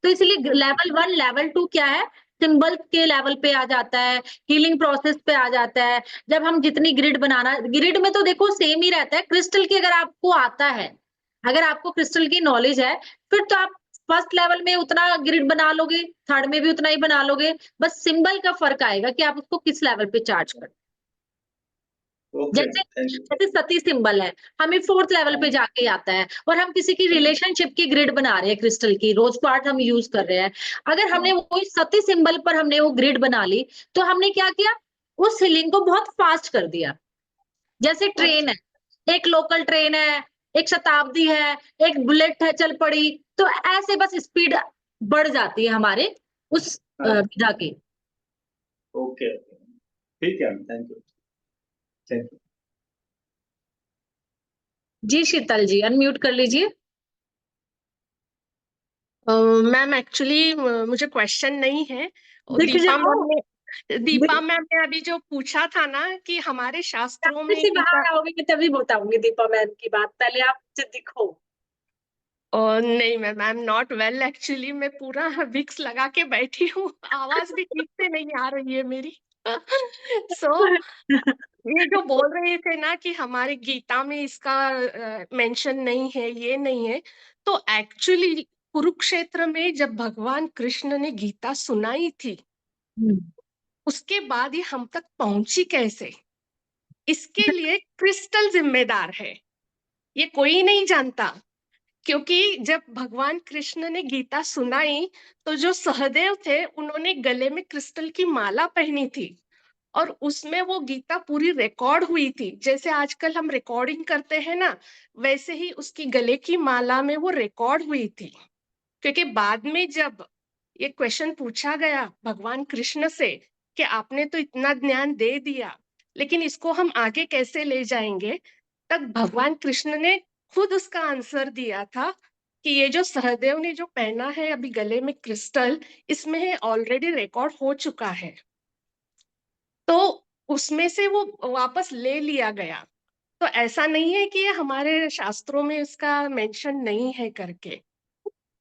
तो इसलिए लेवल 1 लेवल 2 क्या है, सिंबल्स के लेवल पे आ जाता है, हीलिंग प्रोसेस पे आ जाता है। जब हम जितनी ग्रिड में तो देखो सेम ही रहता है। क्रिस्टल की अगर आपको आता है, अगर आपको क्रिस्टल की नॉलेज है, फिर तो आप फर्स्ट लेवल में उतना ग्रिड बना लोगे, थर्ड में भी उतना ही बना लोगे। बस सिंबल का फर्क आएगा कि आप उसको किस लेवल पे चार्ज कर। ओके, जैसे थैंक यू। जैसे सती सिंबल है, हमें 4th लेवल पे जाके आता है, और हम किसी की रिलेशनशिप की ग्रिड बना रहे हैं, क्रिस्टल की रोज क्वार्ट्ज हम यूज कर रहे हैं। अगर हमने वही सती सिंबल पर हमने वो ग्रिड बना ली, तो हमने क्या किया, उस हीलिंग को बहुत फास्ट कर दिया। जैसे ट्रेन है, एक लोकल ट्रेन है, एक शताब्दी है, एक बुलेट है चल पड़ी, तो ऐसे बस स्पीड बढ़ जाती है हमारे उस विधा की। ओके ओके, ठीक है, थैंक यू, थैंक यू। जी शीतल जी, अनम्यूट कर लीजिए। मैम एक्चुअली मुझे क्वेश्चन नहीं है। और दिख जाओ, दीपा मैम ने अभी जो पूछा था ना कि हमारे शास्त्रों में से गीता। बाहर आओगे मैं तभी बताऊंगी दीपा मैम की बात, पहले आप मुझे दिखो। नहीं ma'am, I am not well actually, मैं पूरा विक्स लगा के बैठी हूँ, आवाज भी ठीक से नहीं आ रही है मेरी। सो ये जो बोल रहे थे ना कि हमारे गीता में इसका मेंशन नहीं है, ये नहीं है, तो एक्चुअली कुरुक्षेत्र में जब भगवान कृष्ण ने गीता सुनाई थी, उसके बाद ये हम तक पहुंची कैसे, इसके लिए क्रिस्टल जिम्मेदार है, ये कोई नहीं जानता। क्योंकि जब भगवान कृष्ण ने गीता सुनाई, तो जो सहदेव थे उन्होंने गले में क्रिस्टल की माला पहनी थी, और उसमें वो गीता पूरी रिकॉर्ड हुई थी। जैसे आजकल हम रिकॉर्डिंग करते हैं ना, वैसे ही उसकी गले की माला में वो रिकॉर्ड हुई थी। क्योंकि बाद में जब ये क्वेश्चन पूछा गया भगवान कृष्ण से कि आपने तो इतना ज्ञान दे दिया, लेकिन इसको हम आगे कैसे ले जाएंगे, तब भगवान कृष्ण ने खुद उसका आंसर दिया था कि ये जो सहदेव ने जो पहना है अभी गले में क्रिस्टल, इसमें ऑलरेडी रिकॉर्ड हो चुका है, तो उसमें से वो वापस ले लिया गया। तो ऐसा नहीं है कि ये हमारे शास्त्रों में इसका मेंशन नहीं है करके,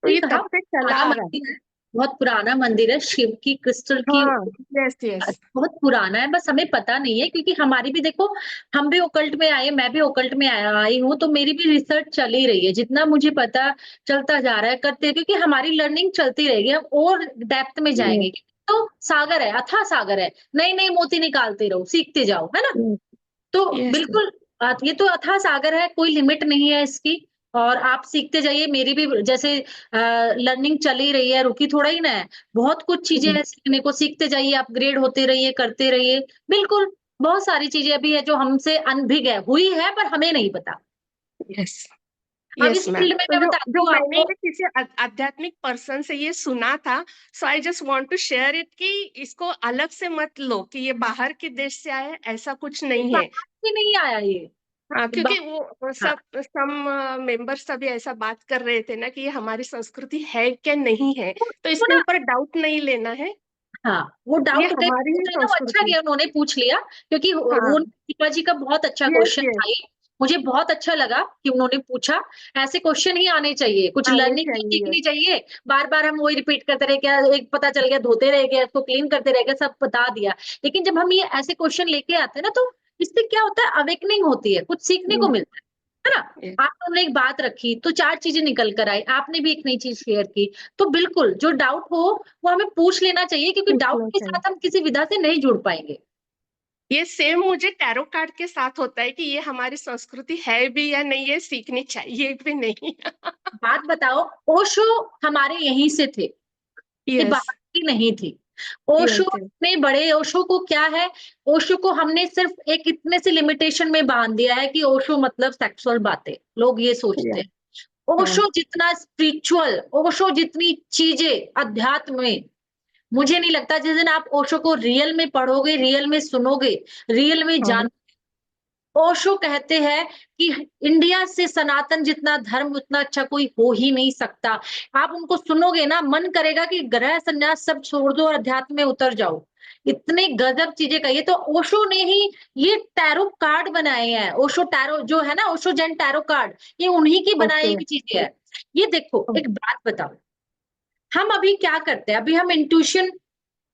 तो ये कहा तब से चला पुराना आ रहा है। मंदिर है, बहुत पुराना मंदिर है, शिव की क्रिस्टल की हाँ, यस यस, बहुत पुराना है, बस हमें पता नहीं है क्योंकि हमारी भी देखो, हम भी ओकल्ट में आए, मैं भी ओकल्ट में आई हूँ, तो मेरी भी रिसर्च चल ही रही है, जितना मुझे पता चलता जा रहा है करते, क्योंकि हमारी लर्निंग चलती रहेगी, हम और डेप्थ में जाएंगे। तो सागर है, अथाह सागर है, नई नई मोती निकालते रहो, सीखते जाओ, है ना। तो यस बिल्कुल ये तो अथाह सागर है, कोई लिमिट नहीं है इसकी, और आप सीखते जाइए। मेरी भी जैसे लर्निंग चल ही रही है, रुकी थोड़ा ही ना है, बहुत कुछ चीजें हैं सीखने को, सीखते जाइए, अपग्रेड होते रहिए, करते रहिए। बिल्कुल, बहुत सारी चीजें अभी है जो हमसे अनभिज्ञ है, हुई है पर हमें नहीं पता। यस अब यस इस मैम। फील्ड में तो मैं जो बताती जो हूँ मैंने आपको, ये किसी आध्यात्मिक पर्सन से ये सुना था, so I just want to share it कि इसको अलग से मत लो कि ये बाहर के देश से आया है, ऐसा कुछ नहीं है। बाहर से नहीं आया ये, हाँ, क्योंकि बाहर, वो हाँ सम मेंबर्स सभी ऐसा बात कर रहे थे ना कि ये हमारी संस्कृति है क्या नहीं है, तो वो इसके ना, ऊपर डाउट नहीं लेना है, हाँ, वो ये डाउट कहीं हमारी ही पूछ रहे ना, वो अच्छा संस्कृति। किया उन्होंने पूछ लिया, क्योंकि वो हाँ, दीपा जी का बहुत अच्छा यस क्वेश्चन यस, था ये। मुझे बहुत अच्छा लगा कि उन्होंने पूछा, ऐसे क्वेश्चन ही आने चाहिए, कुछ आने लर्निंग भी चाहिए। सीखनी चाहिए। बार-बार हम वही रिपीट करते रहे, क्या एक पता चल गया, धोते रह गए, इसको क्लीन करते रह गए, सब बता दिया। लेकिन जब हम ये ऐसे क्वेश्चन लेके आते हैं ना, तो इससे क्या होता है, अवेकनिंग होती है, कुछ सीखने को मिलता है ना? यस आपने एक बात रखी, तो 4 चीज़ें निकल कर आई, आपने भी एक नई चीज़ शेयर की। तो बिल्कुल, जो डाउट हो वो हमें पूछ लेना चाहिए, क्योंकि डाउट पूछना के चाहिए। साथ हम किसी विधा से नहीं जुड़ पाएँगे। ये सेम मुझे टैरो कार्ड के साथ होता है कि ये हमारी संस्कृति है भी या नहीं, ये सीखनी चाहिए भी नहीं। बात बताओ, ओशो हमारे यहीं से थे, ये यस बाहर की नहीं थी। ओशो यस इतने बड़े, ओशो को क्या है, ओशो को हमने सिर्फ़ एक इतने से लिमिटेशन में बाँध दिया है कि ओशो मतलब सेक्सुअल बातें, लोग ये सोचते यस, हैं। हाँ, ओशो जितना स्पिरिचुअल, ओशो जितनी चीज़ें अध्यात्म में, मुझे नहीं लगता जिस दिन आप ओशो को रियल में पढ़ोगे, रियल में सुनोगे, रियल में हाँ, जान, ओशो कहते हैं कि इंडिया से सनातन जितना धर्म उतना अच्छा कोई हो ही नहीं सकता। आप उनको सुनोगे ना, मन करेगा कि ग्रह संन्यास सब छोड़ दो और अध्यात्म में उतर जाओ। इतने गजब चीज़ें कही है, तो ओशो ने ही ये टैरो कार्ड बनाए हैं। ओशो टैरो जो है ना, ओशो जेन टैरो कार्ड, ये उन्हीं की बनाई ओके, हुई चीज़ें हैं। ये देखो, एक बात बताओ, हम अभी क्या करते हैं, अभी हम इंट्यूशन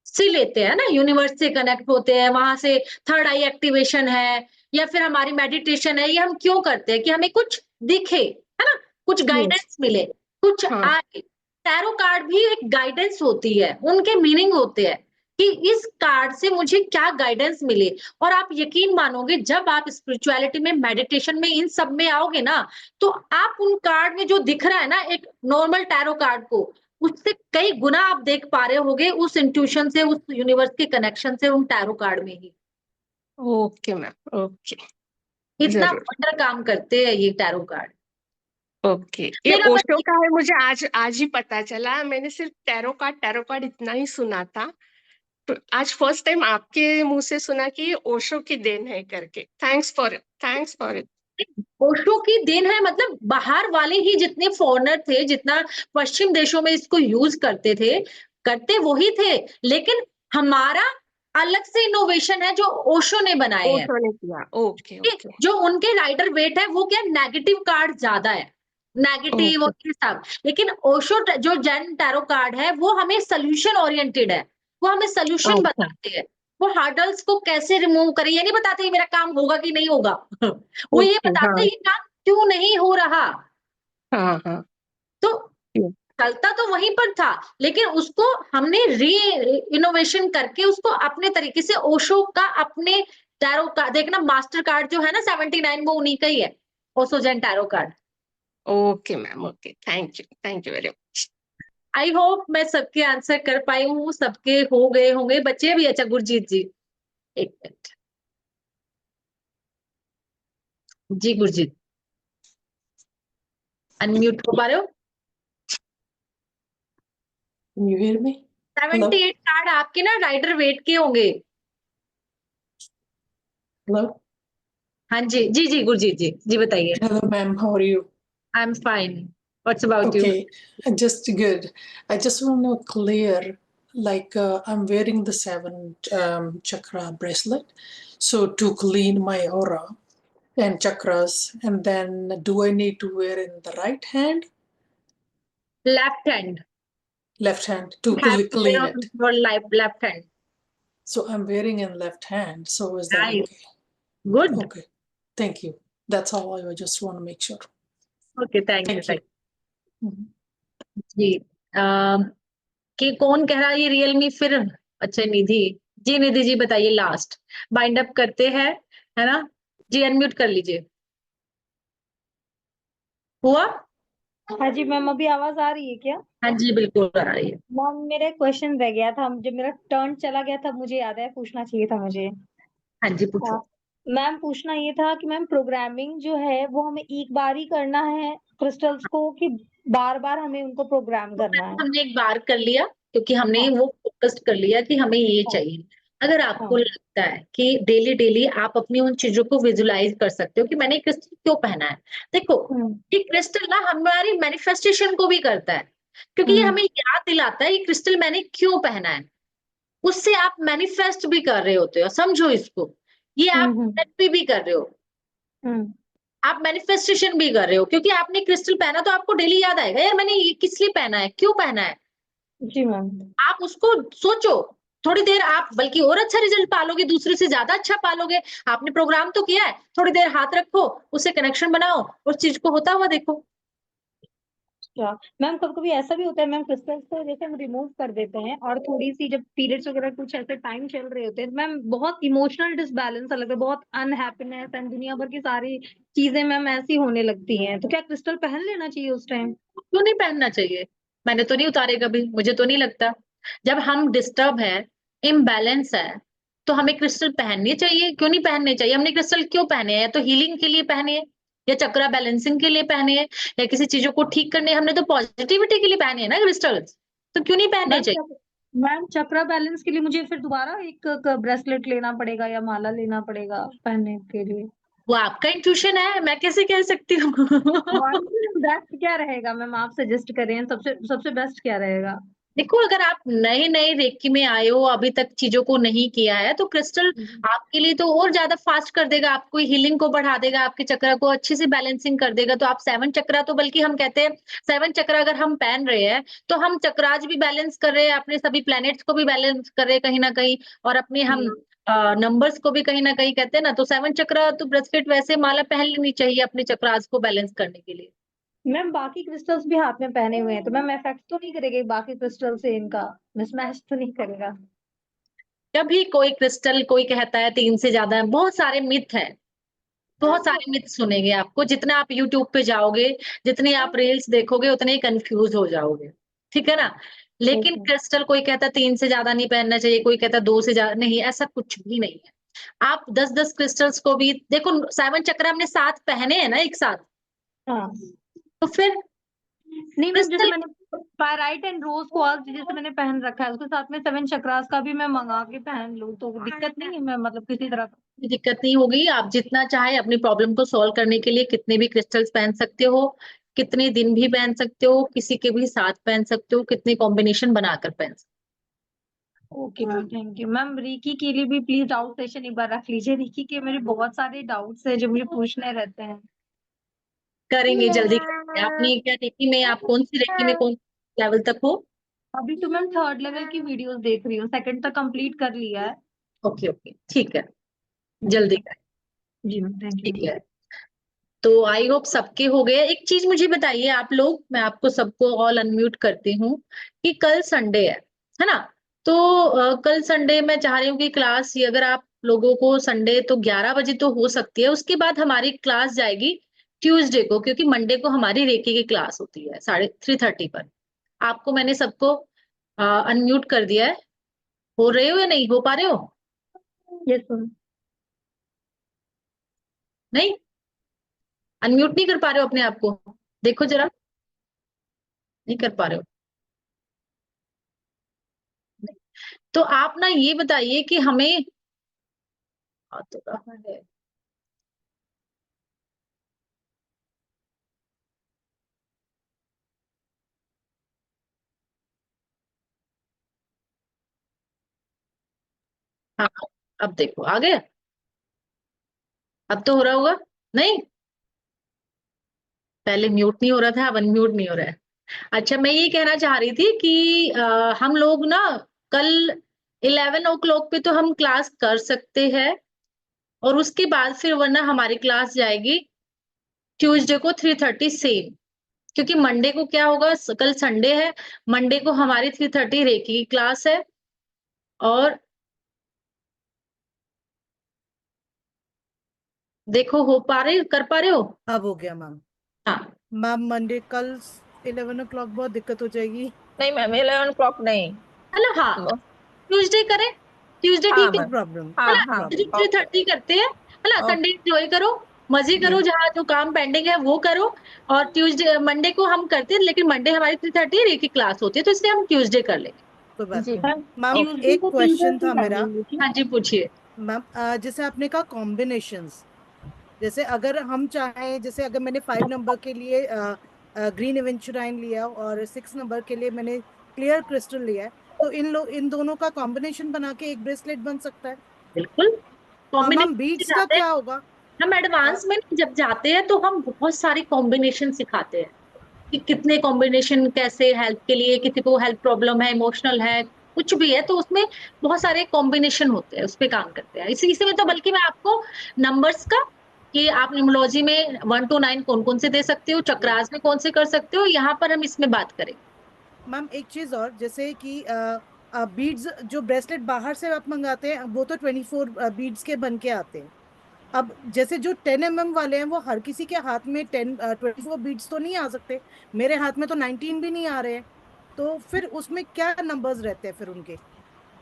से लेते हैं ना, यूनिवर्स से कनेक्ट होते हैं, वहां से थर्ड आई एक्टिवेशन है, या फिर हमारी मेडिटेशन है, ये हम क्यों करते हैं कि हमें कुछ दिखे, है ना, कुछ यस, गाइडेंस मिले, कुछ हाँ, आए। टैरो कार्ड भी एक गाइडेंस होती है, उनके मीनिंग होते हैं कि इस कार्ड से मुझे क्या गाइडेंस मिले। और आप यकीन मानोगे, जब आप स्पिरिचुअलिटी में, मेडिटेशन में, इन सब में आओगे ना, तो आप उन कार्ड में जो दिख रहा है ना, एक नॉर्मल टैरो कार्ड को, उससे कई गुना आप देख पा रहे होगे, उस इंट्यूशन से, उस यूनिवर्स के कनेक्शन से, उन टैरो कार्ड में ही। ओके मैम, ओके, इतना जरूर, बेटर काम करते हैं ये टैरो कार्ड। ओके। ये मेरा बस ओशो का है, मुझे आज आज ही पता चला। मैंने सिर्फ टैरो कार्ड इतना ही सुना था, तो आज फर्स्ट टाइम आपके मुंह से सुना कि ये ओशो की देन है करके। Thanks for it. ओशो की देन है, मतलब बाहर वाले ही जितने फॉरेनर थे, जितना पश्चिम देशों में इसको यूज करते थे, करते वही थे, लेकिन हमारा अलग से इनोवेशन है जो ओशो ने बनाए हैं। ओशो ने किया, ओके कि ओके जो उनके राइडर वेट है वो क्या, नेगेटिव कार्ड ज्यादा है, नेगेटिव ओके, और ये सब। लेकिन ओशो जो जैन टैरो कार्ड है, वो हमें सोल्यूशन ओरिएंटेड है, वो हमें सोल्यूशन अच्छा, बताते हैं, वो हर्डल्स को कैसे रिमूव करें। ये नहीं बताते कि मेरा काम होगा कि नहीं होगा वो ये ओके, बताते हाँ हैं ये काम क्यों नहीं हो रहा। हाँ हाँ, तो yes, चलता तो वहीं पर था, लेकिन उसको हमने री इनोवेशन करके उसको अपने तरीके से, ओशो का अपने टैरो का देखना, मास्टर कार्ड जो है ना 79, वो उन्हीं का ही है, Osho Jain tarot card. Okay ma'am, okay, thank you very much. I hope मैं सबके आंसर कर पाई हूँ, सबके हो गए होंगे, बच्चे भी। अच्छा गुरजीत जी, एक मिनट। जी गुरजीत, अनम्यूट हो पा रहे हो? Can you hear me? 78 card आपके ना राइडर वेट के होंगे। Hello? हाँ जी जी जी गुरजीत जी, जी बताइए। Hello, ma'am. How are you? I am fine, what's about you? Okay, just good. I just want to clear, like I'm wearing the 7 chakra bracelet. So to clean my aura and chakras, and then do I need to wear in the right hand, left hand, left hand to have to clean wear it? For left hand. So I'm wearing in left hand. So is that nice, okay? Good, Okay, thank you. That's all. I just want to make sure. Okay, thank you Thank you. Thank Mhm. जी। कि कौन कह रहा है ये Realme फिर? अच्छा निधि जी, निधि जी बताइए last, bind up करते हैं, है ना जी? अनम्यूट कर लीजिए। हुआ? हाँ जी मैम, अभी आवाज आ रही है क्या? हाँ जी बिल्कुल आ रही है। मैम मेरा क्वेश्चन रह गया था, जब मेरा टर्न चला गया था, मुझे याद है पूछना चाहिए था मुझे। हाँ जी पूछो। मैम पूछना ये था कि मैम प्रोग्रामिंग जो है वो हमें एक बार ही करना है क्रिस्टल्स को, कि बार बार हमें उनको प्रोग्राम करना है? हमने एक बार कर लिया क्योंकि हमने हाँ वो फोकस कर लिया कि हमें ये हाँ चाहिए। अगर आपको हाँ लगता है कि डेली डेली आप अपनी उन चीजों को विजुलाइज कर सकते हो कि मैंने क्रिस्टल क्यों पहना है। देखो हम्म ये क्रिस्टल ना हमारी मैनिफेस्टेशन को भी करता है, क्योंकि ये हम्म हमें याद दिलाता है ये क्रिस्टल मैंने क्यों पहना है। उससे आप मैनिफेस्ट भी कर रहे होते हो, समझो इसको। ये आप हम्म therapy भी कर रहे हो, हम्म आप मैनिफेस्टेशन भी कर रहे हो, क्योंकि आपने क्रिस्टल पहना तो आपको डेली याद आएगा यार मैंने ये किस लिए पहना है, क्यों पहना है। जी मैम। आप उसको सोचो थोड़ी देर, आप बल्कि और अच्छा रिजल्ट पालोगे, दूसरे से ज्यादा अच्छा पालोगे। आपने प्रोग्राम तो किया है, थोड़ी देर हाथ रखो, उससे कनेक्शन बनाओ, उस चीज को होता हुआ देखो। अच्छा मैम, कभी कभी ऐसा भी होता है मैम, क्रिस्टल्स को जैसे हम रिमूव कर देते हैं और थोड़ी सी जब पीरियड्स वगैरह कुछ ऐसे टाइम चल रहे होते हैं मैम, बहुत इमोशनल डिसबैलेंस सा लगता है, बहुत अनहैप्पीनेस एंड दुनिया भर की सारी चीजें मैम ऐसी होने लगती हैं, तो क्या क्रिस्टल पहन लेना चाहिए उस टाइम? क्यों नहीं पहनना चाहिए? मैंने तो नहीं उतारे कभी, मुझे तो नहीं लगता। जब हम डिस्टर्ब है, इम्बैलेंस है, तो हमें क्रिस्टल पहननी चाहिए। क्यों नहीं पहनने चाहिए? हमने क्रिस्टल क्यों पहने हैं? या तो हीलिंग के लिए पहने हैं, या चक्रा बैलेंसिंग के लिए पहने हैं, या किसी चीजों को ठीक करने। हमने तो पॉजिटिविटी के लिए पहने हैं ना क्रिस्टल्स, तो क्यों नहीं पहनने मैम चाहिए? मैम चक्रा बैलेंस के लिए मुझे फिर दोबारा एक ब्रेसलेट लेना पड़ेगा या माला लेना पड़ेगा पहनने के लिए? वो आपका इंट्यूशन है, मैं कैसे कह सकती हूँ। बेस्ट क्या रहेगा मैम, आप सजेस्ट करें, सबसे सबसे बेस्ट क्या रहेगा? देखो अगर आप नए नए रेकी में आए हो, अभी तक चीजों को नहीं किया है, तो क्रिस्टल आपके लिए तो और ज्यादा फास्ट कर देगा, आपको हीलिंग को बढ़ा देगा, आपके चक्र को अच्छे से बैलेंसिंग कर देगा। तो आप 7 चक्रा, तो बल्कि हम कहते हैं 7 चक्रा अगर हम पहन रहे हैं तो हम चक्राज भी बैलेंस कर रहे हैं, अपने सभी प्लैनेट्स को भी बैलेंस कर रहे हैं कहीं ना कहीं, और अपने हम नंबर्स को भी कहीं ना कहीं कहते हैं ना। तो 7 चक्रा तो ब्रेसलेट वैसे माला पहन लेनी चाहिए अपने चक्रास को बैलेंस करने के लिए। मैम बाकी क्रिस्टल्स भी हाथ में पहने हुए हैं, तो मैम इफेक्ट तो नहीं करेगा बाकी क्रिस्टल से, इनका मिसमैच तो नहीं करेगा? कभी कोई क्रिस्टल, कोई कहता है 3 से ज्यादा है, बहुत सारे मिथ है, बहुत सारे मिथ सुनेंगे आपको। जितना आप यूट्यूब पे जाओगे, जितनी आप रील्स देखोगे, उतने ही कंफ्यूज हो जाओगे, ठीक है ना। लेकिन ओके। क्रिस्टल कोई कहता 3 से ज्यादा नहीं पहनना चाहिए, कोई कहता 2 से ज्यादा नहीं, ऐसा कुछ भी नहीं है। आप 10-10 क्रिस्टल्स को भी देखो, 7 चक्र हमने साथ पहने हैं ना एक साथ, हाँ तो फिर नहीं मैम, जैसे क्रिस्टल मैंने पायराइट एंड रोज क्वार्ट्ज जैसे मैंने पहन रखा है, उसके साथ में 7 चक्रास का भी मैं मंगा के पहन लूं तो दिक्कत नहीं है मैम, मतलब किसी तरह का? कोई दिक्कत नहीं होगी। आप जितना चाहे अपनी प्रॉब्लम को सॉल्व करने के लिए कितने भी क्रिस्टल्स पहन सकते हो, कितने दिन भी पहन सकते हो, किसी के भी साथ पहन सकते हो, कितने कॉम्बिनेशन बनाकर पहन सकते okay ma'am, thank you ma'am. Ricky के लिए भी प्लीज डाउट सेशन एक बार रख लीजिए, रीकी के मेरे बहुत सारे डाउट्स है जो मुझे पूछने रहते हैं। हो। करेंगे, जल्दी करेंगे। आपने क्या रेकी में, आप कौन सी रेकी में कौन लेवल तक हो? अभी तो मैम 3rd लेवल की वीडियोस देख रही हूँ, 2nd तक कंप्लीट कर लिया है। ओके ओके ठीक है, जल्दी करें। जी मैम, थैंक ठीक यू। है, तो आई होप सबके हो गए। एक चीज मुझे बताइए आप लोग, मैं आपको सबको ऑल अनम्यूट करती हूँ, कि कल संडे है ना। तो कल संडे मैं चाह रही हूँ कि क्लास, ये अगर आप लोगों को संडे तो 11 बजे तो हो सकती है, उसके बाद हमारी क्लास जाएगी ट्यूसडे को, क्योंकि मंडे को हमारी रेकी की क्लास होती है 3:30 पर। आपको मैंने सबको अनम्यूट कर दिया है, हो रहे हो या नहीं हो पा रहे हो? Yes ma'am. नहीं, अनम्यूट नहीं कर पा रहे हो अपने आप को, देखो जरा, नहीं कर पा रहे हो। तो आप ना ये बताइए कि हमें तो कहाँ है, हाँ अब देखो आ गया, अब तो हो रहा होगा। नहीं, पहले म्यूट नहीं हो रहा था, अब अनम्यूट नहीं हो रहा है। अच्छा, मैं ये कहना चाह रही थी कि हम लोग ना कल 11 o'clock पे तो हम क्लास कर सकते हैं, और उसके बाद फिर वरना हमारी क्लास जाएगी ट्यूसडे को 3:30 सेम, क्योंकि मंडे को क्या होगा, कल संडे है, मंडे को हमारी 3:30 रेकी की क्लास है। और देखो हो पा रहे, कर पा रहे हो? अब हो गया मैम। हाँ मैम मंडे कल 11 o'clock बहुत दिक्कत हो जाएगी। नहीं मैम 11 o'clock नहीं। मतलब हाँ, ट्यूसडे करें, ट्यूसडे हाँ ठीक है, नो प्रॉब्लम, हाँ नो हाँ प्रॉब्लम। 3:30 करते हैं, है ना। ओके संडे एंजॉय करो, मजे करो, जी जहाँ जो काम पेंडिंग है वो करो। और ट्यूसडे मंडे को हम करते हैं, लेकिन मंडे हमारी 3:30 की क्लास होती है, तो इसलिए हम ट्यूसडे कर लेंगे। कोई बात जी नहीं। मैम ट्यूसडे एक को क्वेश्चन 3:30 था कर मेरा। लेंगे। हाँ जी, पूछिए। मैम जैसे आपने कहा कॉम्बिनेशंस, जैसे अगर हम चाहें, जैसे अगर मैंने 5 नंबर के लिए ग्रीन एवेंचुराइन लिया और 6 नंबर के लिए मैंने क्लियर क्रिस्टल लिया है, तो इन दोनों का कॉम्बिनेशन बना के एक ब्रेसलेट बन सकता है। बिल्कुल, और मैम कॉम्बिनेशन बीट्स का सिखाते हैं। क्या होगा? हम अ, एडवांस में जब जाते हैं तो हम बहुत सारे कॉम्बिनेशन सिखाते हैं कि कितने कॉम्बिनेशन कैसे, हेल्थ के लिए, किसी को हेल्थ प्रॉब्लम है, इमोशनल है, कुछ भी है, तो उसमें बहुत सारे कॉम्बिनेशन होते हैं, उस पे काम करते हैं। इसी में तो बल्कि मैं आपको नंबर्स का, कि आप न्यूमरोलॉजी में 1 to 9 कौन कौन से दे सकते हो, चक्रास में कौन से कर सकते हो, यहाँ पर हम इसमें बात करें। मैम एक चीज और, जैसे कि बीड्स जो ब्रेसलेट बाहर से आप मंगाते हैं वो तो 24 बीड्स के बन के आते हैं। अब जैसे जो 10 mm वाले हैं वो हर किसी के हाथ में 24 बीड्स तो नहीं आ सकते। मेरे हाथ में तो 19 भी नहीं आ रहे हैं। तो फिर उसमें क्या नंबर्स रहते हैं फिर उनके?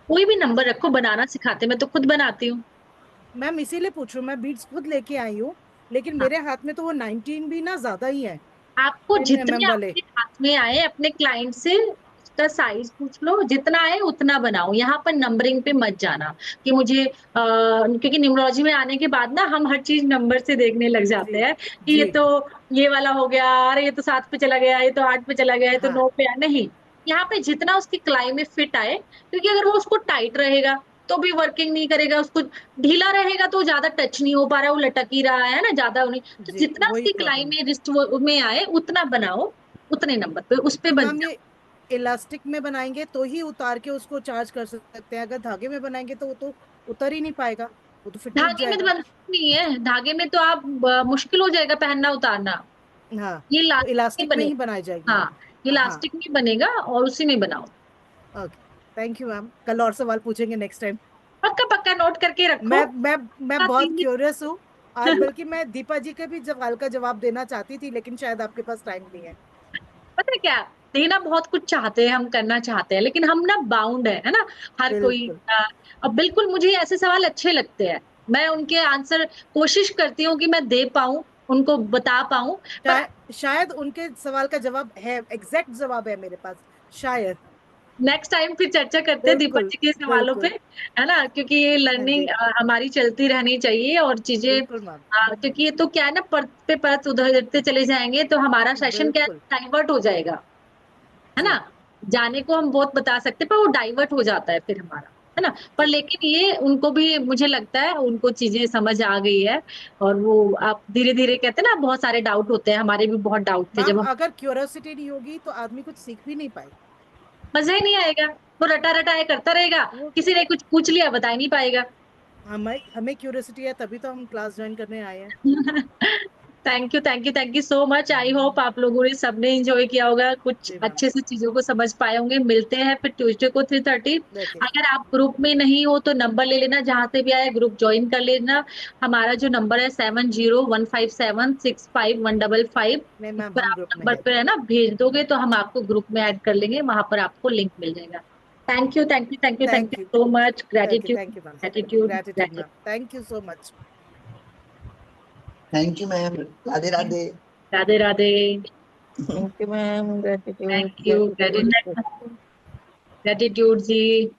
कोई भी नंबर रखो, बनाना सिखाते, मैं तो खुद बनाती हूँ। मैम इसीलिए पूछ रही हूँ, मैं बीड्स खुद लेके आई हूँ, लेकिन हाँ, मेरे हाथ में तो वो 19 भी ना ज्यादा ही है, आपको 10 mm जितने वाले। आपके हाथ में आए अपने क्लाइंट से उसका साइज पूछ लो, जितना आए उतना बनाओ। यहाँ पर नंबरिंग पे मत जाना कि मुझे क्योंकि न्यूमरोलॉजी में आने के बाद ना हम हर चीज नंबर से देखने लग जाते जी हैं कि जी। ये तो ये वाला हो गया, अरे ये तो 7 पे चला गया, ये तो 8 पे चला गया, ये तो हाँ 9 पे आया। नहीं, यहाँ पे जितना उसकी क्लाई में फिट आए, क्योंकि अगर वो उसको टाइट रहेगा तो भी वर्किंग नहीं करेगा, उसको ढीला रहेगा तो ज्यादा टच नहीं हो पा रहा, वो लटक ही रहा है ना, ज्यादा नहीं। तो जी, जितना वही उसकी क्लाई प्रॉब्लम। में, रिस्ट में आए उतना बनाओ, उतने नंबर पे उस पे तो बन मैम जाओ। ये इलास्टिक में बनाएंगे तो ही उतार के उसको चार्ज कर सकते हैं, अगर धागे में बनाएंगे तो वो तो उतर ही नहीं पाएगा, वो तो फिर टूट धागे में तो जाएगा। बनता नहीं है, धागे में तो आप मुश्किल हो जाएगा पहनना उतारना। हाँ ये तो इलास्टिक इलास्टिक नहीं में ही बनेगा। बनाई जाएगी। हाँ, हाँ इलास्टिक नहीं बनेगा, और उसी में बनाओ। ओके, थैंक यू मैम, कल और सवाल पूछेंगे नेक्स्ट टाइम। पक्का पक्का नोट करके रखो। मैं मैं मैं बहुत क्यूरियस हूँ आज, बल्कि मैं दीपा जी के भी सवाल का जवाब देना चाहती थी, लेकिन शायद आपके पास टाइम नहीं है। पता है क्या, देना बहुत कुछ चाहते हैं, हम करना चाहते हैं, लेकिन हम ना बाउंड है ना। हर कोई बिल्कुल। अब बिल्कुल मुझे ऐसे सवाल अच्छे लगते हैं, मैं उनके आंसर कोशिश करती हूँ कि मैं दे पाऊं, उनको बता पाऊं। पर शायद उनके सवाल का जवाब है, एग्जैक्ट जवाब है मेरे पास, शायद। नेक्स्ट टाइम फिर चर्चा करते हैं दीपक बिल्कुल जी के सवालों पे, बिल्कुल। है ना, क्योंकि ये हाँ लर्निंग जी हमारी चलती रहनी चाहिए, और चीजें बिल्कुल मैम। क्योंकि ये तो क्या है ना, परत पे परत उधरते चले जाएंगे तो हमारा सेशन क्या बिल्कुल डाइवर्ट हो जाएगा, है ना। जी। जाने को हम बहुत बता सकते हैं, पर वो डाइवर्ट हो जाता है फिर हमारा, है ना। पर जी लेकिन ये उनको भी मुझे लगता है उनको चीजें समझ आ गई है, और वो आप धीरे धीरे कहते हैं ना, बहुत सारे डाउट होते हैं, हमारे भी बहुत डाउट थे मैम, जब हम, अगर क्यूरियोसिटी नहीं होगी तो आदमी कुछ सीख भी नहीं पाएगा। मजा ही नहीं आएगा, वो रटा रटा है करता रहेगा, वो किसी ने कुछ पूछ लिया बता ही नहीं पाएगा। हमें हमें क्यूरियोसिटी है तभी तो हम क्लास ज्वाइन करने आए हैं। Thank you thank you thank you so much. I hope आप लोगों ने सबने एंजॉय किया होगा, कुछ जी मैम। अच्छे से चीजों को समझ पाए होंगे। मिलते हैं फिर ट्यूसडे को 3:30। ओके अगर आप ग्रुप में नहीं हो तो नंबर ले लेना, जहां से भी आए ग्रुप ज्वाइन कर लेना। हमारा जो नंबर है 7015765155, नहीं इस मैम पर हम आप ग्रुप में नंबर है। पे है ना भेज दोगे तो हम आपको ग्रुप में ऐड कर लेंगे, वहां पर आपको लिंक मिल जाएगा। Thank you, thank you, thank you, thank Thank you you. So much. Okay, gratitude, thank you, ma'am. Gratitude, Gratitude, gratitude. ma'am. Thank you so much. Thank you ma'am, Radhe Radhe. Radhe Radhe. Thank you ma'am, gratitude thank you, gratitude. Gratitude ji.